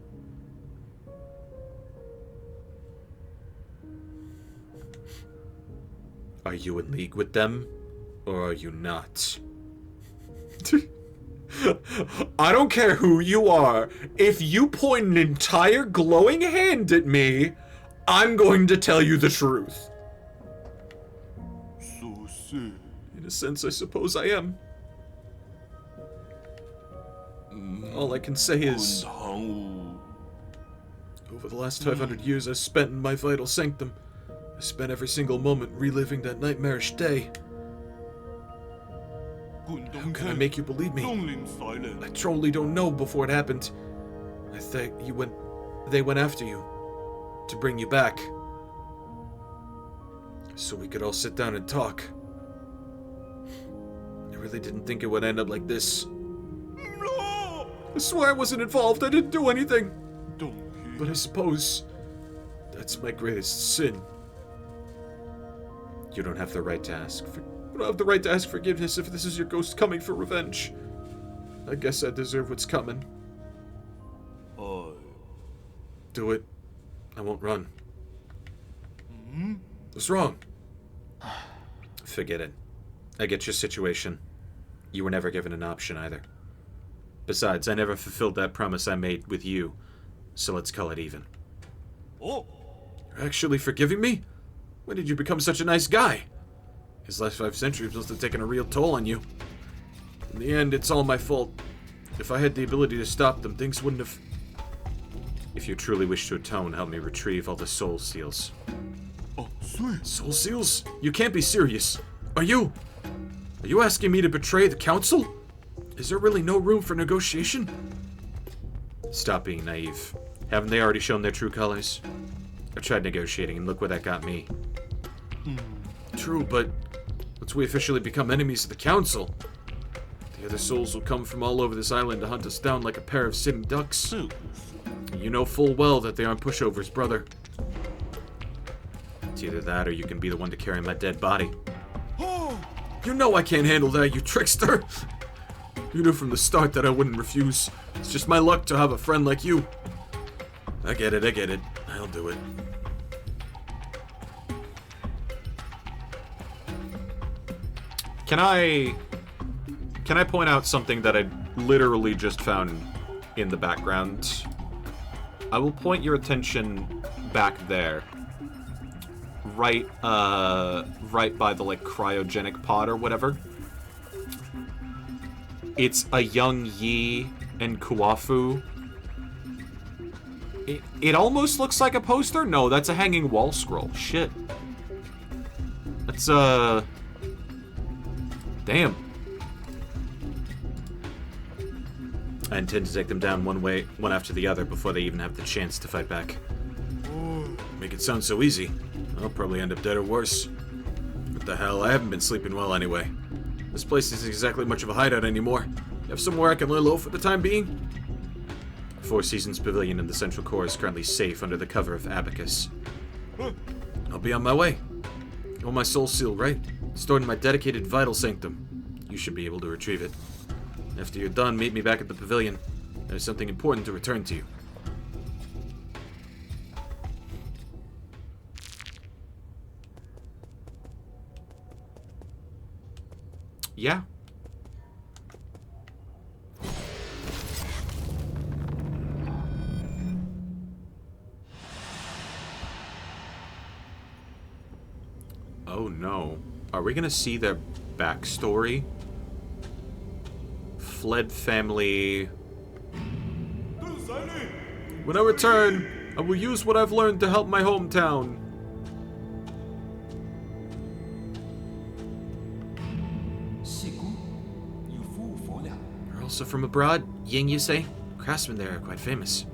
Are you in league with them, or are you not? I don't care who you are. If you point an entire glowing hand at me, I'm going to tell you the truth. In a sense, I suppose I am. All I can say is, over the last 500 years I've spent in my vital sanctum, I spent every single moment reliving that nightmarish day. How can I make you believe me? I truly don't know before it happened. I think they went after you to bring you back, so we could all sit down and talk. I really didn't think it would end up like this. I swear I wasn't involved. I didn't do anything. But I suppose that's my greatest sin. You don't have the right to ask for... I don't have the right to ask forgiveness if this is your ghost coming for revenge. I guess I deserve what's coming. Do it. I won't run. What's wrong? Forget it. I get your situation. You were never given an option either. Besides, I never fulfilled that promise I made with you, so let's call it even. You're actually forgiving me? When did you become such a nice guy? His last 5 centuries must have taken a real toll on you. In the end, it's all my fault. If I had the ability to stop them, things wouldn't have... If you truly wish to atone, help me retrieve all the soul seals. Soul seals? You can't be serious. Are you asking me to betray the council? Is there really no room for negotiation? Stop being naive. Haven't they already shown their true colors? I tried negotiating, and look where that got me. True, but once we officially become enemies of the council, the other souls will come from all over this island to hunt us down like a pair of sitting ducks. You know full well that they aren't pushovers, brother. It's either that, or you can be the one to carry my dead body. You know I can't handle that, you trickster! You knew from the start that I wouldn't refuse. It's just my luck to have a friend like you. I get it. I'll do it. Can I point out something that I literally just found in the background? I will point your attention back there. Right by the, like, cryogenic pod or whatever. It's a young Yi and Kuafu. It almost looks like a poster? No, that's a hanging wall scroll. Shit. That's, damn. I intend to take them down one after the other, before they even have the chance to fight back. Make it sound so easy. I'll probably end up dead or worse. What the hell, I haven't been sleeping well anyway. This place isn't exactly much of a hideout anymore. You have somewhere I can lay low for the time being? Four Seasons Pavilion in the Central Core is currently safe under the cover of Abacus. I'll be on my way. Oh, my soul seal, right? Stored in my dedicated vital sanctum. You should be able to retrieve it. After you're done, meet me back at the pavilion. There's something important to return to you. Yeah. Oh no. Are we gonna see their backstory. Fled family. When I return, I will use what I've learned to help my hometown. You're also from abroad, Ying, you say? Craftsmen there are quite famous.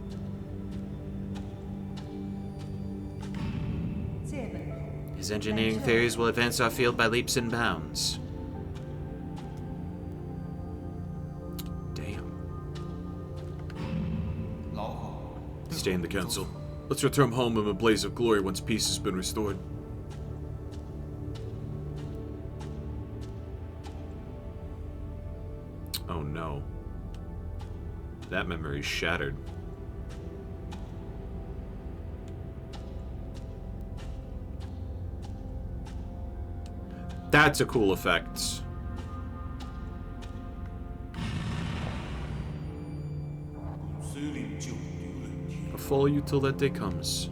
His engineering theories will advance our field by leaps and bounds. Damn. Stay in the council. Let's return home in a blaze of glory once peace has been restored. Oh no. That memory's shattered. That's a cool effect. I'll follow you till that day comes.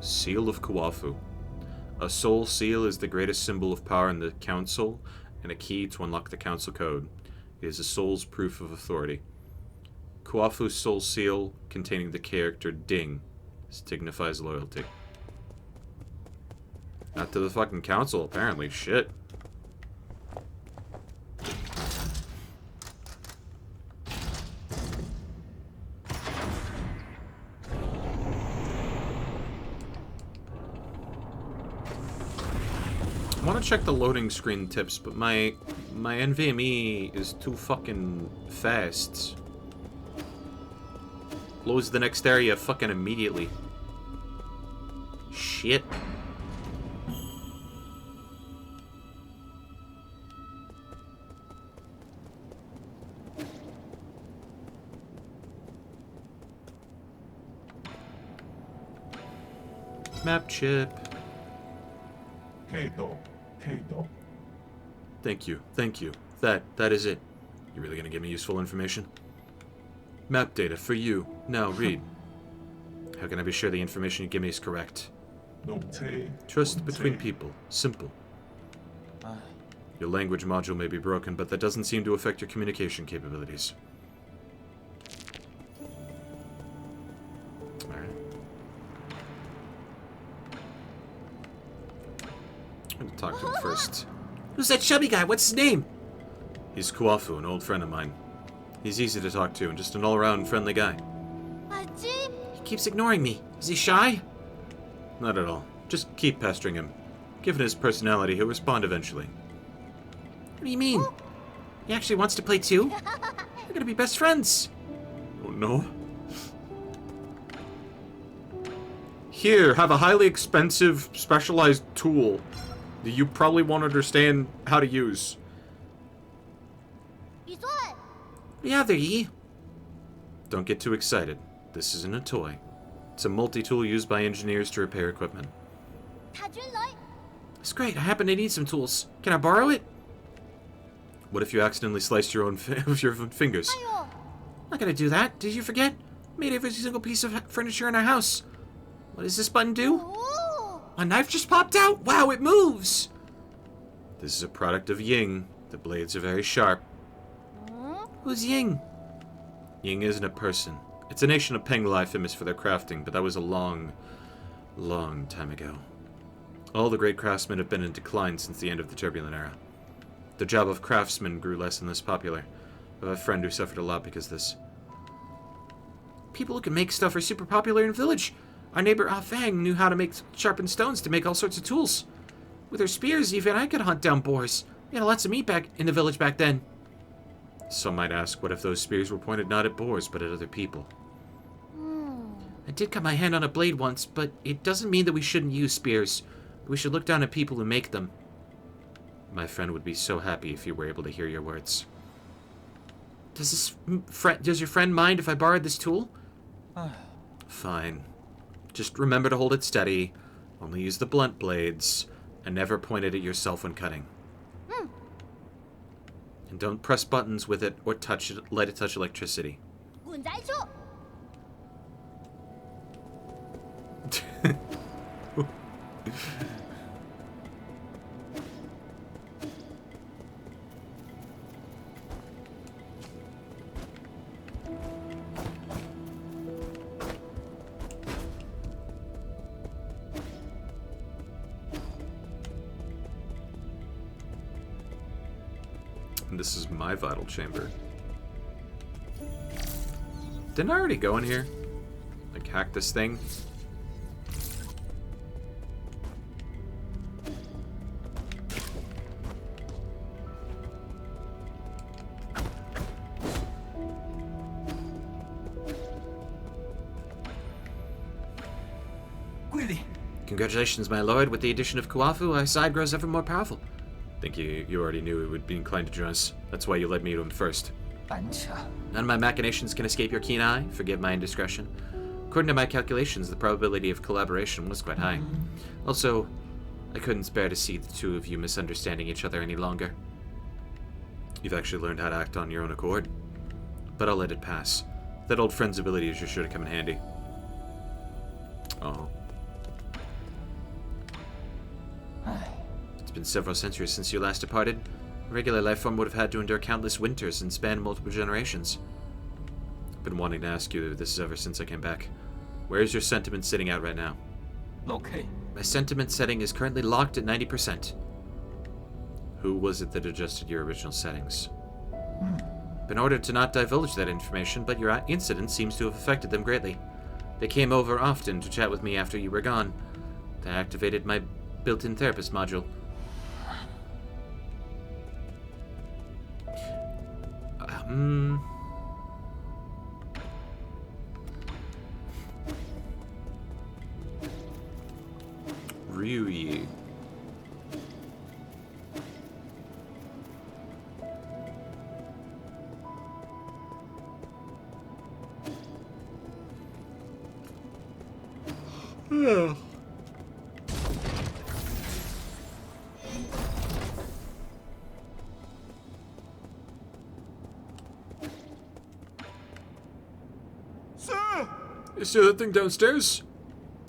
Seal of Kuafu. A soul seal is the greatest symbol of power in the council and a key to unlock the council code. It is a soul's proof of authority. Kuafu's soul seal, containing the character Ding, signifies loyalty. Not to the fucking council, apparently. Shit. I want to check the loading screen tips, but my NVMe is too fucking fast. Loads the next area fucking immediately. Shit. Map chip. Thank you, thank you. That is it. You really gonna give me useful information? Map data for you. Now read. How can I be sure the information you give me is correct? Trust between people. Simple. Your language module may be broken, but that doesn't seem to affect your communication capabilities. Alright. I'm gonna talk to him first. Who's that chubby guy? What's his name? He's Kuafu, an old friend of mine. He's easy to talk to and just an all-around friendly guy. He keeps ignoring me. Is he shy? Not at all. Just keep pestering him. Given his personality, he'll respond eventually. What do you mean? He actually wants to play too? We're gonna be best friends. Oh no. Here, have a highly expensive, specialized tool that you probably won't understand how to use. What do you have there, Yi? Don't get too excited. This isn't a toy. It's a multi-tool used by engineers to repair equipment. It's great. I happen to need some tools. Can I borrow it? What if you accidentally sliced your own your fingers? I'm not gonna do that. Did you forget? I made every single piece of furniture in our house. What does this button do? A knife just popped out? Wow, it moves! This is a product of Ying. The blades are very sharp. Who's Ying? Ying isn't a person. It's a nation of Penglai famous for their crafting, but that was a long, long time ago. All the great craftsmen have been in decline since the end of the Turbulent Era. The job of craftsman grew less and less popular. I have a friend who suffered a lot because of this. People who can make stuff are super popular in the village. Our neighbor Ah Fang knew how to make sharpened stones to make all sorts of tools. With her spears, even I could hunt down boars. We had lots of meat back in the village back then. Some might ask, what if those spears were pointed not at boars, but at other people? I did cut my hand on a blade once, but it doesn't mean that we shouldn't use spears. We should look down at people who make them. My friend would be so happy if you were able to hear your words. Does your friend mind if I borrowed this tool? Fine. Just remember to hold it steady, only use the blunt blades, and never point it at yourself when cutting. And don't press buttons with it or let it touch electricity. 滚再说。 And this is my vital chamber. Didn't I already go in here? Like, hack this thing? Congratulations, my lord. With the addition of Kuafu, our side grows ever more powerful. Think you already knew he would be inclined to join us. That's why you led me to him first. None of my machinations can escape your keen eye. Forgive my indiscretion. According to my calculations, the probability of collaboration was quite high. Also, I couldn't bear to see the two of you misunderstanding each other any longer. You've actually learned how to act on your own accord. But I'll let it pass. That old friend's abilities are sure to come in handy. Oh. It's been several centuries since you last departed. A regular life form would have had to endure countless winters and span multiple generations. I've been wanting to ask you this ever since I came back. Where is your sentiment sitting at right now? Okay. My sentiment setting is currently locked at 90%. Who was it that adjusted your original settings? Been ordered to not divulge that information, but your incident seems to have affected them greatly. They came over often to chat with me after you were gone. They activated my built-in therapist module. Ryuyi. You see that thing downstairs?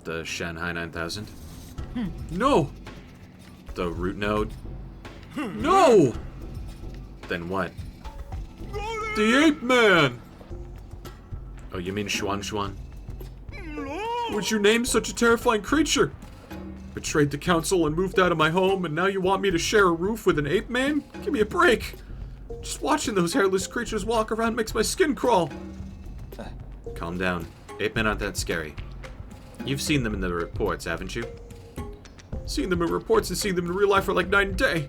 The Shanghai 9000. No! The root node. No! Then what? The ape man! Oh, you mean Xuan Xuan? Would you name such a terrifying creature? Betrayed the council and moved out of my home, and now you want me to share a roof with an ape man? Give me a break! Just watching those hairless creatures walk around makes my skin crawl. Calm down. Ape men aren't that scary. You've seen them in the reports, haven't you? Seeing them in reports and seeing them in real life are like night and day.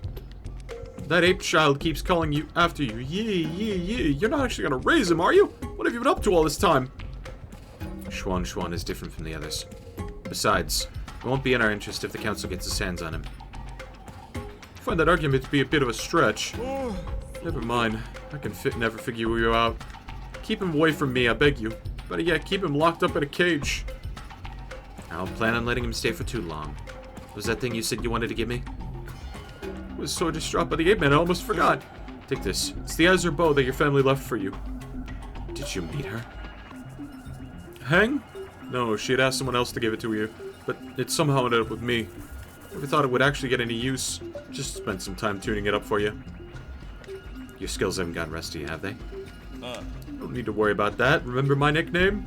That ape child keeps calling you after you. Yee. You're not actually gonna raise him, are you? What have you been up to all this time? Xuan Xuan is different from the others. Besides, it won't be in our interest if the council gets its hands on him. I find that argument to be a bit of a stretch. Never mind. I can never figure you out. Keep him away from me, I beg you. Better yet, keep him locked up in a cage. I don't plan on letting him stay for too long. Was that thing you said you wanted to give me? I was so distraught by the ape man, I almost forgot. Take this. It's the Azure bow that your family left for you. Did you meet her? Hang? No, she had asked someone else to give it to you, but it somehow ended up with me. Never thought it would actually get any use. Just spent some time tuning it up for you. Your skills haven't gotten rusty, have they? Don't need to worry about that. Remember my nickname?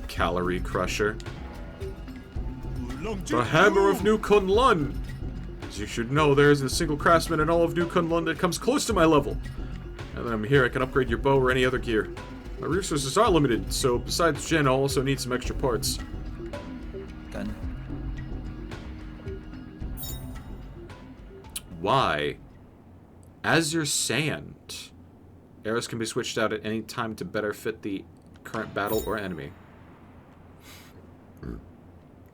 Calorie Crusher. The Hammer of New Kunlun! As you should know, there isn't a single craftsman in all of New Kunlun that comes close to my level. Now that I'm here, I can upgrade your bow or any other gear. My resources are limited, so besides Jen, I'll also need some extra parts. Gun. Why? Azure Sand. Arrows can be switched out at any time to better fit the current battle or enemy.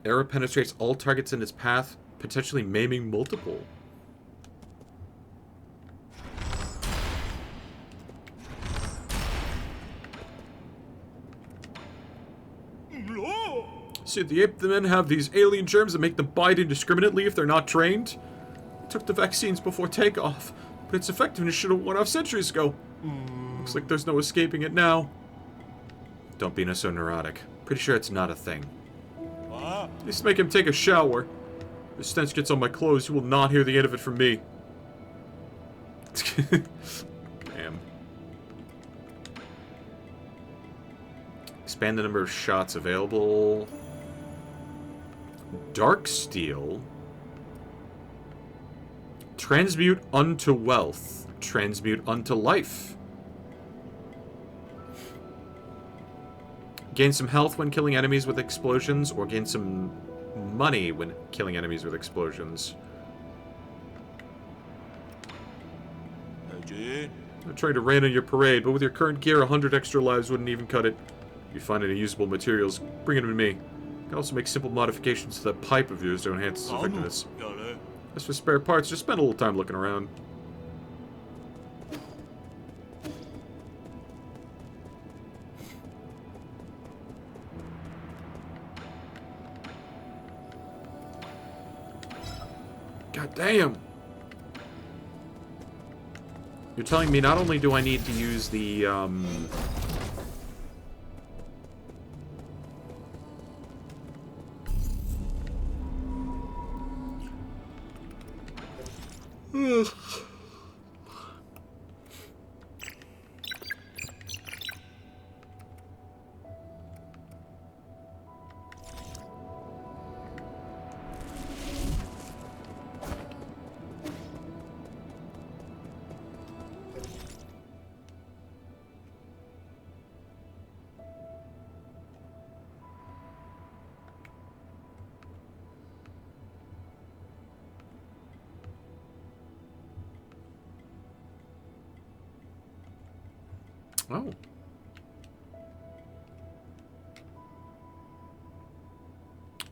Arrow penetrates all targets in its path, potentially maiming multiple. See, the ape men have these alien germs that make them bite indiscriminately if they're not trained. I took the vaccines before takeoff, but its effectiveness should have worn off centuries ago. Looks like there's no escaping it now. Don't be so neurotic. Pretty sure it's not a thing. At least make him take a shower. If the stench gets on my clothes, you will not hear the end of it from me. Damn. Expand the number of shots available. Dark Steel. Transmute unto wealth. Transmute unto life. Gain some health when killing enemies with explosions, or gain some money when killing enemies with explosions. I'm trying to rain on your parade, but with your current gear, 100 extra lives wouldn't even cut it. If you find any usable materials, bring them to me. You can also make simple modifications to that pipe of yours to enhance its effectiveness. As for spare parts, just spend a little time looking around. God damn! You're telling me not only do I need to use the, oh.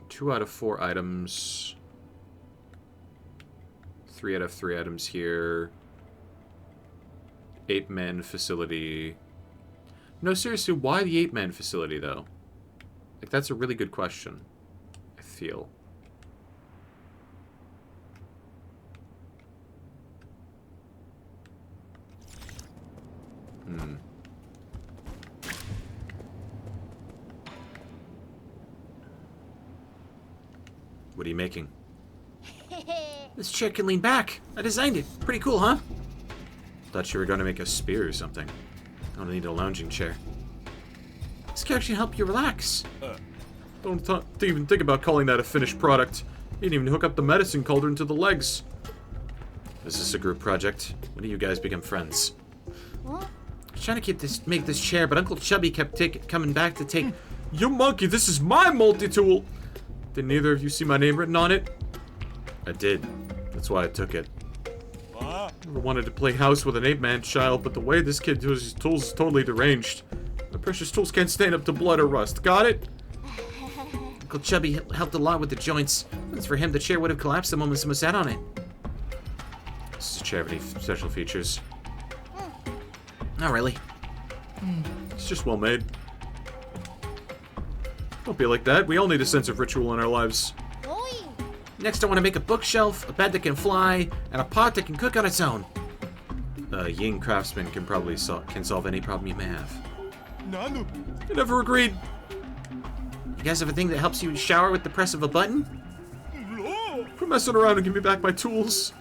Two out of 4 items. 3 out of 3 items here. Ape-Man facility. No, seriously, why the Ape-Man facility, though? Like, that's a really good question, I feel. What are you making? This chair can lean back. I designed it. Pretty cool, huh? Thought you were going to make a spear or something. I don't need a lounging chair. This chair should help you relax. Don't even think about calling that a finished product. You didn't even hook up the medicine cauldron to the legs. Is this a group project? When do you guys become friends? Huh? I was trying to make this chair, but Uncle Chubby kept coming back to take... You monkey, this is my multi-tool! Did neither of you see my name written on it? I did. That's why I took it. I never wanted to play house with an ape-man child, but the way this kid does his tools is totally deranged. My precious tools can't stand up to blood or rust. Got it? Uncle Chubby helped a lot with the joints. If it was for him, the chair would have collapsed the moment someone sat on it. Does the chair have any special features? Not really. It's just well made. Don't be like that. We all need a sense of ritual in our lives. Oi! Next, I want to make a bookshelf, a bed that can fly, and a pot that can cook on its own. A Ying craftsman can probably solve any problem you may have. I never agreed. You guys have a thing that helps you shower with the press of a button? Quit messing around and give me back my tools.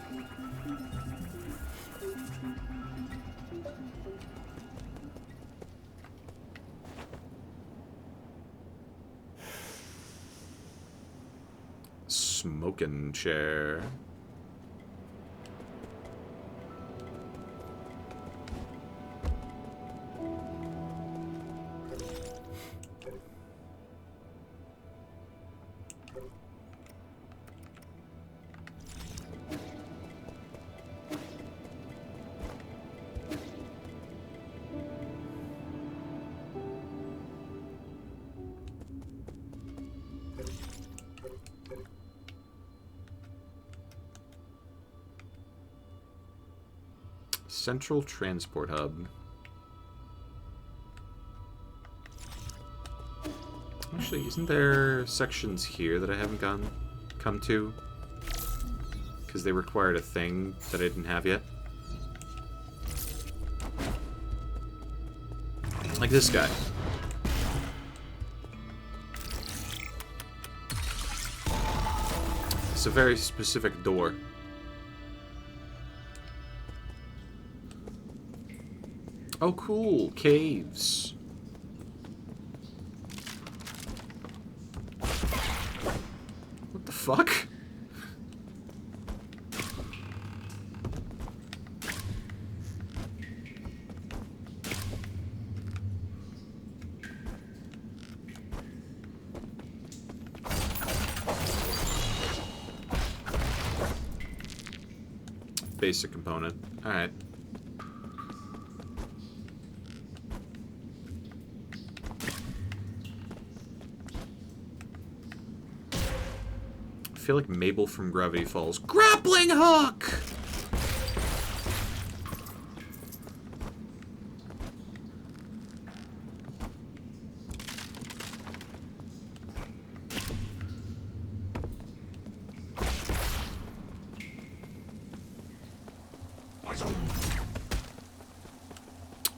Smoking chair. Central Transport Hub. Actually, isn't there sections here that I haven't come to? Because they required a thing that I didn't have yet. Like this guy. It's a very specific door. Oh, cool. Caves. What the fuck? Basic component. Alright. I feel like Mabel from Gravity Falls. Grappling hook!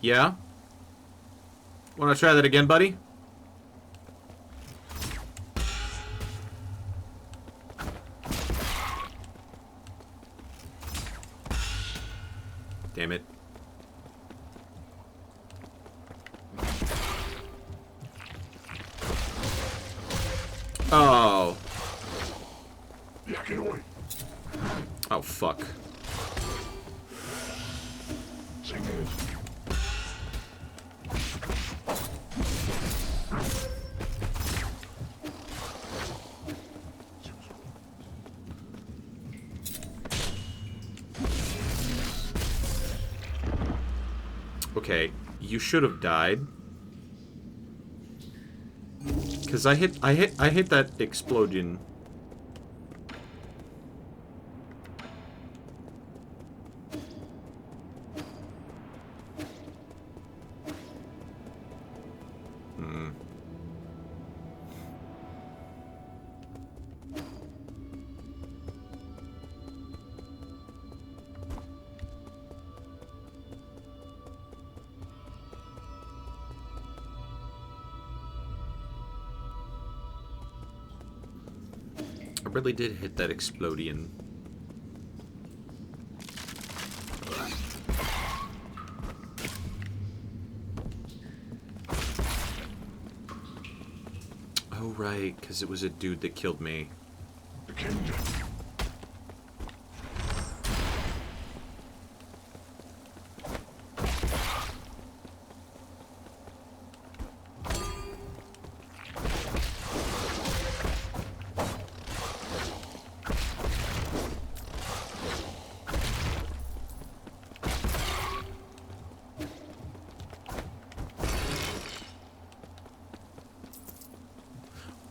Yeah? Wanna try that again, buddy? Damn it. Oh. Oh, fuck. Okay, you should have died. Cause I hit that explosion. I really did hit that explodion. Oh, right, because it was a dude that killed me.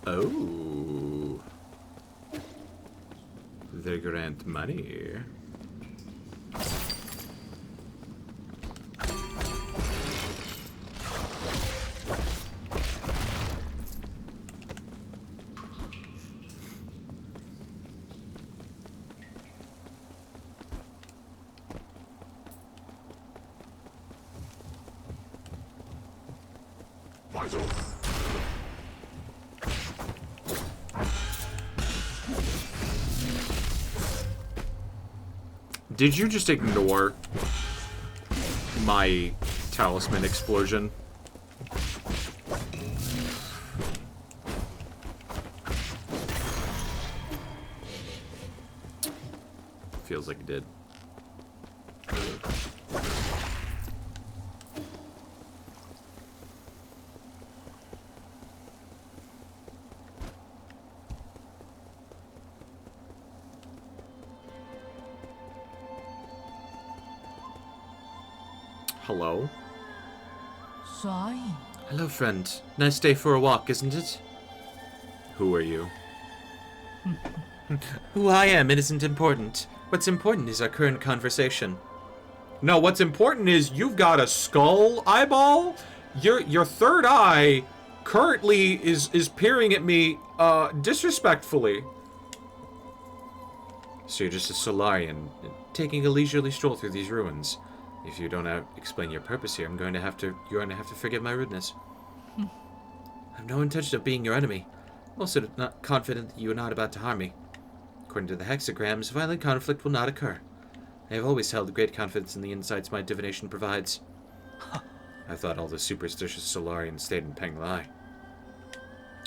Oh. The grant money. Did you just ignore my talisman explosion? Feels like it did. Hello? Hello, friend. Nice day for a walk, isn't it? Who are you? Who I am, it isn't important. What's important is our current conversation. No, what's important is you've got a skull eyeball. Your third eye currently is peering at me disrespectfully. So you're just a Solarian, taking a leisurely stroll through these ruins. If you don't explain your purpose here, you're going to have to forgive my rudeness. I have no intention of being your enemy. I'm also not confident that you are not about to harm me. According to the hexagrams, violent conflict will not occur. I have always held great confidence in the insights my divination provides. I thought all the superstitious Solarians stayed in Penglai.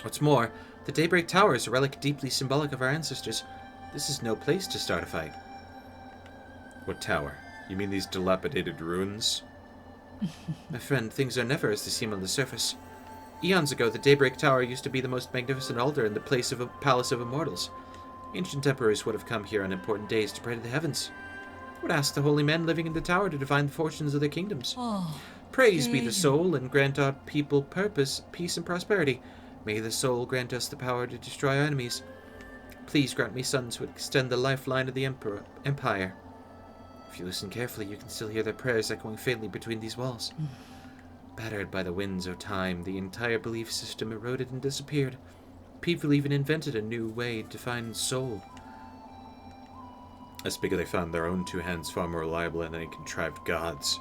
What's more, the Daybreak Tower is a relic deeply symbolic of our ancestors. This is no place to start a fight. What tower? You mean these dilapidated ruins? My friend, things are never as they seem on the surface. Eons ago, the Daybreak Tower used to be the most magnificent altar in the place of a palace of immortals. Ancient emperors would have come here on important days to pray to the heavens. Would ask the holy men living in the tower to divine the fortunes of their kingdoms. Praise be the soul, and grant our people purpose, peace, and prosperity. May the soul grant us the power to destroy our enemies. Please grant me sons who would extend the lifeline of the empire. If you listen carefully, you can still hear their prayers echoing faintly between these walls. Battered by the winds of time, the entire belief system eroded and disappeared. People even invented a new way to define soul. That's because they found their own two hands far more reliable than any contrived gods.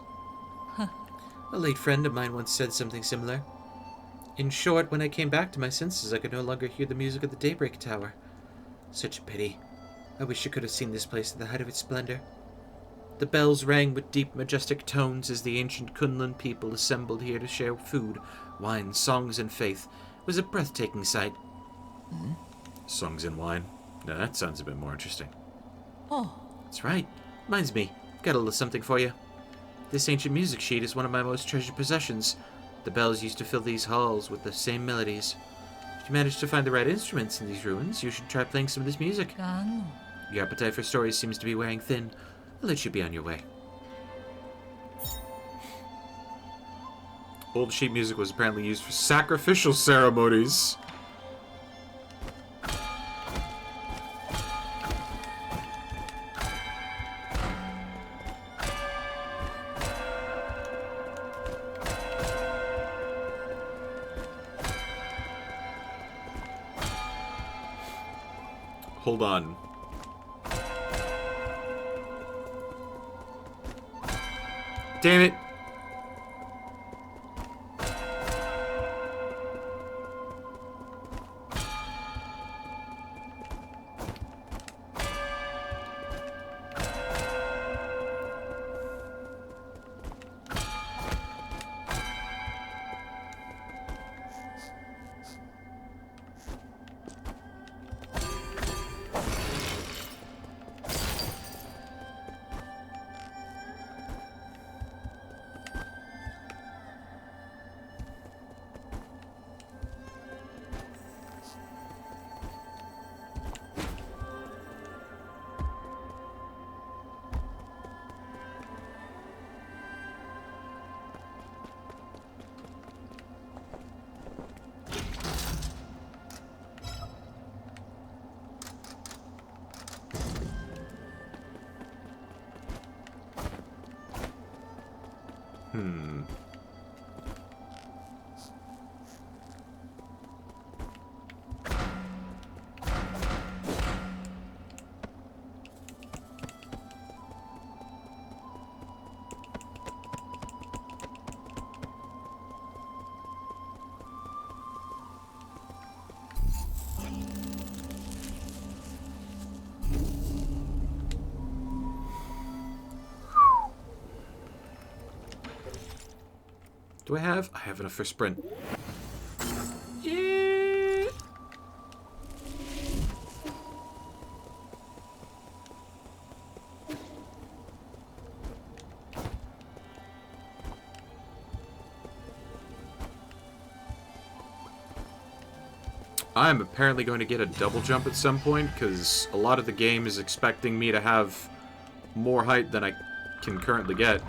A late friend of mine once said something similar. In short, when I came back to my senses, I could no longer hear the music of the Daybreak Tower. Such a pity. I wish I could have seen this place at the height of its splendor. The bells rang with deep, majestic tones as the ancient Kunlun people assembled here to share food, wine, songs, and faith. It was a breathtaking sight. Songs and wine? Now that sounds a bit more interesting. That's right. Reminds me, I've got a little something for you. This ancient music sheet is one of my most treasured possessions. The bells used to fill these halls with the same melodies. If you manage to find the right instruments in these ruins, you should try playing some of this music. Your appetite for stories seems to be wearing thin. I'll let you be on your way. Old sheet music was apparently used for sacrificial ceremonies. Hold on. Damn it. Do I have? I have enough for sprint. Yeah. I'm apparently going to get a double jump at some point, because a lot of the game is expecting me to have more height than I can currently get.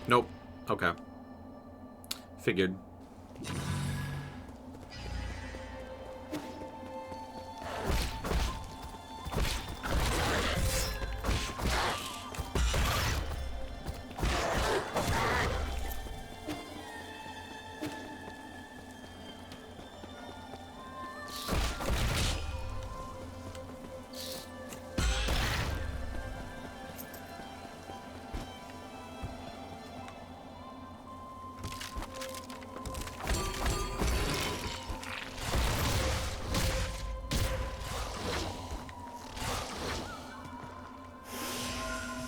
Nope. Okay. Figured.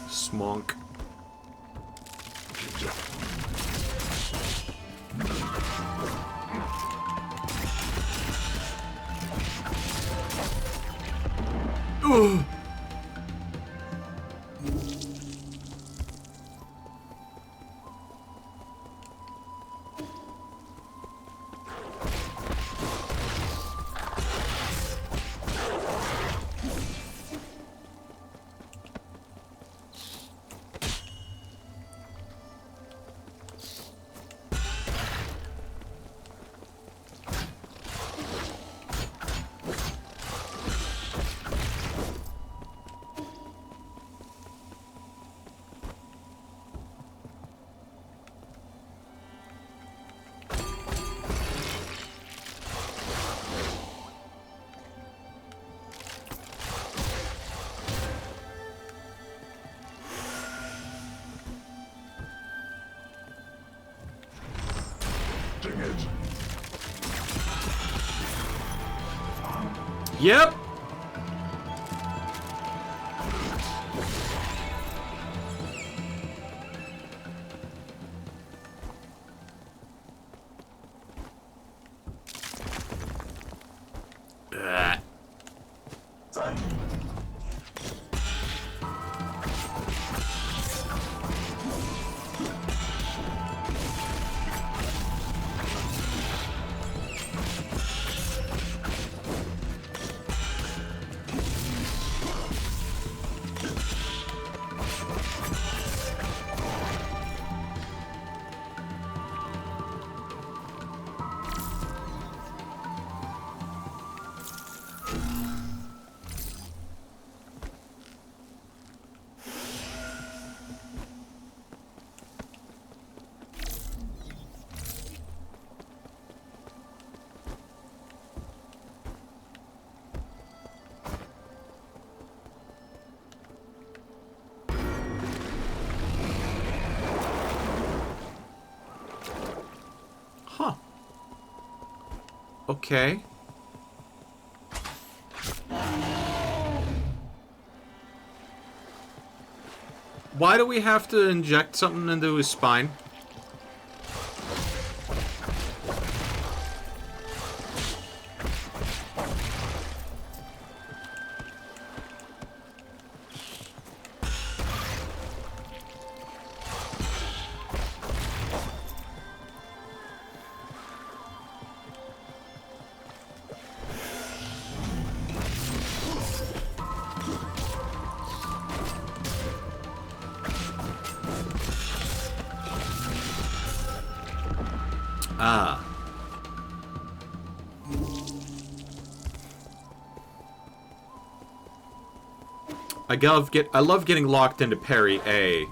Smonk. Ugh. Yep. Ugh. Huh. Okay. Why do we have to inject something into his spine? Ah. I love getting locked into parry A.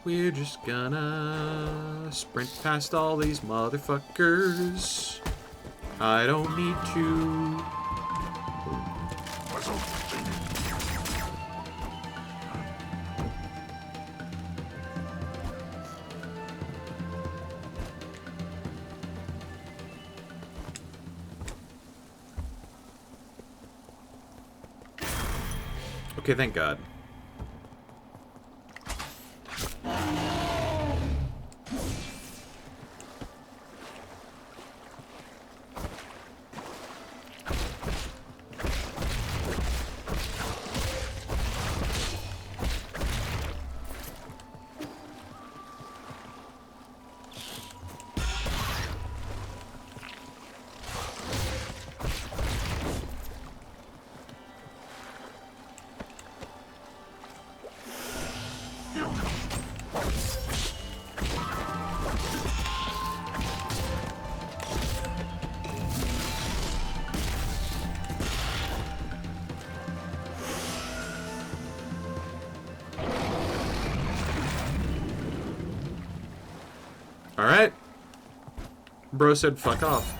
We're just gonna sprint past all these motherfuckers. I don't need to. Okay, thank God. Alright. Bro said fuck off.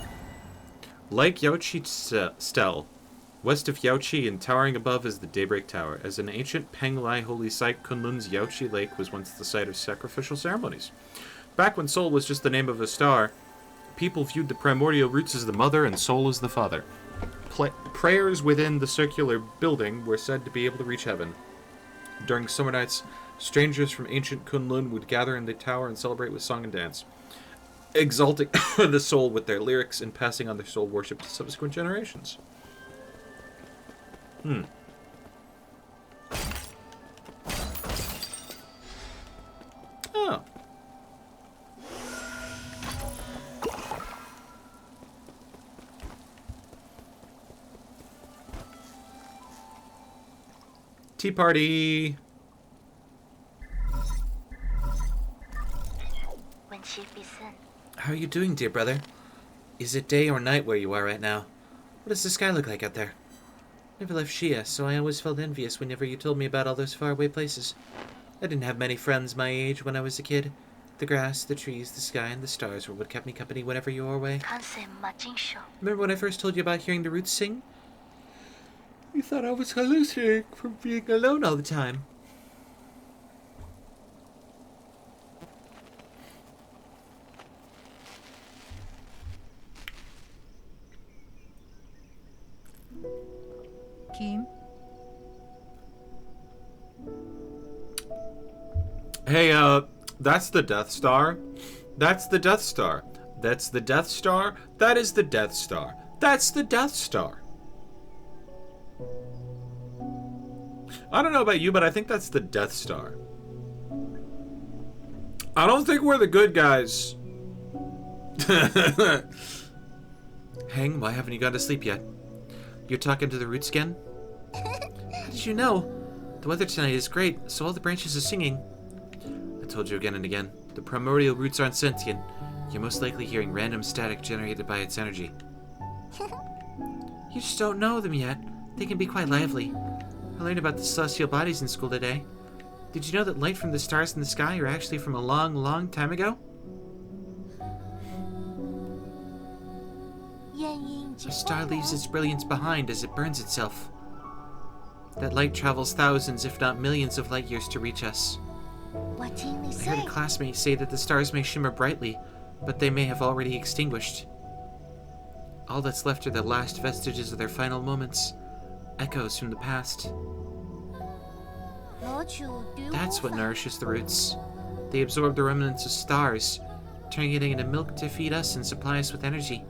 Like Yaochi Stel. West of Yaochi and towering above is the Daybreak Tower. As an ancient Penglai holy site, Kunlun's Yaochi Lake was once the site of sacrificial ceremonies. Back when Sol was just the name of a star, people viewed the primordial roots as the mother and Sol as the father. Prayers within the circular building were said to be able to reach heaven. During summer nights, strangers from ancient Kunlun would gather in the tower and celebrate with song and dance, exalting the soul with their lyrics and passing on their soul worship to subsequent generations. Oh. Tea party. How are you doing, dear brother? Is it day or night where you are right now? What does the sky look like out there? Never left Shia, so I always felt envious whenever you told me about all those faraway places. I didn't have many friends my age when I was a kid. The grass, the trees, the sky, and the stars were what kept me company whenever you were away. Remember when I first told you about hearing the roots sing? You thought I was hallucinating from being alone all the time. Kim? Hey, that's the Death Star. That's the Death Star. That's the Death Star. That is the Death Star. That's the Death Star. I don't know about you, but I think that's the Death Star. I don't think we're the good guys. Hang, why haven't you gone to sleep yet? You're talking to the roots again? How did you know? The weather tonight is great, so all the branches are singing. I told you again and again, the primordial roots aren't sentient. You're most likely hearing random static generated by its energy. You just don't know them yet. They can be quite lively. I learned about the celestial bodies in school today. Did you know that light from the stars in the sky are actually from a long, long time ago? A star leaves its brilliance behind as it burns itself. That light travels thousands, if not millions of light years to reach us. I heard a classmate say that the stars may shimmer brightly, but they may have already extinguished. All that's left are the last vestiges of their final moments, echoes from the past. That's what nourishes the roots. They absorb the remnants of stars, turning it into milk to feed us and supply us with energy.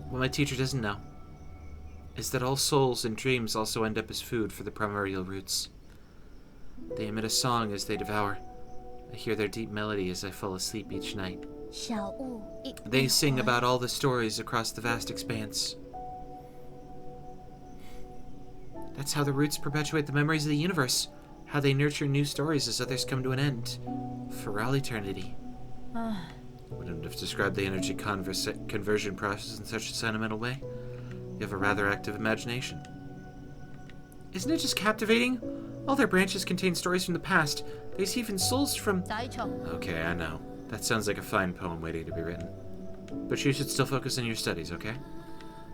What my teacher doesn't know is that all souls and dreams also end up as food for the primordial roots. They emit a song as they devour. I hear their deep melody as I fall asleep each night. They sing about all the stories across the vast expanse. That's how the roots perpetuate the memories of the universe, how they nurture new stories as others come to an end, for all eternity. Wouldn't have described the energy conversion process in such a sentimental way. You have a rather active imagination. Isn't it just captivating? All their branches contain stories from the past. There's even souls from... Okay, I know. That sounds like a fine poem waiting to be written. But you should still focus on your studies, okay?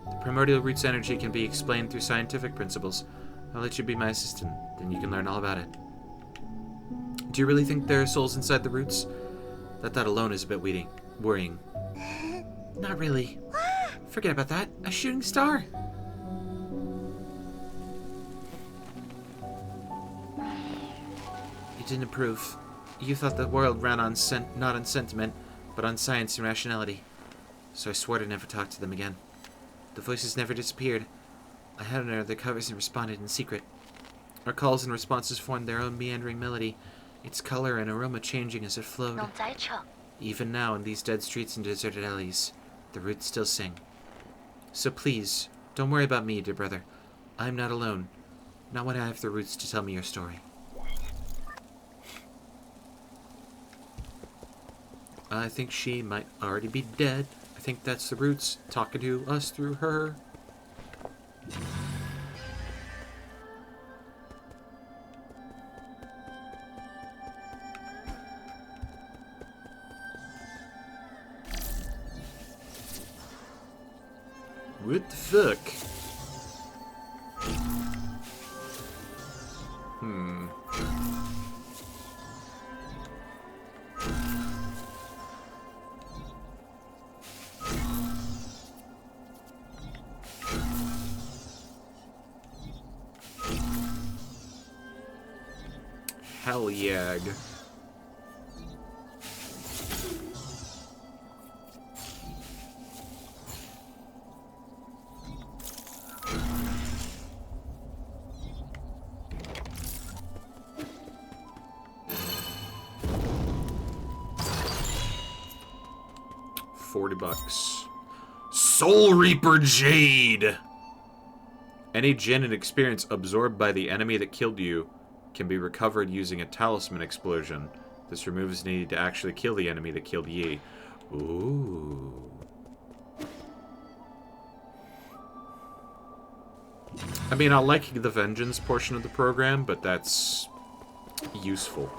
The primordial roots energy can be explained through scientific principles. I'll let you be my assistant, then you can learn all about it. Do you really think there are souls inside the roots? That thought alone is a bit worrying. Not really. Forget about that. A shooting star. You didn't approve. You thought the world ran on not on sentiment, but on science and rationality. So I swore to never talk to them again. The voices never disappeared. I had under their covers and responded in secret. Our calls and responses formed their own meandering melody, its color and aroma changing as it flowed. Even now, in these dead streets and deserted alleys, the roots still sing. So please, don't worry about me, dear brother. I'm not alone. Not when I have the roots to tell me your story. I think she might already be dead. I think that's the roots talking to us through her. What the fuck? Hell yeah. $40. Soul Reaper Jade! Any Jinn and experience absorbed by the enemy that killed you can be recovered using a talisman explosion. This removes the need to actually kill the enemy that killed ye. Ooh. I mean, I like the vengeance portion of the program, but that's useful.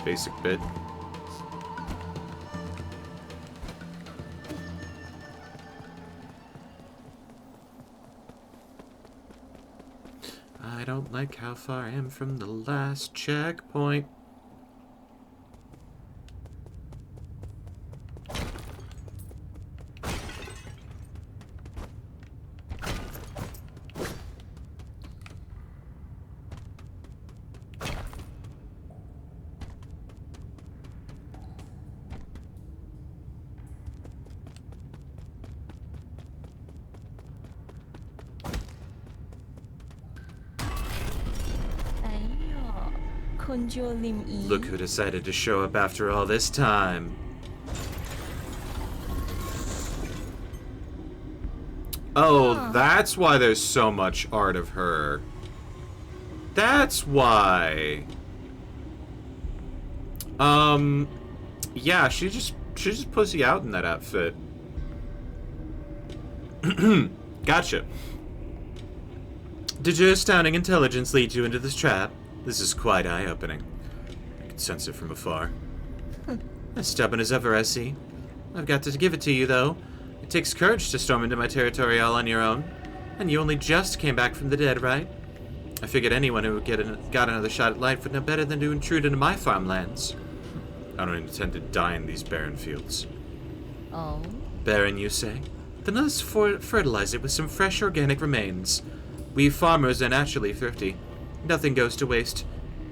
Basic bit. I don't like how far I am from the last checkpoint. Look who decided to show up after all this time. Oh, that's why there's so much art of her. That's why. Yeah, she just pussy out in that outfit. Gotcha. Did your astounding intelligence lead you into this trap? This is quite eye-opening. I can sense it from afar. As stubborn as ever, I see. I've got to give it to you, though. It takes courage to storm into my territory all on your own. And you only just came back from the dead, right? I figured anyone who got another shot at life would know better than to intrude into my farmlands. I don't intend to die in these barren fields. Oh? Barren, you say? Then let's fertilize it with some fresh organic remains. We farmers are naturally thrifty. Nothing goes to waste.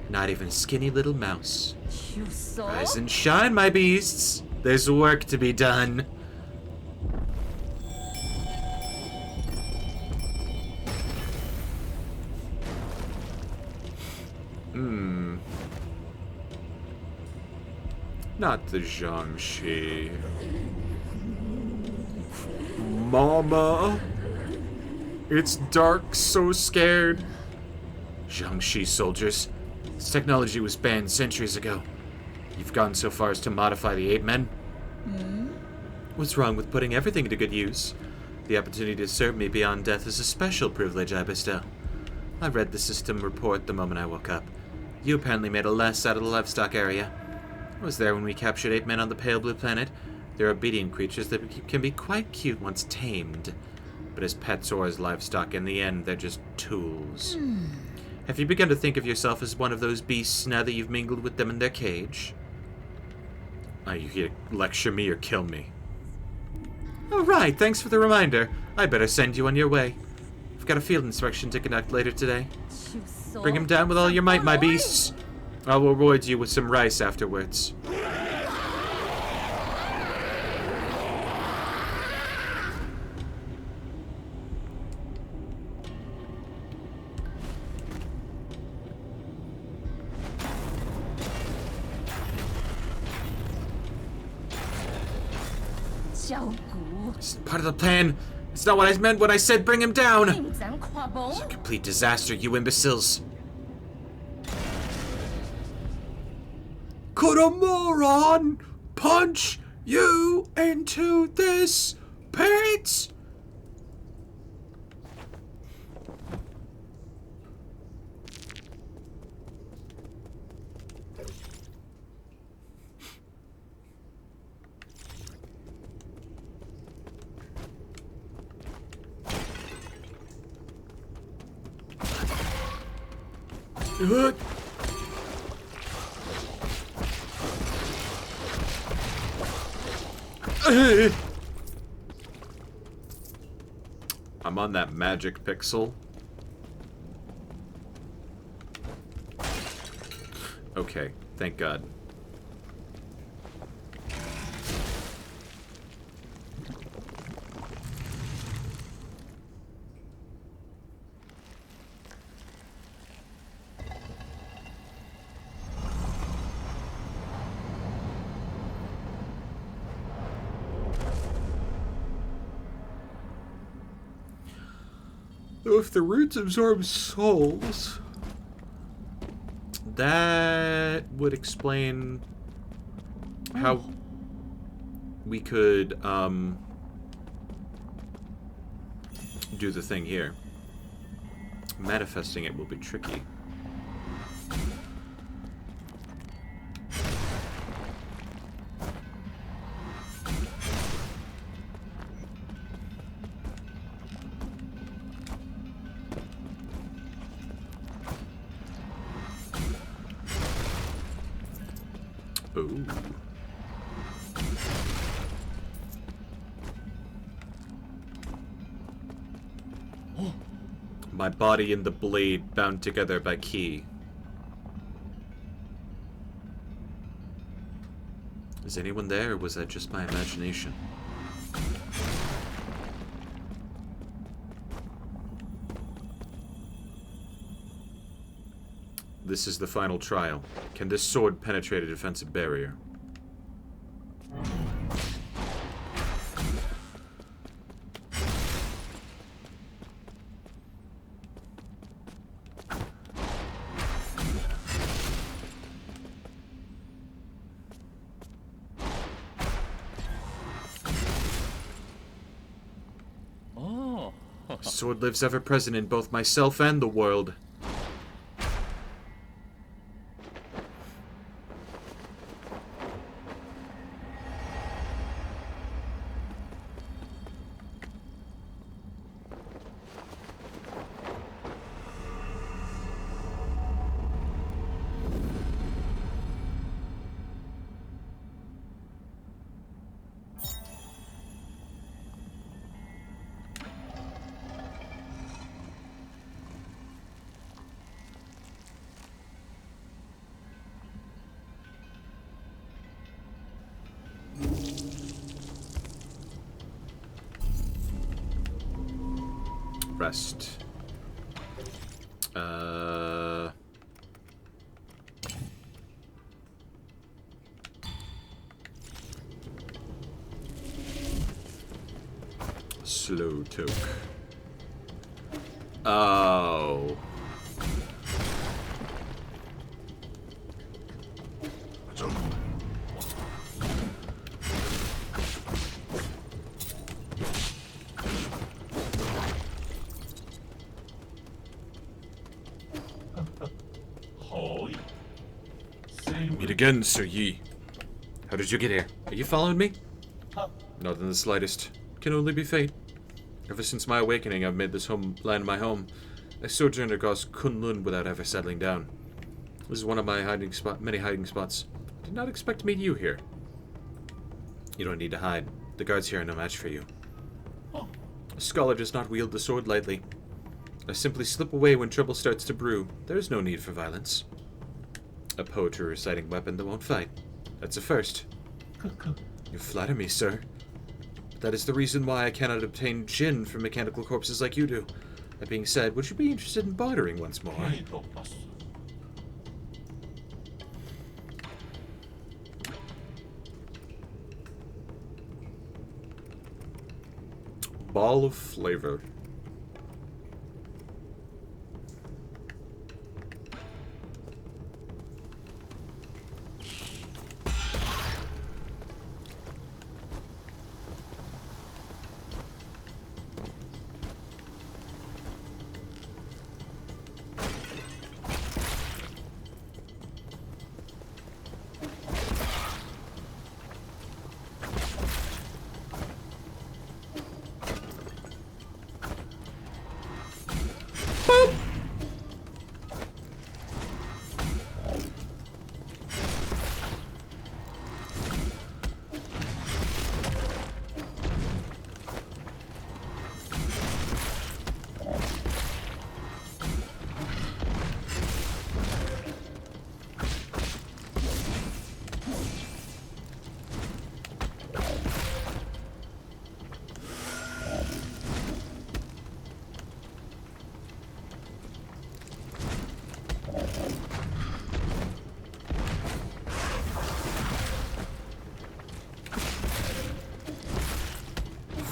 Not even a skinny little mouse. You saw? Rise and shine, my beasts. There's work to be done. Not the Jiangshi. Mama. It's dark, so scared. Jiangshi soldiers. This technology was banned centuries ago. You've gone so far as to modify the ape men? What's wrong with putting everything to good use? The opportunity to serve me beyond death is a special privilege I bestow. I read the system report the moment I woke up. You apparently made a less out of the livestock area. I was there when we captured ape men on the Pale Blue Planet. They're obedient creatures that can be quite cute once tamed. But as pets or as livestock, in the end, they're just tools. Have you begun to think of yourself as one of those beasts now that you've mingled with them in their cage? Are you here to lecture me or kill me? Oh, right. Thanks for the reminder. I better send you on your way. I've got a field inspection to conduct later today. Bring him down with all your might, my beasts. I'll reward you with some rice afterwards. It's part of the plan. It's not what I meant when I said bring him down. It's a complete disaster, you imbeciles. Could a moron punch you into this pit? I'm on that magic pixel. Okay, thank God. If the roots absorb souls, That would explain how we could do the thing here. Manifesting it will be tricky. Ooh. My body and the blade bound together by key. Is anyone there, or was that just my imagination? This is the final trial. Can this sword penetrate a defensive barrier? Oh. Sword lives ever present in both myself and the world. Rest. Slow toke. Oh. Meet again, Sir Yi. How did you get here? Are you following me? Not in the slightest. Can only be fate. Ever since my awakening, I've made this land my home. I sojourned across Kunlun without ever settling down. This is one of my many hiding spots. Did not expect to meet you here. You don't need to hide. The guards here are no match for you. A scholar does not wield the sword lightly. I simply slip away when trouble starts to brew. There is no need for violence. A poetry reciting weapon that won't fight. That's a first. You flatter me, sir. But that is the reason why I cannot obtain gin from mechanical corpses like you do. That being said, would you be interested in bartering once more? Ball of flavor.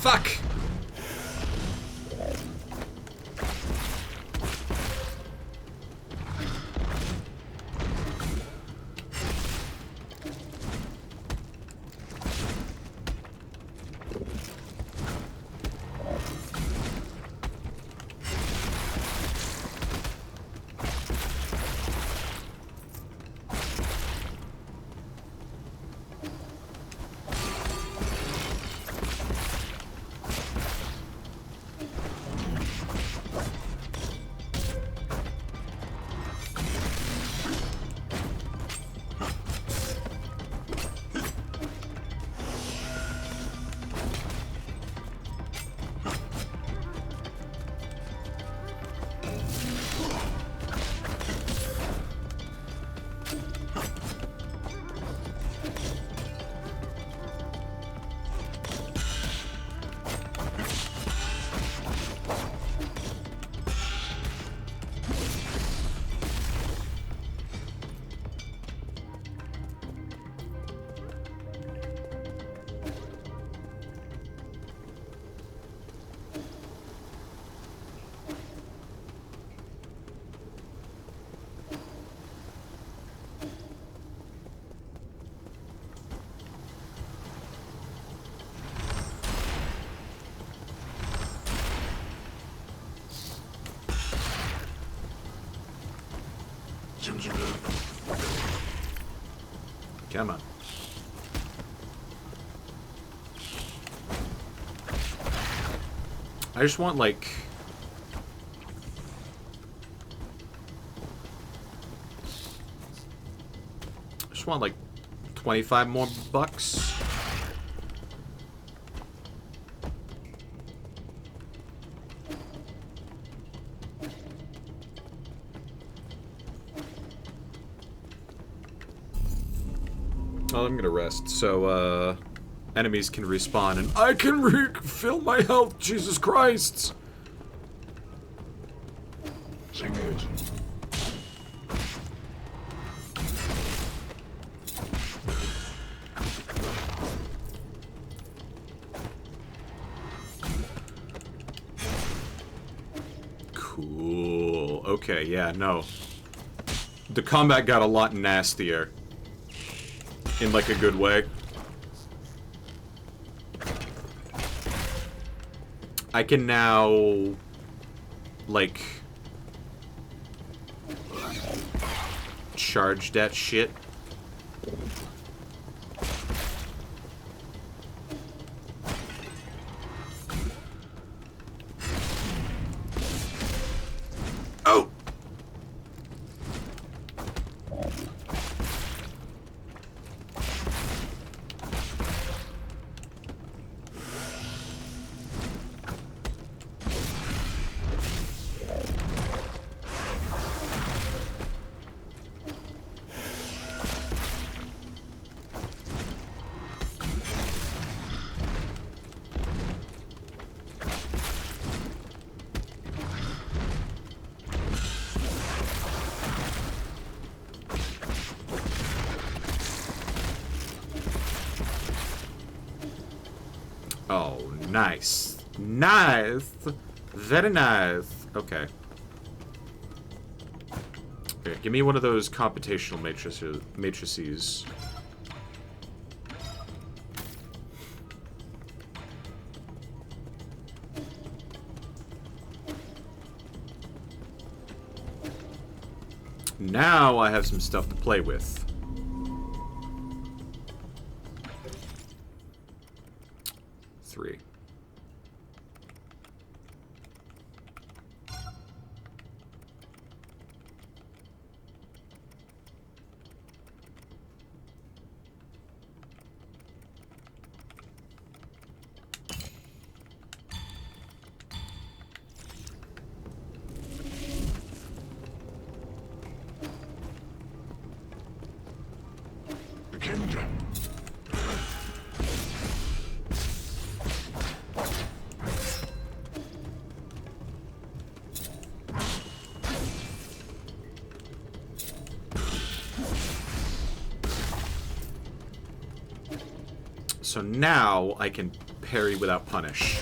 Fuck! Come on. I just want, like... I just want, like, 25 more bucks. Well, I'm gonna rest, so, enemies can respawn, and I can refill my health, Jesus Christ! Cool. Okay, yeah, no. The combat got a lot nastier. In, like, a good way. I can now... like... charge that shit. Oh! Oh, nice. Nice. Very nice. Okay. Okay, give me one of those computational matrices. Now I have some stuff to play with. Three. So now I can parry without punish.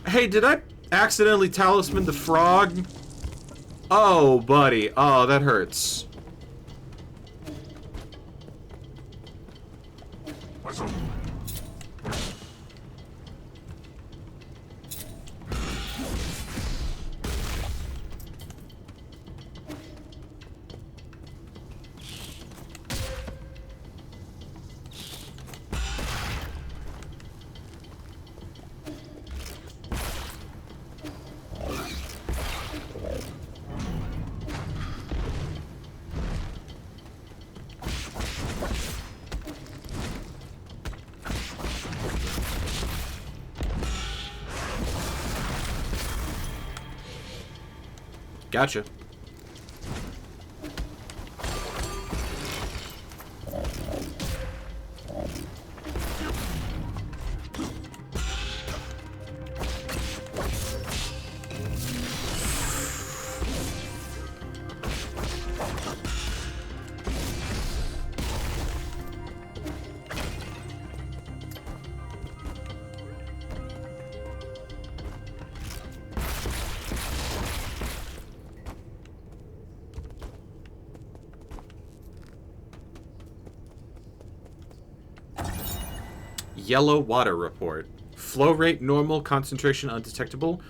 Hey, did I accidentally talisman the frog? Oh, buddy. Oh, that hurts. Gotcha. Yellow water report. Flow rate normal, concentration undetectable.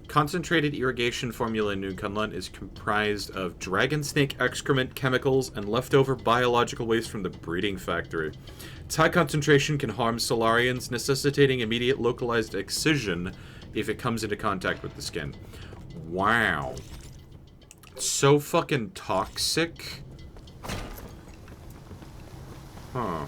Concentrated irrigation formula in New Kunlun is comprised of dragon snake excrement, chemicals, and leftover biological waste from the breeding factory. Its high concentration can harm Solarians, necessitating immediate localized excision if it comes into contact with the skin. Wow. So fucking toxic. Huh.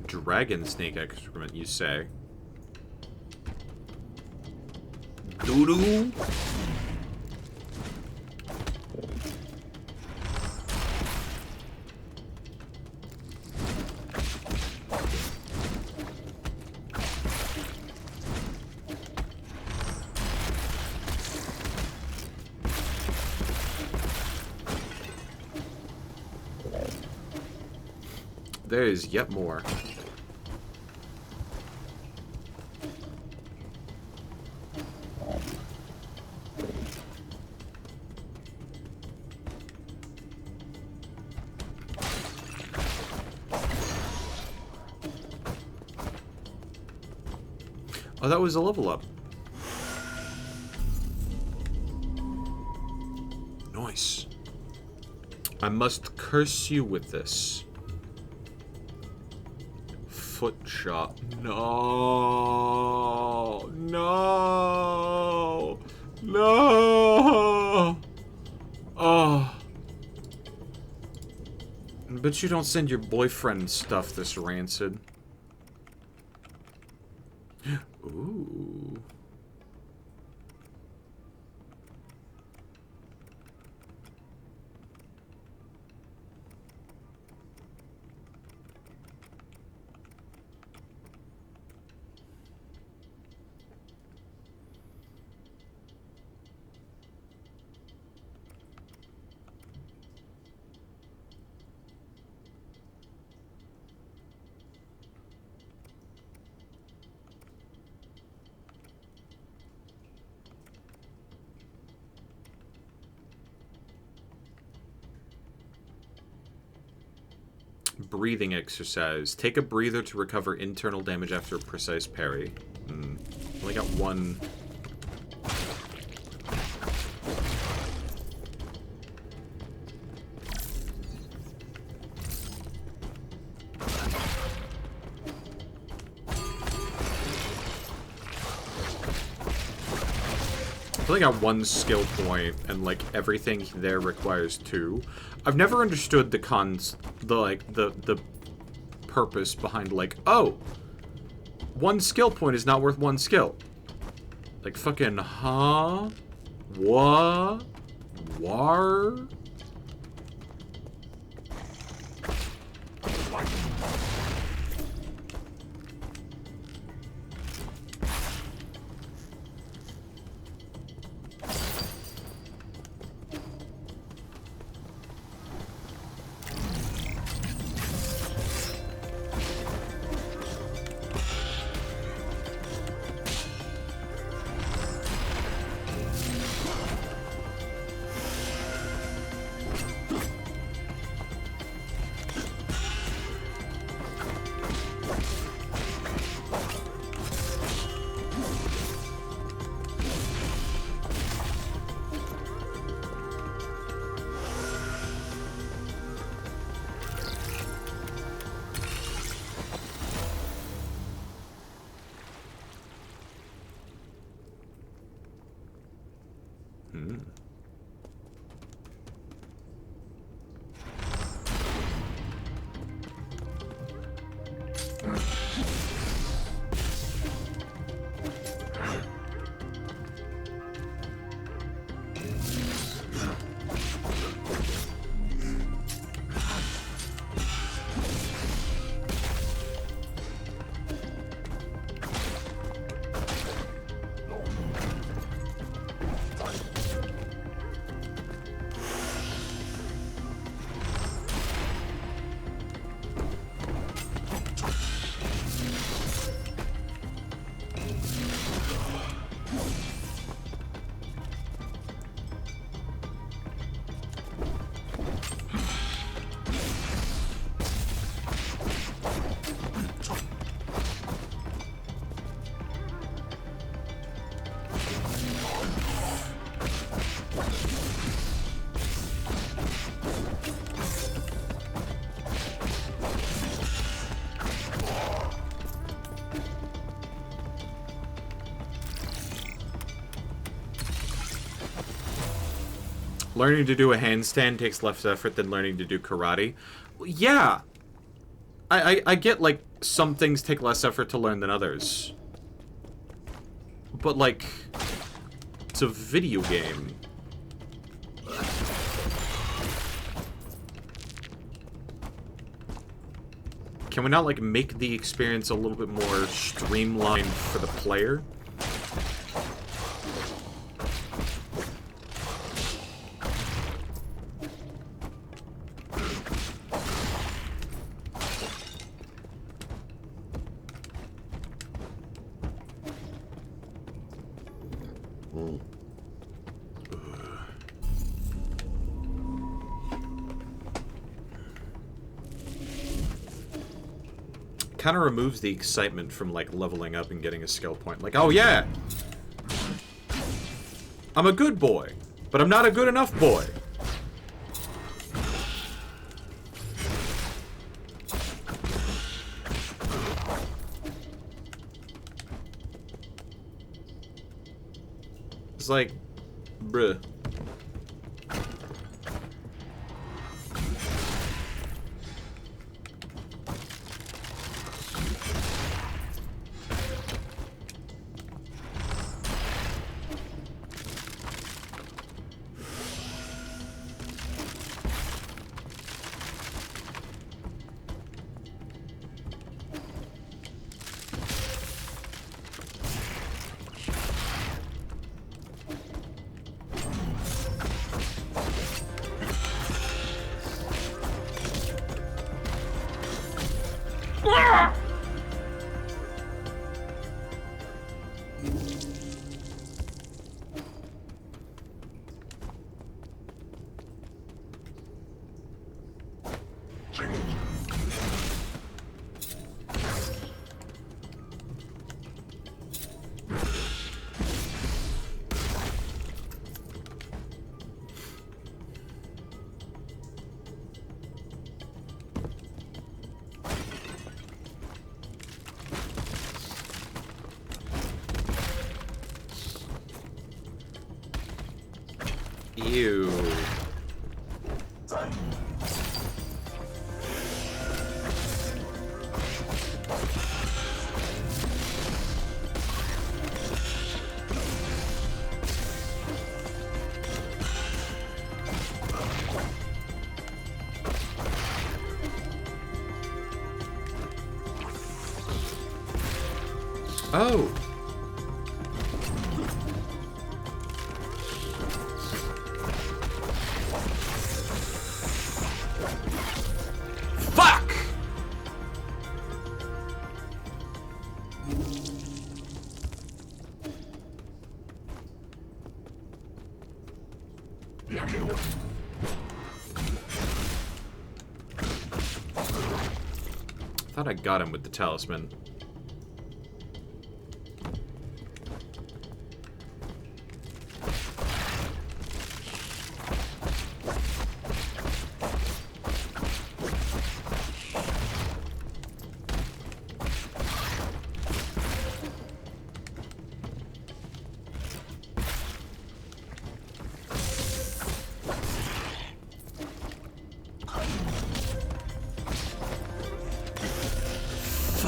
Dragon snake excrement, you say? Doo-doo? there is yet more. Oh, that was a level up. Nice. I must curse you with this. Foot shot. No. No. No. Oh. But you don't send your boyfriend stuff this rancid. Ooh. Breathing exercise. Take a breather to recover internal damage after a precise parry. Only got one. I only got one skill point, and like everything there requires two. I've never understood the the purpose behind like, oh, one skill point is not worth one skill. Like fucking, huh? What? War? Learning to do a handstand takes less effort than learning to do karate. Yeah. I get, like, some things take less effort to learn than others. But, like, it's a video game. Can we not, like, make the experience a little bit more streamlined for the player? Kind of removes the excitement from, like, leveling up and getting a skill point. Like, oh yeah! I'm a good boy, but I'm not a good enough boy. It's like, bruh. Ew. Oh. Fuck! Thought I got him with the talisman.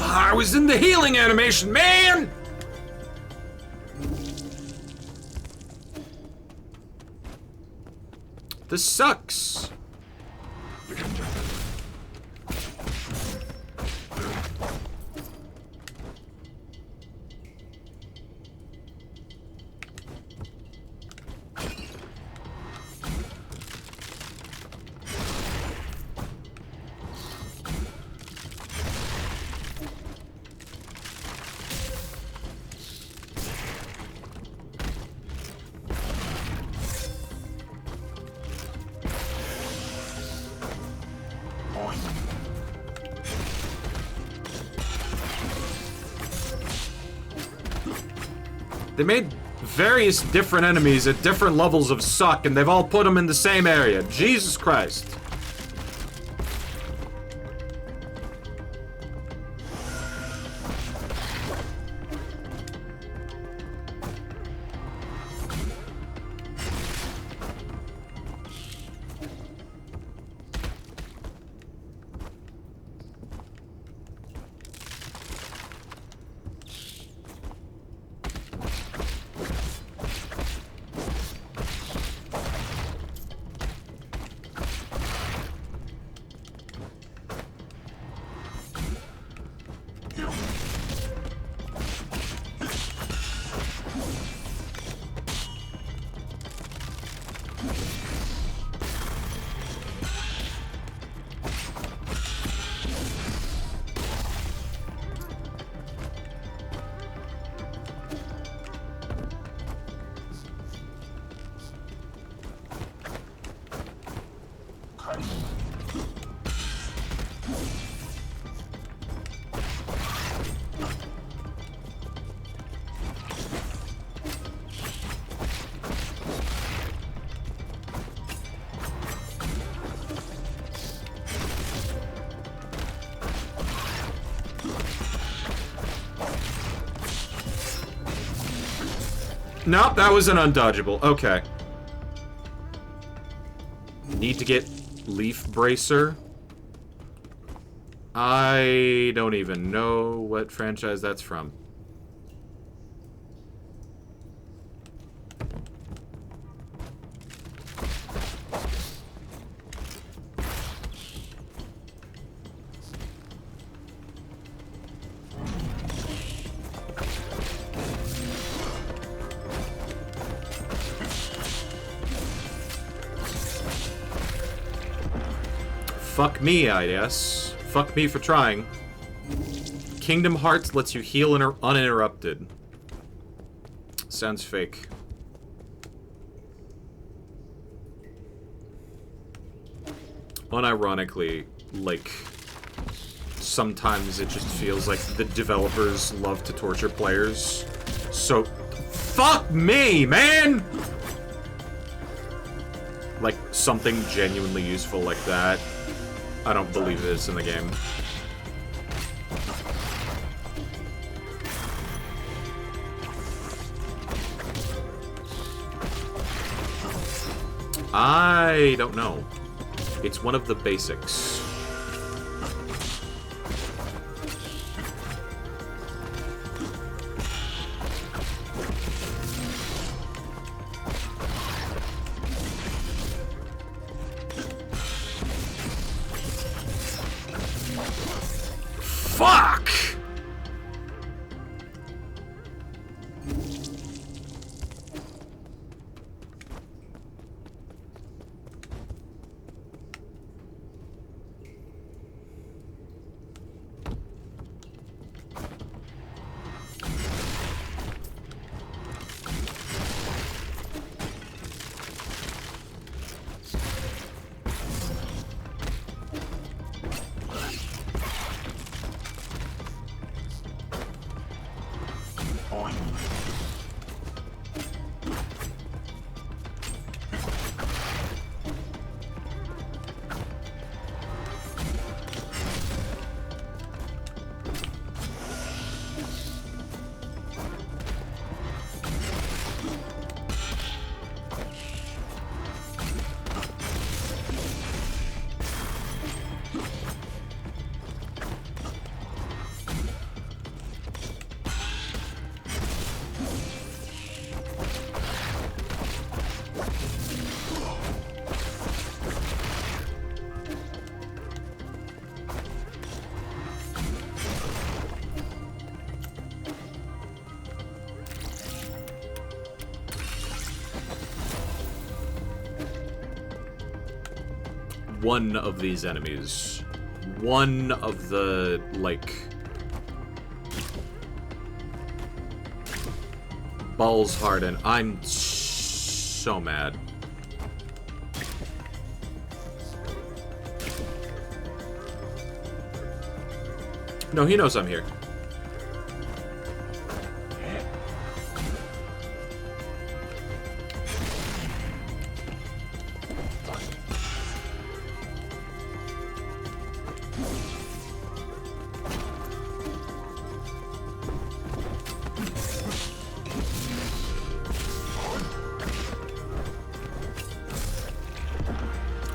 I was in the healing animation, man! This sucks. They made various different enemies at different levels of suck, and they've all put them in the same area. Jesus Christ. Nope, that was an undodgeable. Okay. Need to get Leaf Bracer. I don't even know what franchise that's from. Fuck me, I guess. Fuck me for trying. Kingdom Hearts lets you heal uninterrupted. Sounds fake. Unironically, like, sometimes it just feels like the developers love to torture players. So, fuck me, man! Like, something genuinely useful like that. I don't believe this in the game. I don't know. It's one of the basics. Fuck! One of these enemies. One of the, like... Balls harden. I'm so mad. No, he knows I'm here.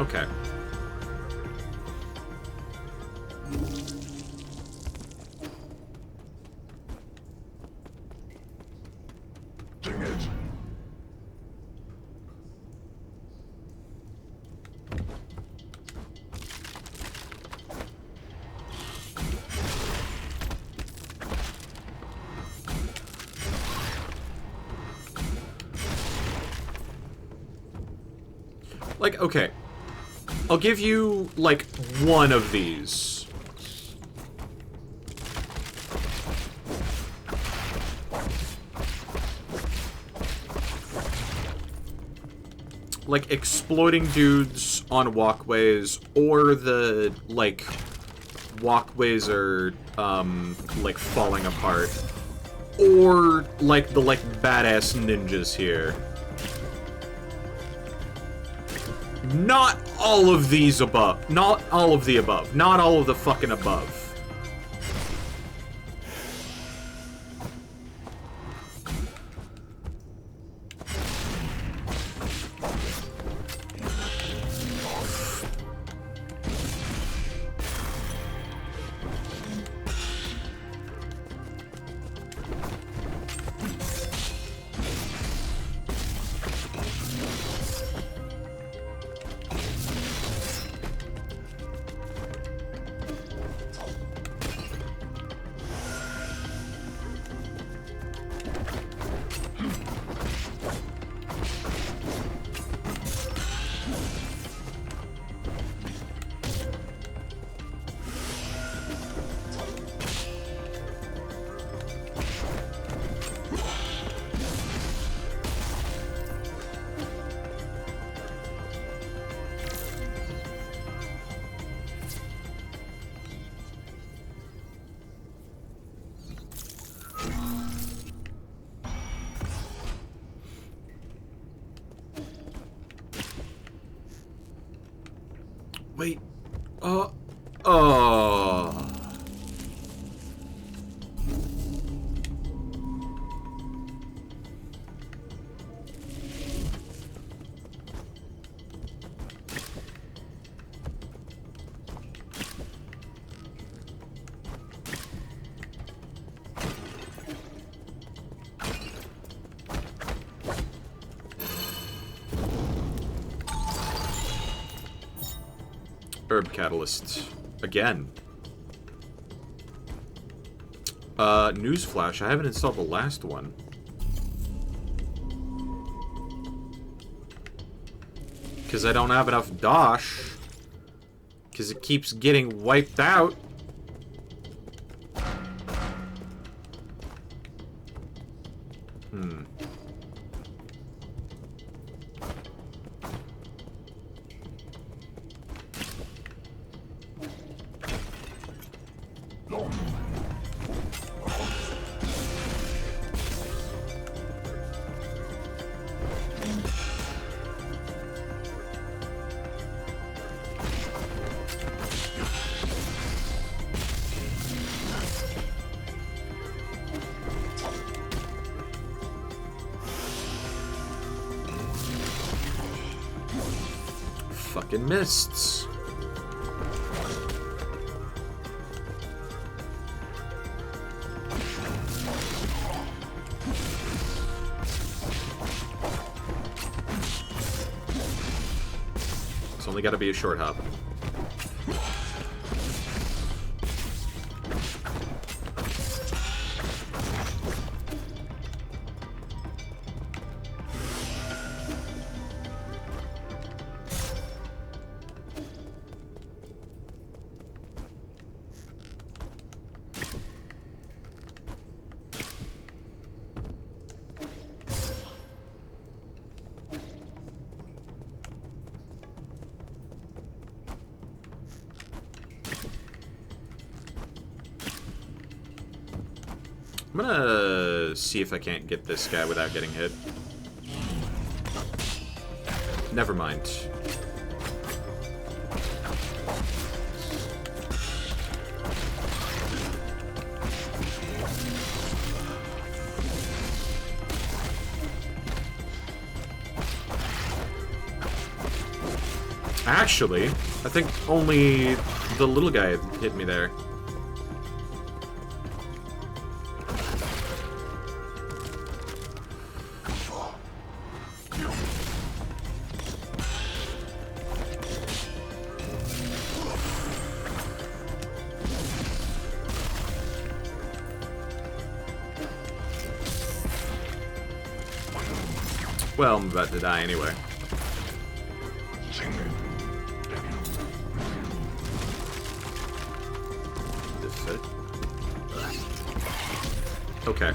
Okay. Dang it. Like, okay. I'll give you, like, one of these. Like, exploiting dudes on walkways, or the, like, walkways are, like, falling apart. Or, like, the, like, badass ninjas here. Not all of these above. Not all of the above. Not all of the fucking above. Oh. Herb catalyst. Again. Newsflash, I haven't installed the last one. Because I don't have enough dosh. Because it keeps getting wiped out. Fucking mists. It's only got to be a short hop. I'm gonna see if I can't get this guy without getting hit. Never mind. Actually, I think only the little guy hit me there. Well, I'm about to die anyway. This it? Okay.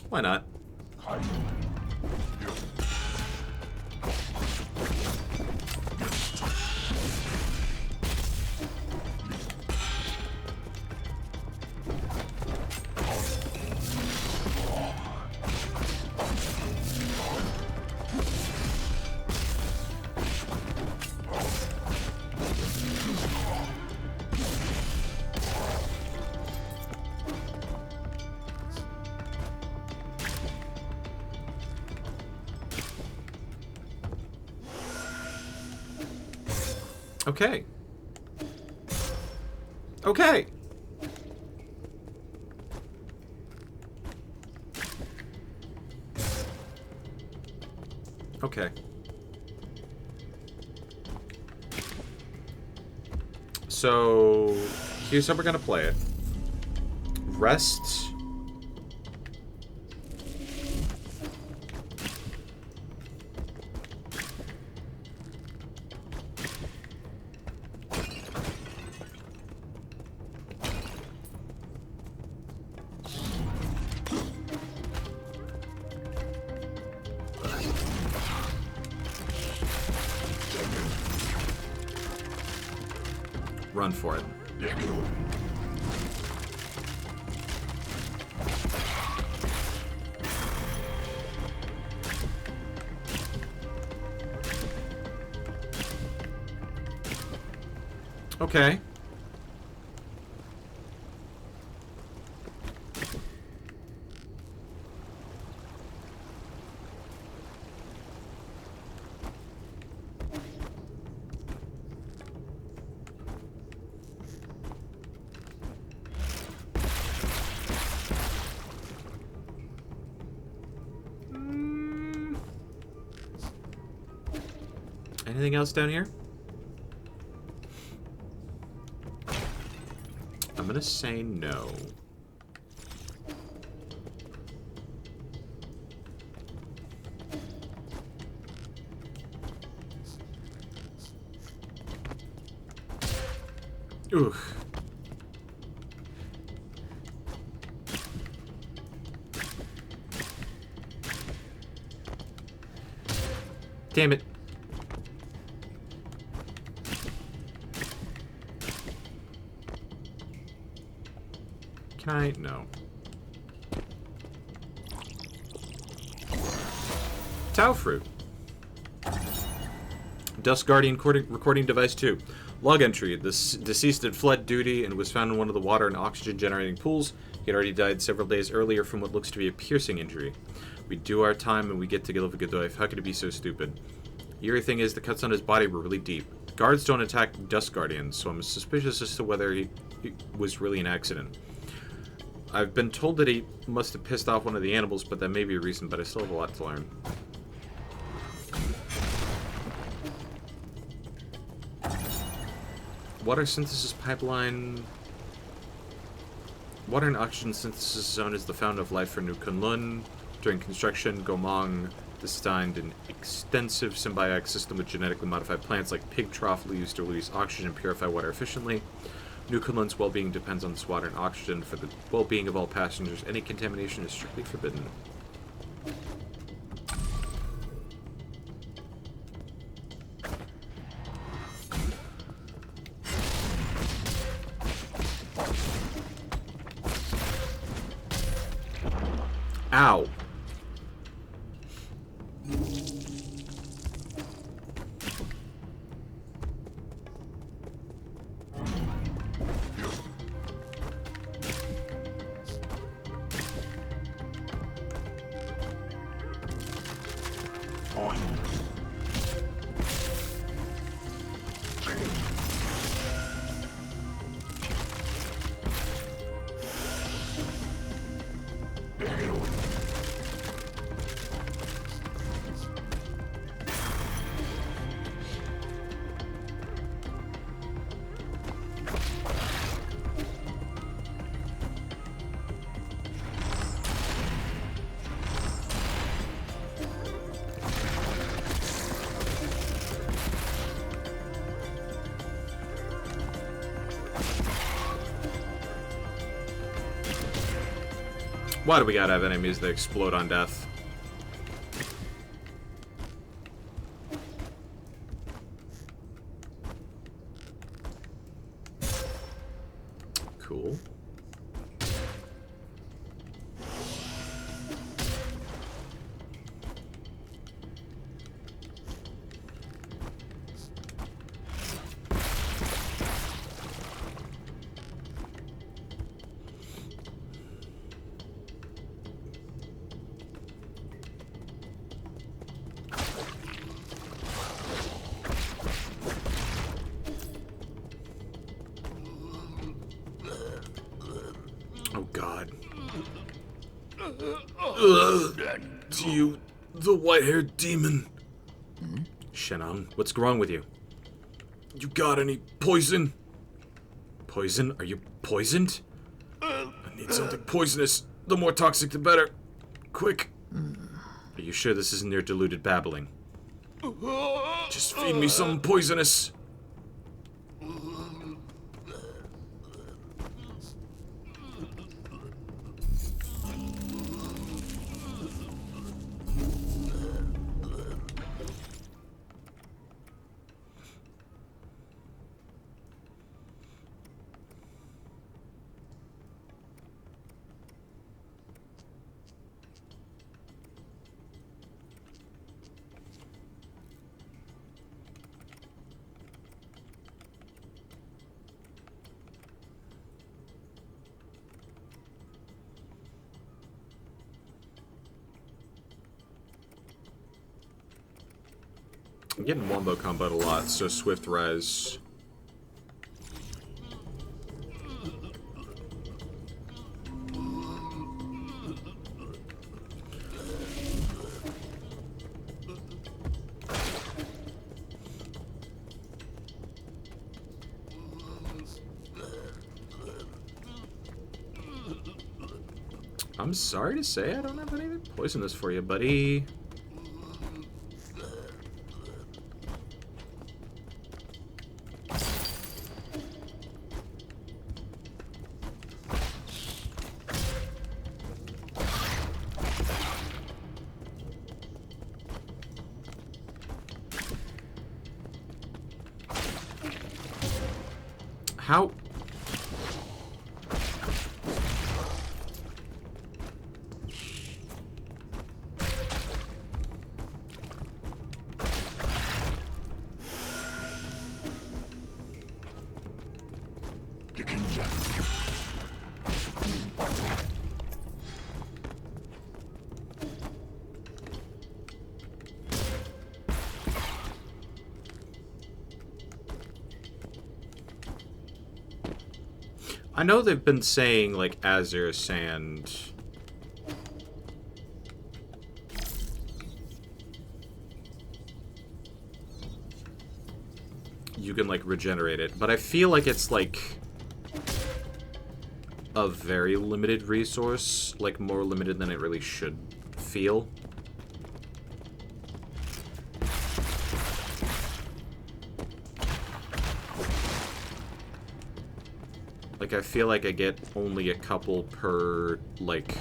Why not? Okay. Okay. Okay. So, here's how we're gonna play it. Rest. Run for it. Okay. Anything else down here? I'm gonna say no. Ugh. Damn it. Can I? No. Tau fruit. Dust Guardian recording device 2. Log entry. The deceased had fled duty and was found in one of the water and oxygen generating pools. He had already died several days earlier from what looks to be a piercing injury. We do our time and we get to live a good life. How could it be so stupid? The eerie thing is the cuts on his body were really deep. Guards don't attack Dust Guardians, so I'm suspicious as to whether he was really an accident. I've been told that he must have pissed off one of the animals, but that may be a reason, but I still have a lot to learn. Water synthesis pipeline. Water and oxygen synthesis zone is the fountain of life for New Kunlun. During construction, Gomong designed an extensive symbiotic system with genetically modified plants like pig trough leaves to release oxygen and purify water efficiently. New Kunlun's well-being depends on this water and oxygen. For the well-being of all passengers, any contamination is strictly forbidden. Ow. Why do we gotta have enemies that explode on death? Cool. Oh, God. To you, the white-haired demon. Shannon, what's wrong with you? You got any poison? Poison? Are you poisoned? I need something poisonous. The more toxic, the better. Quick. Are you sure this isn't your deluded babbling? Just feed me something poisonous. I'm getting wombo combat a lot, so Swift Rise. I'm sorry to say I don't have anything poisonous for you, buddy. How? I know they've been saying, like, Azure Sand. You can, like, regenerate it. But I feel like it's, like, a very limited resource. Like, more limited than it really should feel. Like, I feel like I get only a couple per, like...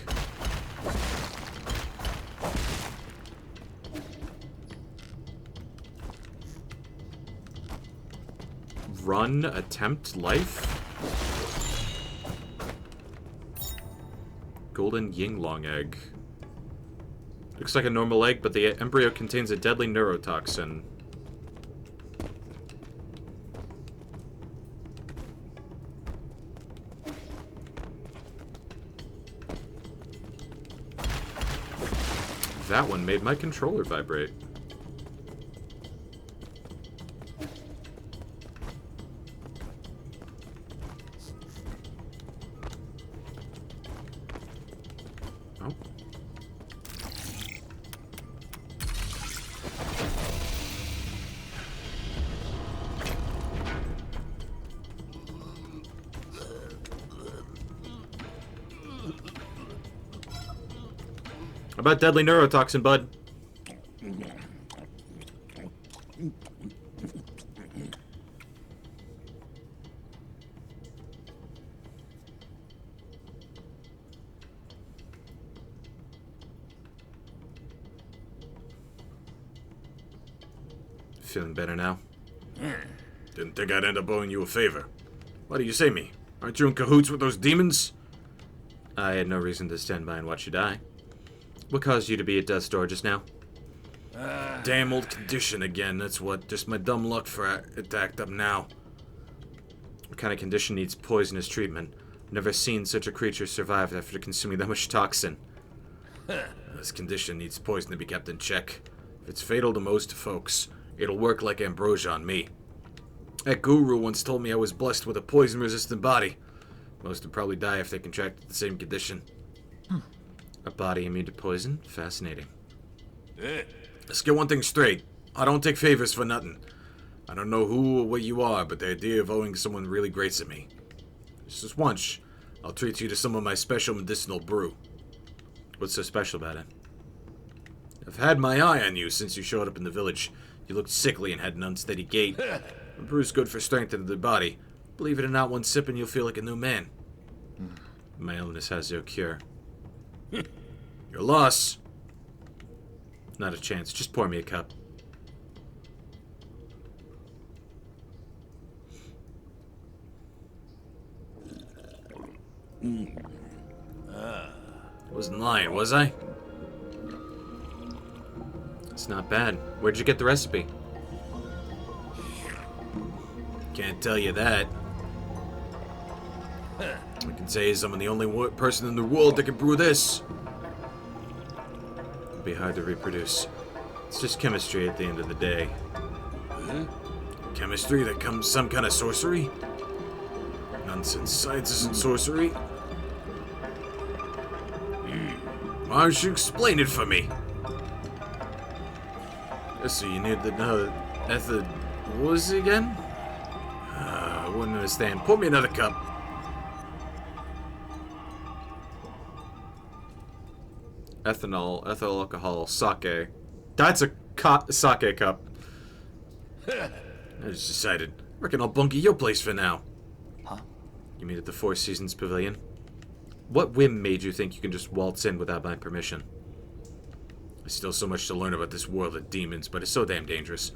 run, attempt, life? Golden Yinglong egg. Looks like a normal egg, but the embryo contains a deadly neurotoxin. That one made my controller vibrate. Oh. How about deadly neurotoxin, bud? Feeling better now? Didn't think I'd end up owing you a favor. Why do you say me? Aren't you in cahoots with those demons? I had no reason to stand by and watch you die. What caused you to be at death's door just now? Damn old condition again, that's what. Just my dumb luck for it to act up now. What kind of condition needs poisonous treatment? Never seen such a creature survive after consuming that much toxin. This condition needs poison to be kept in check. If it's fatal to most folks, it'll work like ambrosia on me. That guru once told me I was blessed with a poison-resistant body. Most would probably die if they contracted the same condition. A body immune to poison? Fascinating. Let's get one thing straight. I don't take favors for nothing. I don't know who or what you are, but the idea of owing someone really grates at me. Just once, I'll treat you to some of my special medicinal brew. What's so special about it? I've had my eye on you since you showed up in the village. You looked sickly and had an unsteady gait. The brew's good for strengthening the body. Believe it or not, one sip and you'll feel like a new man. My illness has no cure. Your loss. Not a chance. Just pour me a cup. I wasn't lying, was I? It's not bad. Where'd you get the recipe? Can't tell you that. I can say is I'm the only person in the world that can brew this. It'd be hard to reproduce. It's just chemistry at the end of the day. Huh? Chemistry that comes some kind of sorcery? Nonsense. Science isn't sorcery. Why don't you explain it for me? So you need the what was it again? I wouldn't understand. Pour me another cup. Ethanol, ethyl alcohol, sake. That's a sake cup. I just decided. Reckon I'll bunkie your place for now. Huh? You mean at the Four Seasons Pavilion? What whim made you think you can just waltz in without my permission? There's still so much to learn about this world of demons, but it's so damn dangerous.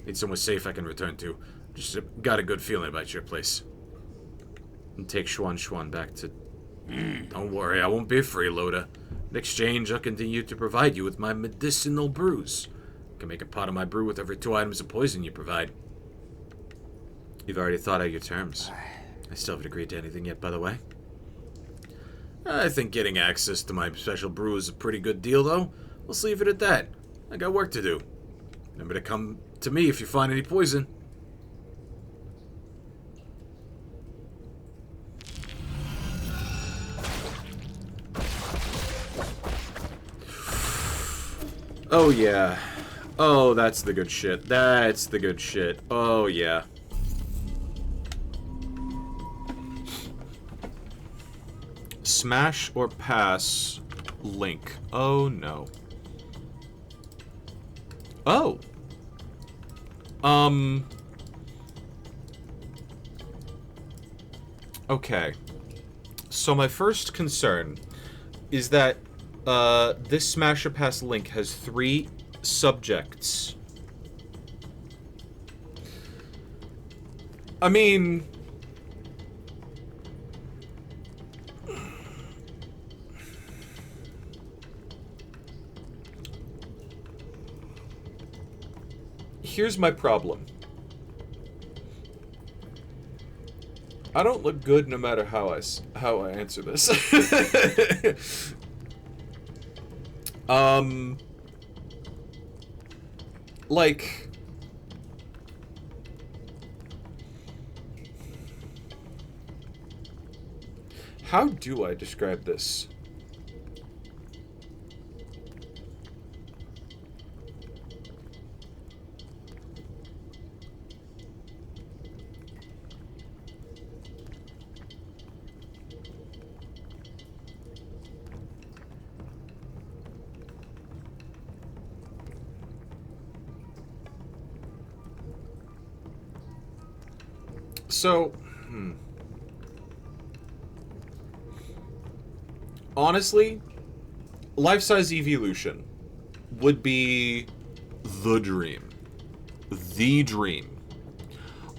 Need somewhere safe I can return to. Just got a good feeling about your place. And take Schwan back to... Don't worry, I won't be a freeloader. In exchange, I'll continue to provide you with my medicinal brews. I can make a pot of my brew with every 2 items of poison you provide. You've already thought out your terms. I still haven't agreed to anything yet, by the way. I think getting access to my special brew is a pretty good deal, though. Let's leave it at that. I got work to do. Remember to come to me if you find any poison. Oh, yeah. Oh, that's the good shit. That's the good shit. Oh, yeah. Smash or pass Link. Oh, no. Oh. Okay. So my first concern is that this Smash or Pass Link has 3 subjects. I mean... Here's my problem. I don't look good no matter how I answer this. Like, how do I describe this? So, honestly, life-size evolution would be the dream. The dream.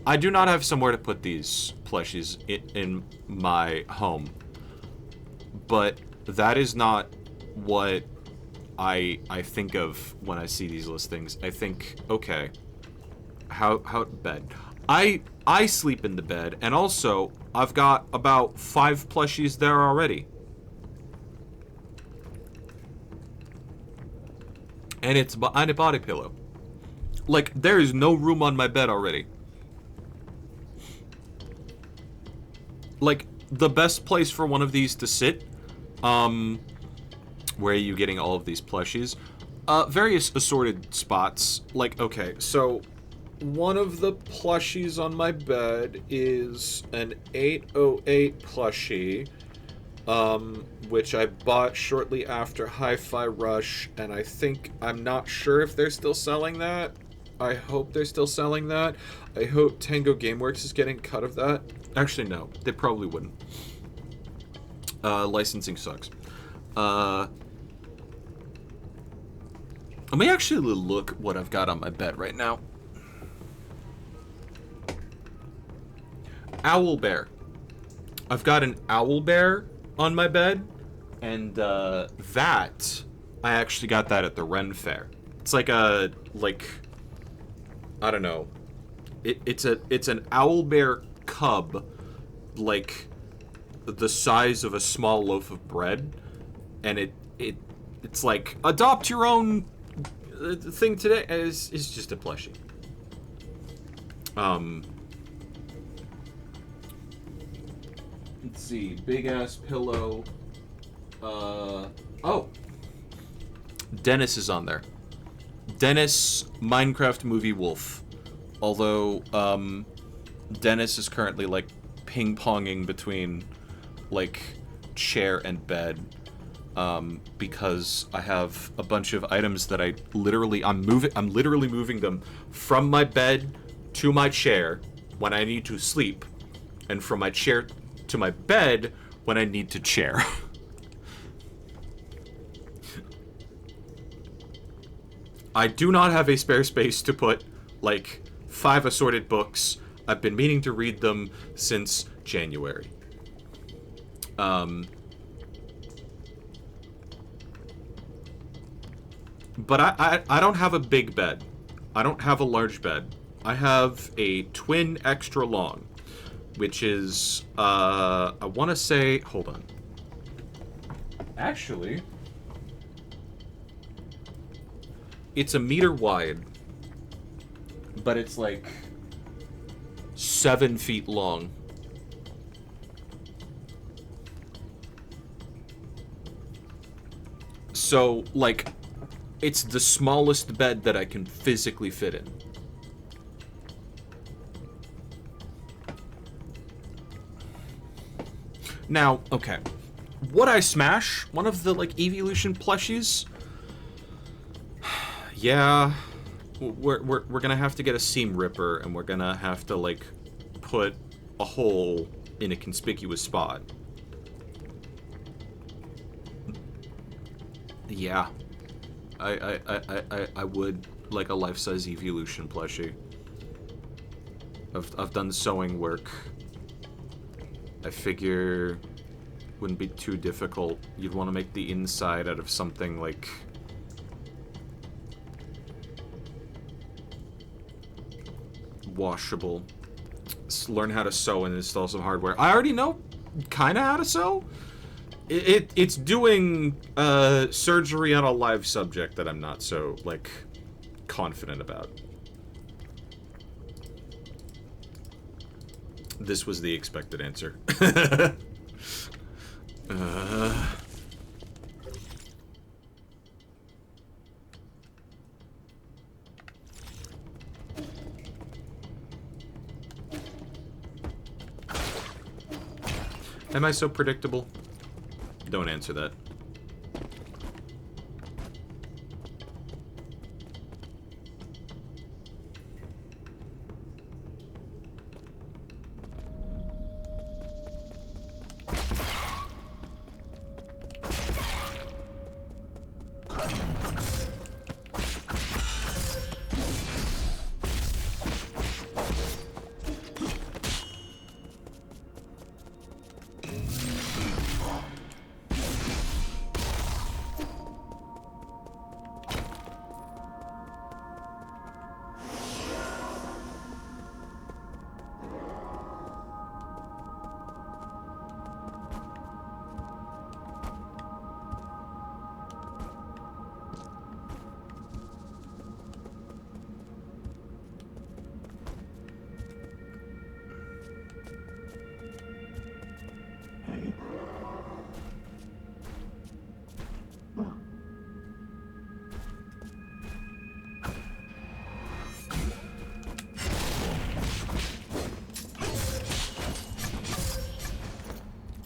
I do not have somewhere to put these plushies in my home, but that is not what I think of when I see these listings. I think, okay, how bed. I sleep in the bed, and also, I've got about 5 plushies there already. And it's behind a body pillow. Like, there is no room on my bed already. Like, the best place for one of these to sit, where are you getting all of these plushies? Various assorted spots. Like, okay, so... one of the plushies on my bed is an 808 plushie, which I bought shortly after Hi-Fi Rush, and I'm not sure if they're still selling that. I hope they're still selling that. I hope Tango Gameworks is getting cut of that. Actually, no, they probably wouldn't. Licensing sucks. Let me actually look what I've got on my bed right now. Owl bear. I've got an owl bear on my bed, and that I actually got that at the Ren Fair. It's like a I don't know. It's an owl bear cub, like the size of a small loaf of bread, and it's like adopt your own the thing today is just a plushie. Let's see, big ass pillow. Oh, Dennis is on there. Dennis, Minecraft movie wolf. Although, Dennis is currently, like, ping-ponging between, like, chair and bed. Because I have a bunch of items that I'm literally moving them from my bed to my chair when I need to sleep, and from my chair to my bed when I need to chair. I do not have a spare space to put, like, 5 assorted books. I've been meaning to read them since January. But I don't have a big bed. I don't have a large bed. I have a twin extra long, which is, I want to say, hold on. Actually, it's a meter wide, but it's like 7 feet long. So, like, it's the smallest bed that I can physically fit in. Now, okay. Would I smash one of the, like, Evolution plushies? Yeah. We're gonna have to get a seam ripper, and we're gonna have to, like, put a hole in a conspicuous spot. Yeah. I would like a life-size Evolution plushie. I've done sewing work. I figure wouldn't be too difficult. You'd want to make the inside out of something like washable. Learn how to sew and install some hardware. I already know kind of how to sew. It's doing surgery on a live subject that I'm not so, like, confident about. This was the expected answer. Am I so predictable? Don't answer that.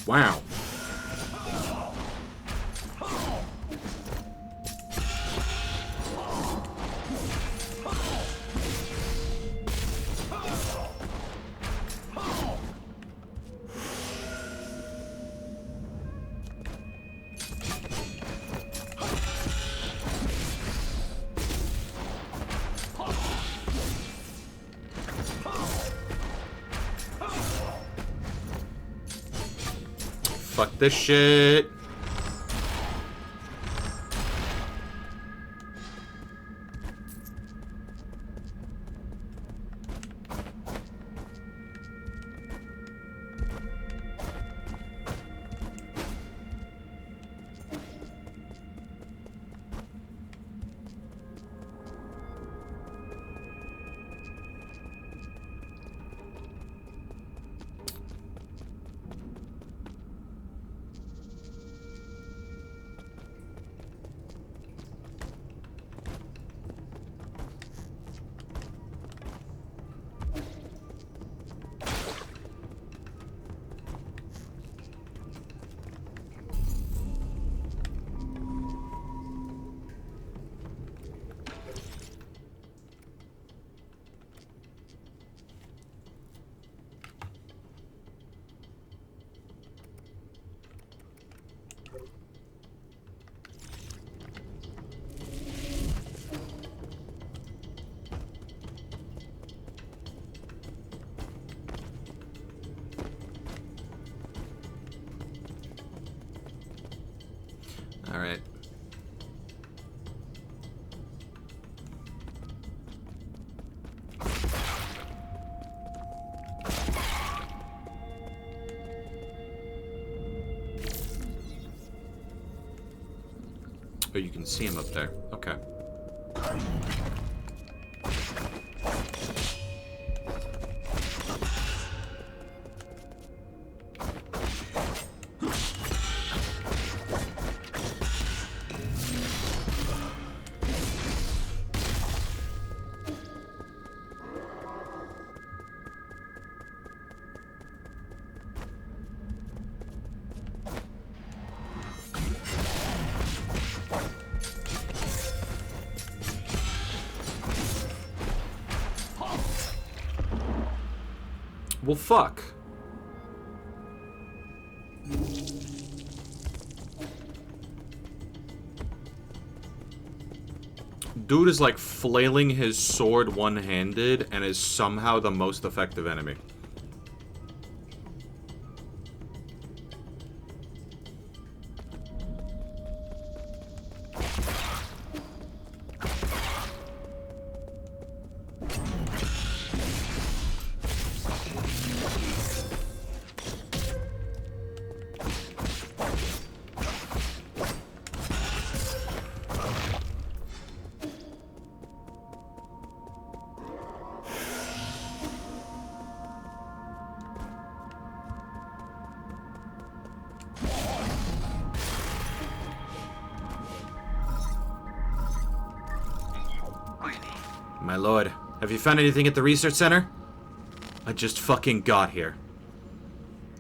Wow. Fuck this shit. Oh, you can see him up there. Okay. Well, fuck. Dude is like flailing his sword one-handed and is somehow the most effective enemy. My lord, have you found anything at the research center? I just fucking got here.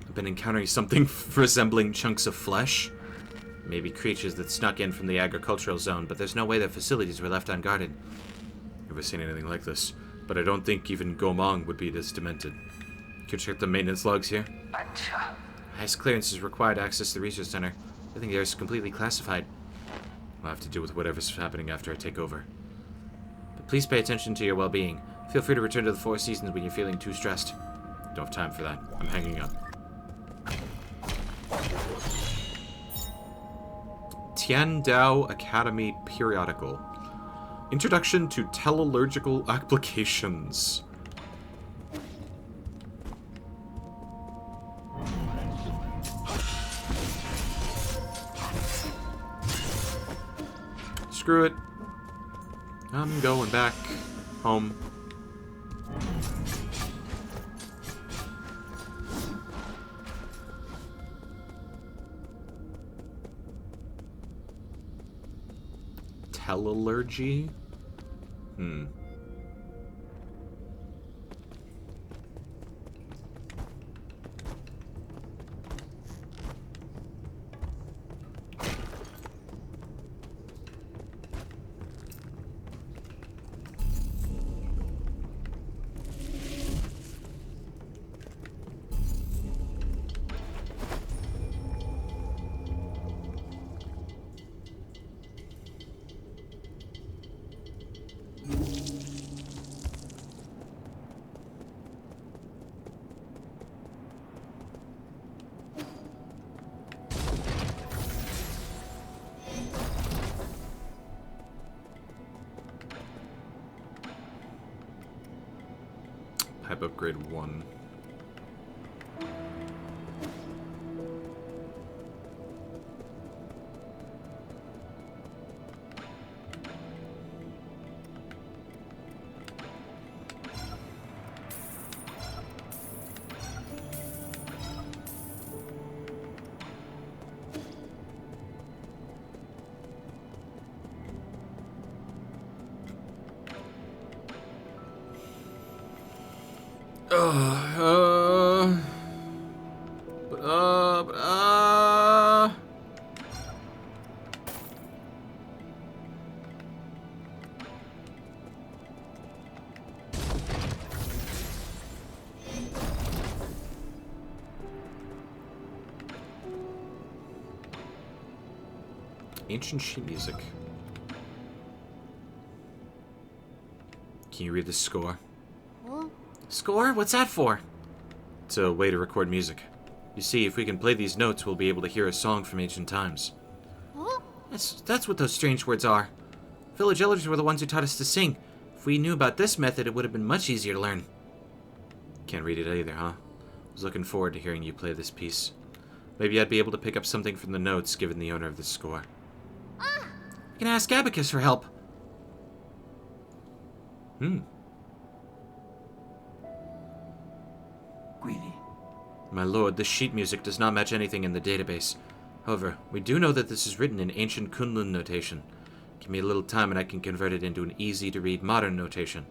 I've been encountering something resembling chunks of flesh. Maybe creatures that snuck in from the agricultural zone, but there's no way their facilities were left unguarded. Never seen anything like this, but I don't think even Gomang would be this demented. Can you check the maintenance logs here? Highest clearances required to access the research center. I think theirs is completely classified. I'll have to deal with whatever's happening after I take over. But please pay attention to your well-being. Feel free to return to the Four Seasons when you're feeling too stressed. Don't have time for that. I'm hanging up. Tiandao Academy Periodical. Introduction to Tellurgical Applications. Screw it. I'm going back home. Tellurgy? Pipe upgrade 1. Ancient sheet music. Can you read the score? Score? What's that for? It's a way to record music. You see, if we can play these notes, we'll be able to hear a song from ancient times. That's what those strange words are. Village elders were the ones who taught us to sing. If we knew about this method, it would have been much easier to learn. Can't read it either, huh? I was looking forward to hearing you play this piece. Maybe I'd be able to pick up something from the notes given the owner of the score. can ask Abacus for help. Greedy. My lord, this sheet music does not match anything in the database. However, we do know that this is written in ancient Kunlun notation. Give me a little time and I can convert it into an easy-to-read modern notation.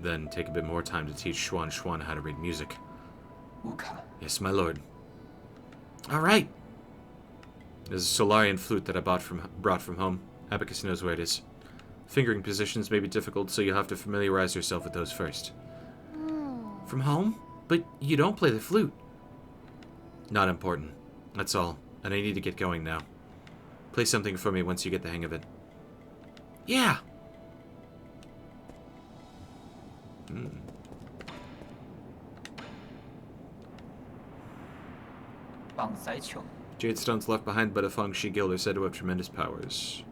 Then take a bit more time to teach Xuan Xuan how to read music. Wuka. Yes, my lord. All right. There's a Solarian flute that I brought from home. Abacus knows where it is. Fingering positions may be difficult, so you'll have to familiarize yourself with those first. From home? But you don't play the flute. Not important. That's all. And I need to get going now. Play something for me once you get the hang of it. Yeah! Jade stones left behind by the Feng Shi Guild are said to have tremendous powers.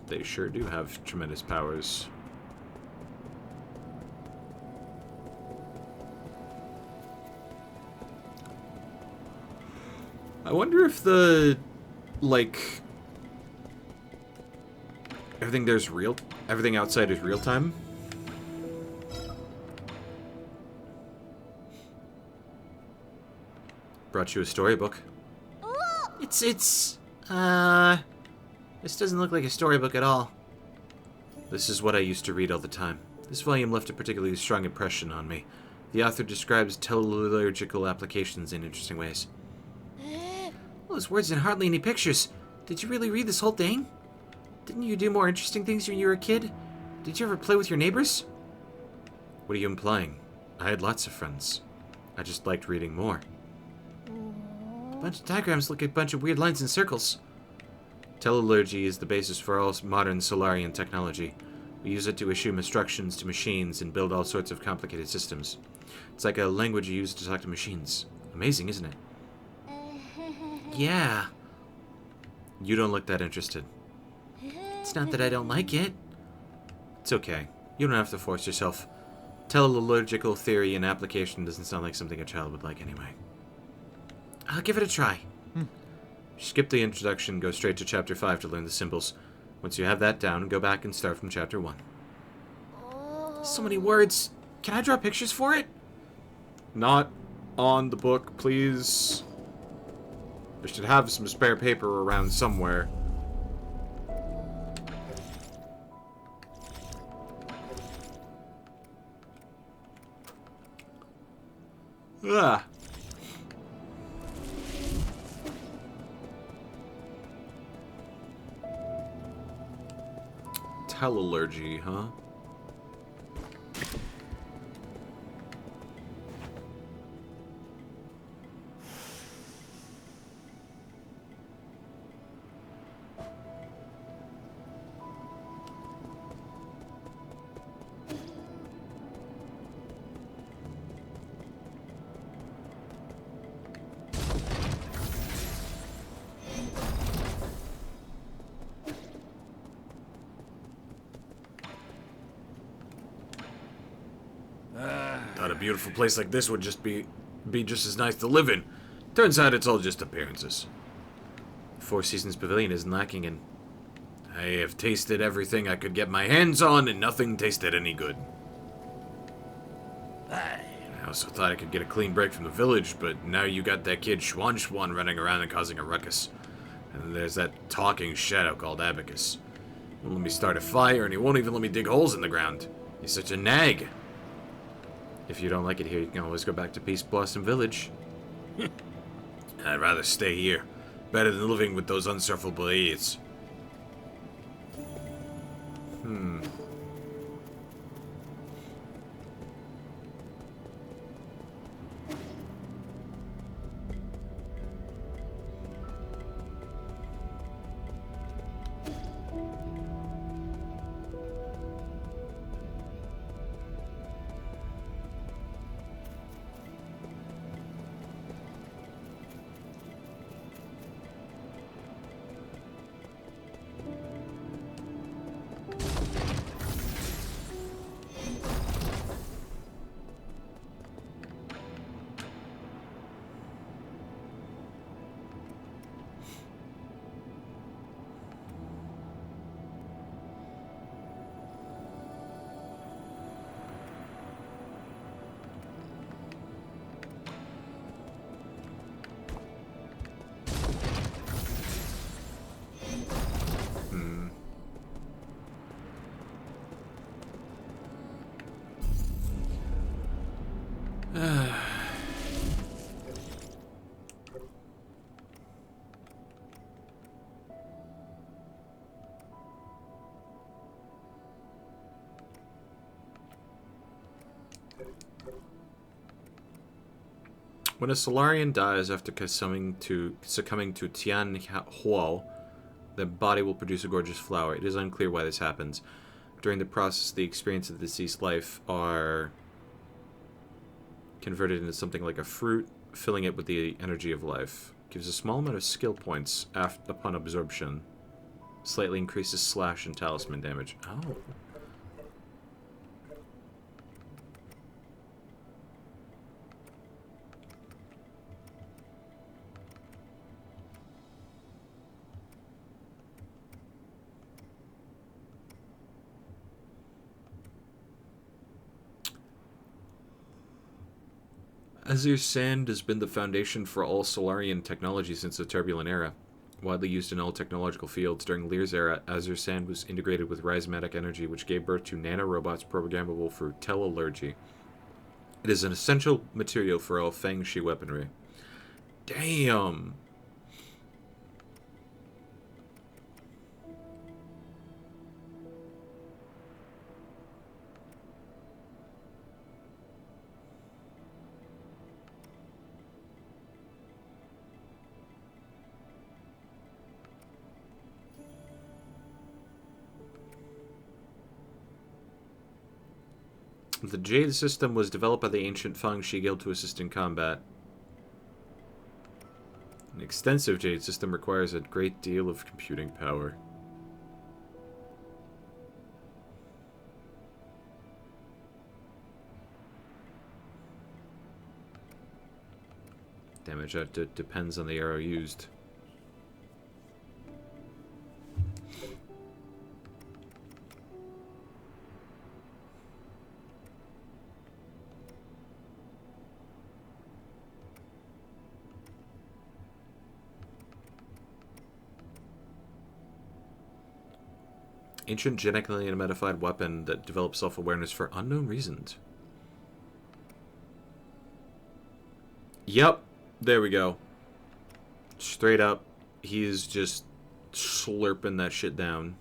They sure do have tremendous powers. I wonder if the, like, everything outside is real time? Brought you a storybook. This doesn't look like a storybook at all. This is what I used to read all the time. This volume left a particularly strong impression on me. The author describes teleological applications in interesting ways. All those words and hardly any pictures. Did you really read this whole thing? Didn't you do more interesting things when you were a kid? Did you ever play with your neighbors? What are you implying? I had lots of friends. I just liked reading more. A bunch of diagrams look like a bunch of weird lines and circles. Teleology is the basis for all modern Solarian technology. We use it to issue instructions to machines and build all sorts of complicated systems. It's like a language you use to talk to machines. Amazing, isn't it? Yeah. You don't look that interested. It's not that I don't like it. It's okay. You don't have to force yourself. Teleological theory and application doesn't sound like something a child would like anyway. I'll give it a try. Skip the introduction, go straight to Chapter 5 to learn the symbols. Once you have that down, go back and start from Chapter 1. So many words. Can I draw pictures for it? Not on the book, please. I should have some spare paper around somewhere. Ah. Teleology, huh? Thought a beautiful place like this would just be just as nice to live in. Turns out it's all just appearances. Four Seasons Pavilion isn't lacking in... I have tasted everything I could get my hands on, and nothing tasted any good. I also thought I could get a clean break from the village, but now you got that kid Xuan Xuan running around and causing a ruckus. And there's that talking shadow called Abacus. He won't let me start a fire, and he won't even let me dig holes in the ground. He's such a nag. If you don't like it here, you can always go back to Peace Blossom Village. I'd rather stay here. Better than living with those unsufferable idiots. When a Solarian dies after succumbing to Tian Huo, the body will produce a gorgeous flower. It is unclear why this happens. During the process, the experience of the deceased life are converted into something like a fruit, filling it with the energy of life. Gives a small amount of skill points upon absorption. Slightly increases slash and talisman damage. Oh. Azure Sand has been the foundation for all Solarian technology since the Turbulent Era. Widely used in all technological fields, during Lear's era, Azure Sand was integrated with rhizomatic energy, which gave birth to nanorobots programmable for teleurgy. It is an essential material for all Feng Shi weaponry. Damn! The Jade system was developed by the ancient Feng Shi Guild to assist in combat. An extensive Jade system requires a great deal of computing power. Damage depends on the arrow used. Ancient genetically modified weapon that develops self-awareness for unknown reasons. Yep, there we go. Straight up, he's just slurping that shit down.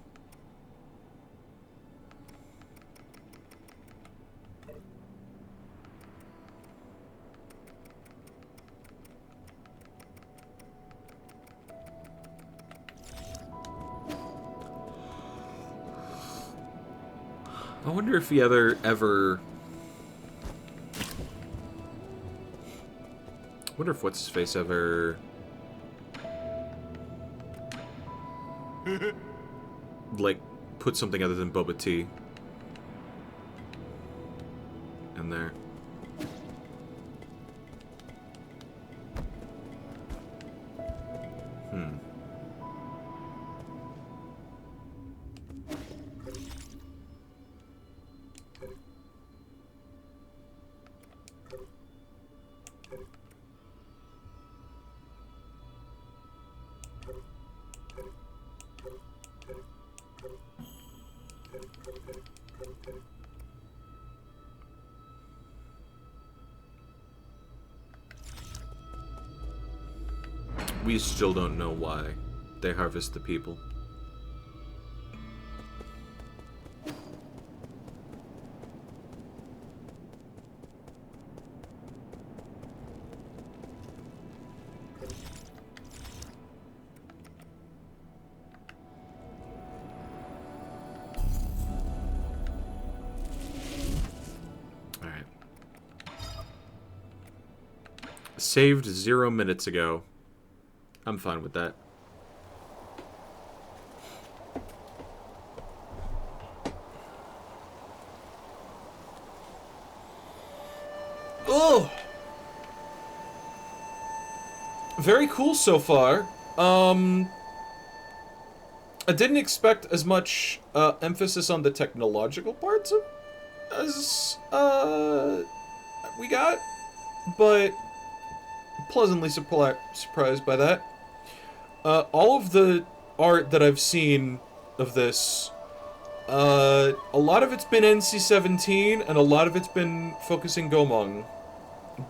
I wonder if he ever... I wonder if What's-His-Face ever... like, put something other than boba tea in there. We still don't know why they harvest the people. Alright. Saved 0 minutes ago. I'm fine with that. Oh! Very cool so far. I didn't expect as much emphasis on the technological parts of as we got, but pleasantly surprised by that. All of the art that I've seen of this, a lot of it's been NC-17, and a lot of it's been focusing Gomong,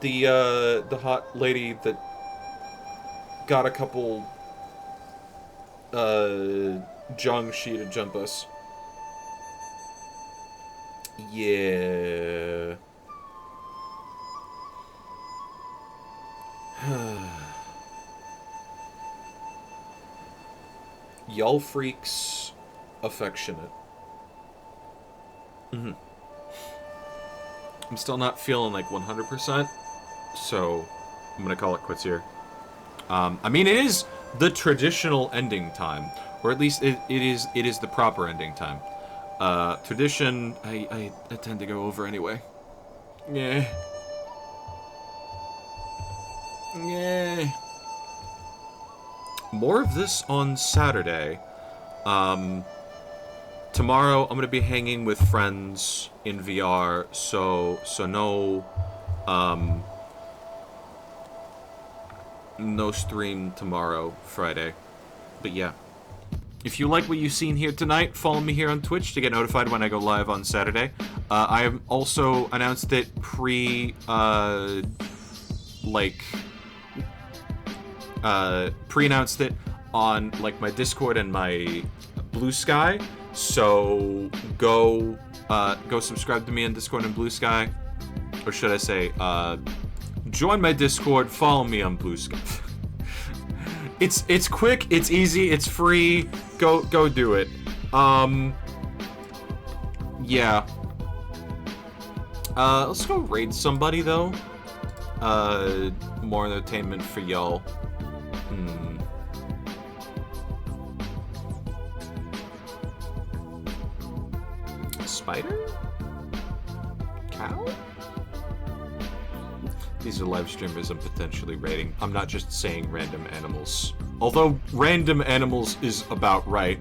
the hot lady that got a couple Jiangshi to jump us. Yeah. Y'all freaks affectionate. I'm still not feeling like 100%, so I'm gonna call it quits here. I mean, it is the traditional ending time, or at least it is the proper ending time. Tradition, I tend to go over anyway. Yeah. Yeah. More of this on Saturday. Tomorrow I'm gonna be hanging with friends in VR, so no stream tomorrow, Friday. But yeah. If you like what you've seen here tonight, follow me here on Twitch to get notified when I go live on Saturday. I have also announced it pre-announced it on like my Discord and my Blue Sky. So go subscribe to me on Discord and Blue Sky, or should I say, join my Discord, follow me on Blue Sky. It's quick, it's easy, it's free. Go do it. Yeah. Let's go raid somebody though. More entertainment for y'all. Spider? Cow? These are live streamers I'm potentially raiding. I'm not just saying random animals. Although random animals is about right.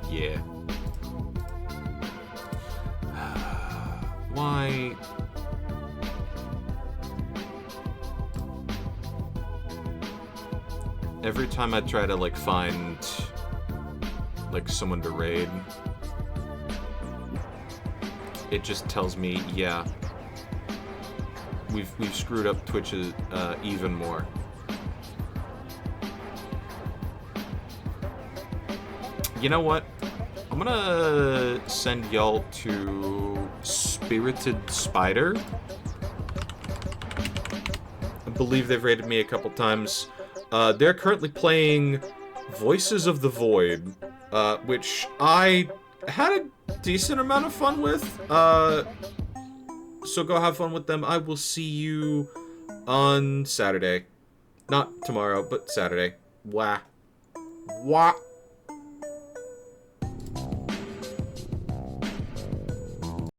Yeah. Why? Every time I try to like find like someone to raid, it just tells me, yeah, we've screwed up Twitch even more. You know what? I'm gonna send y'all to Spirited Spider. I believe they've raided me a couple times. They're currently playing Voices of the Void, which I had a decent amount of fun with. So go have fun with them. I will see you on Saturday. Not tomorrow, but Saturday. Wah. Wah.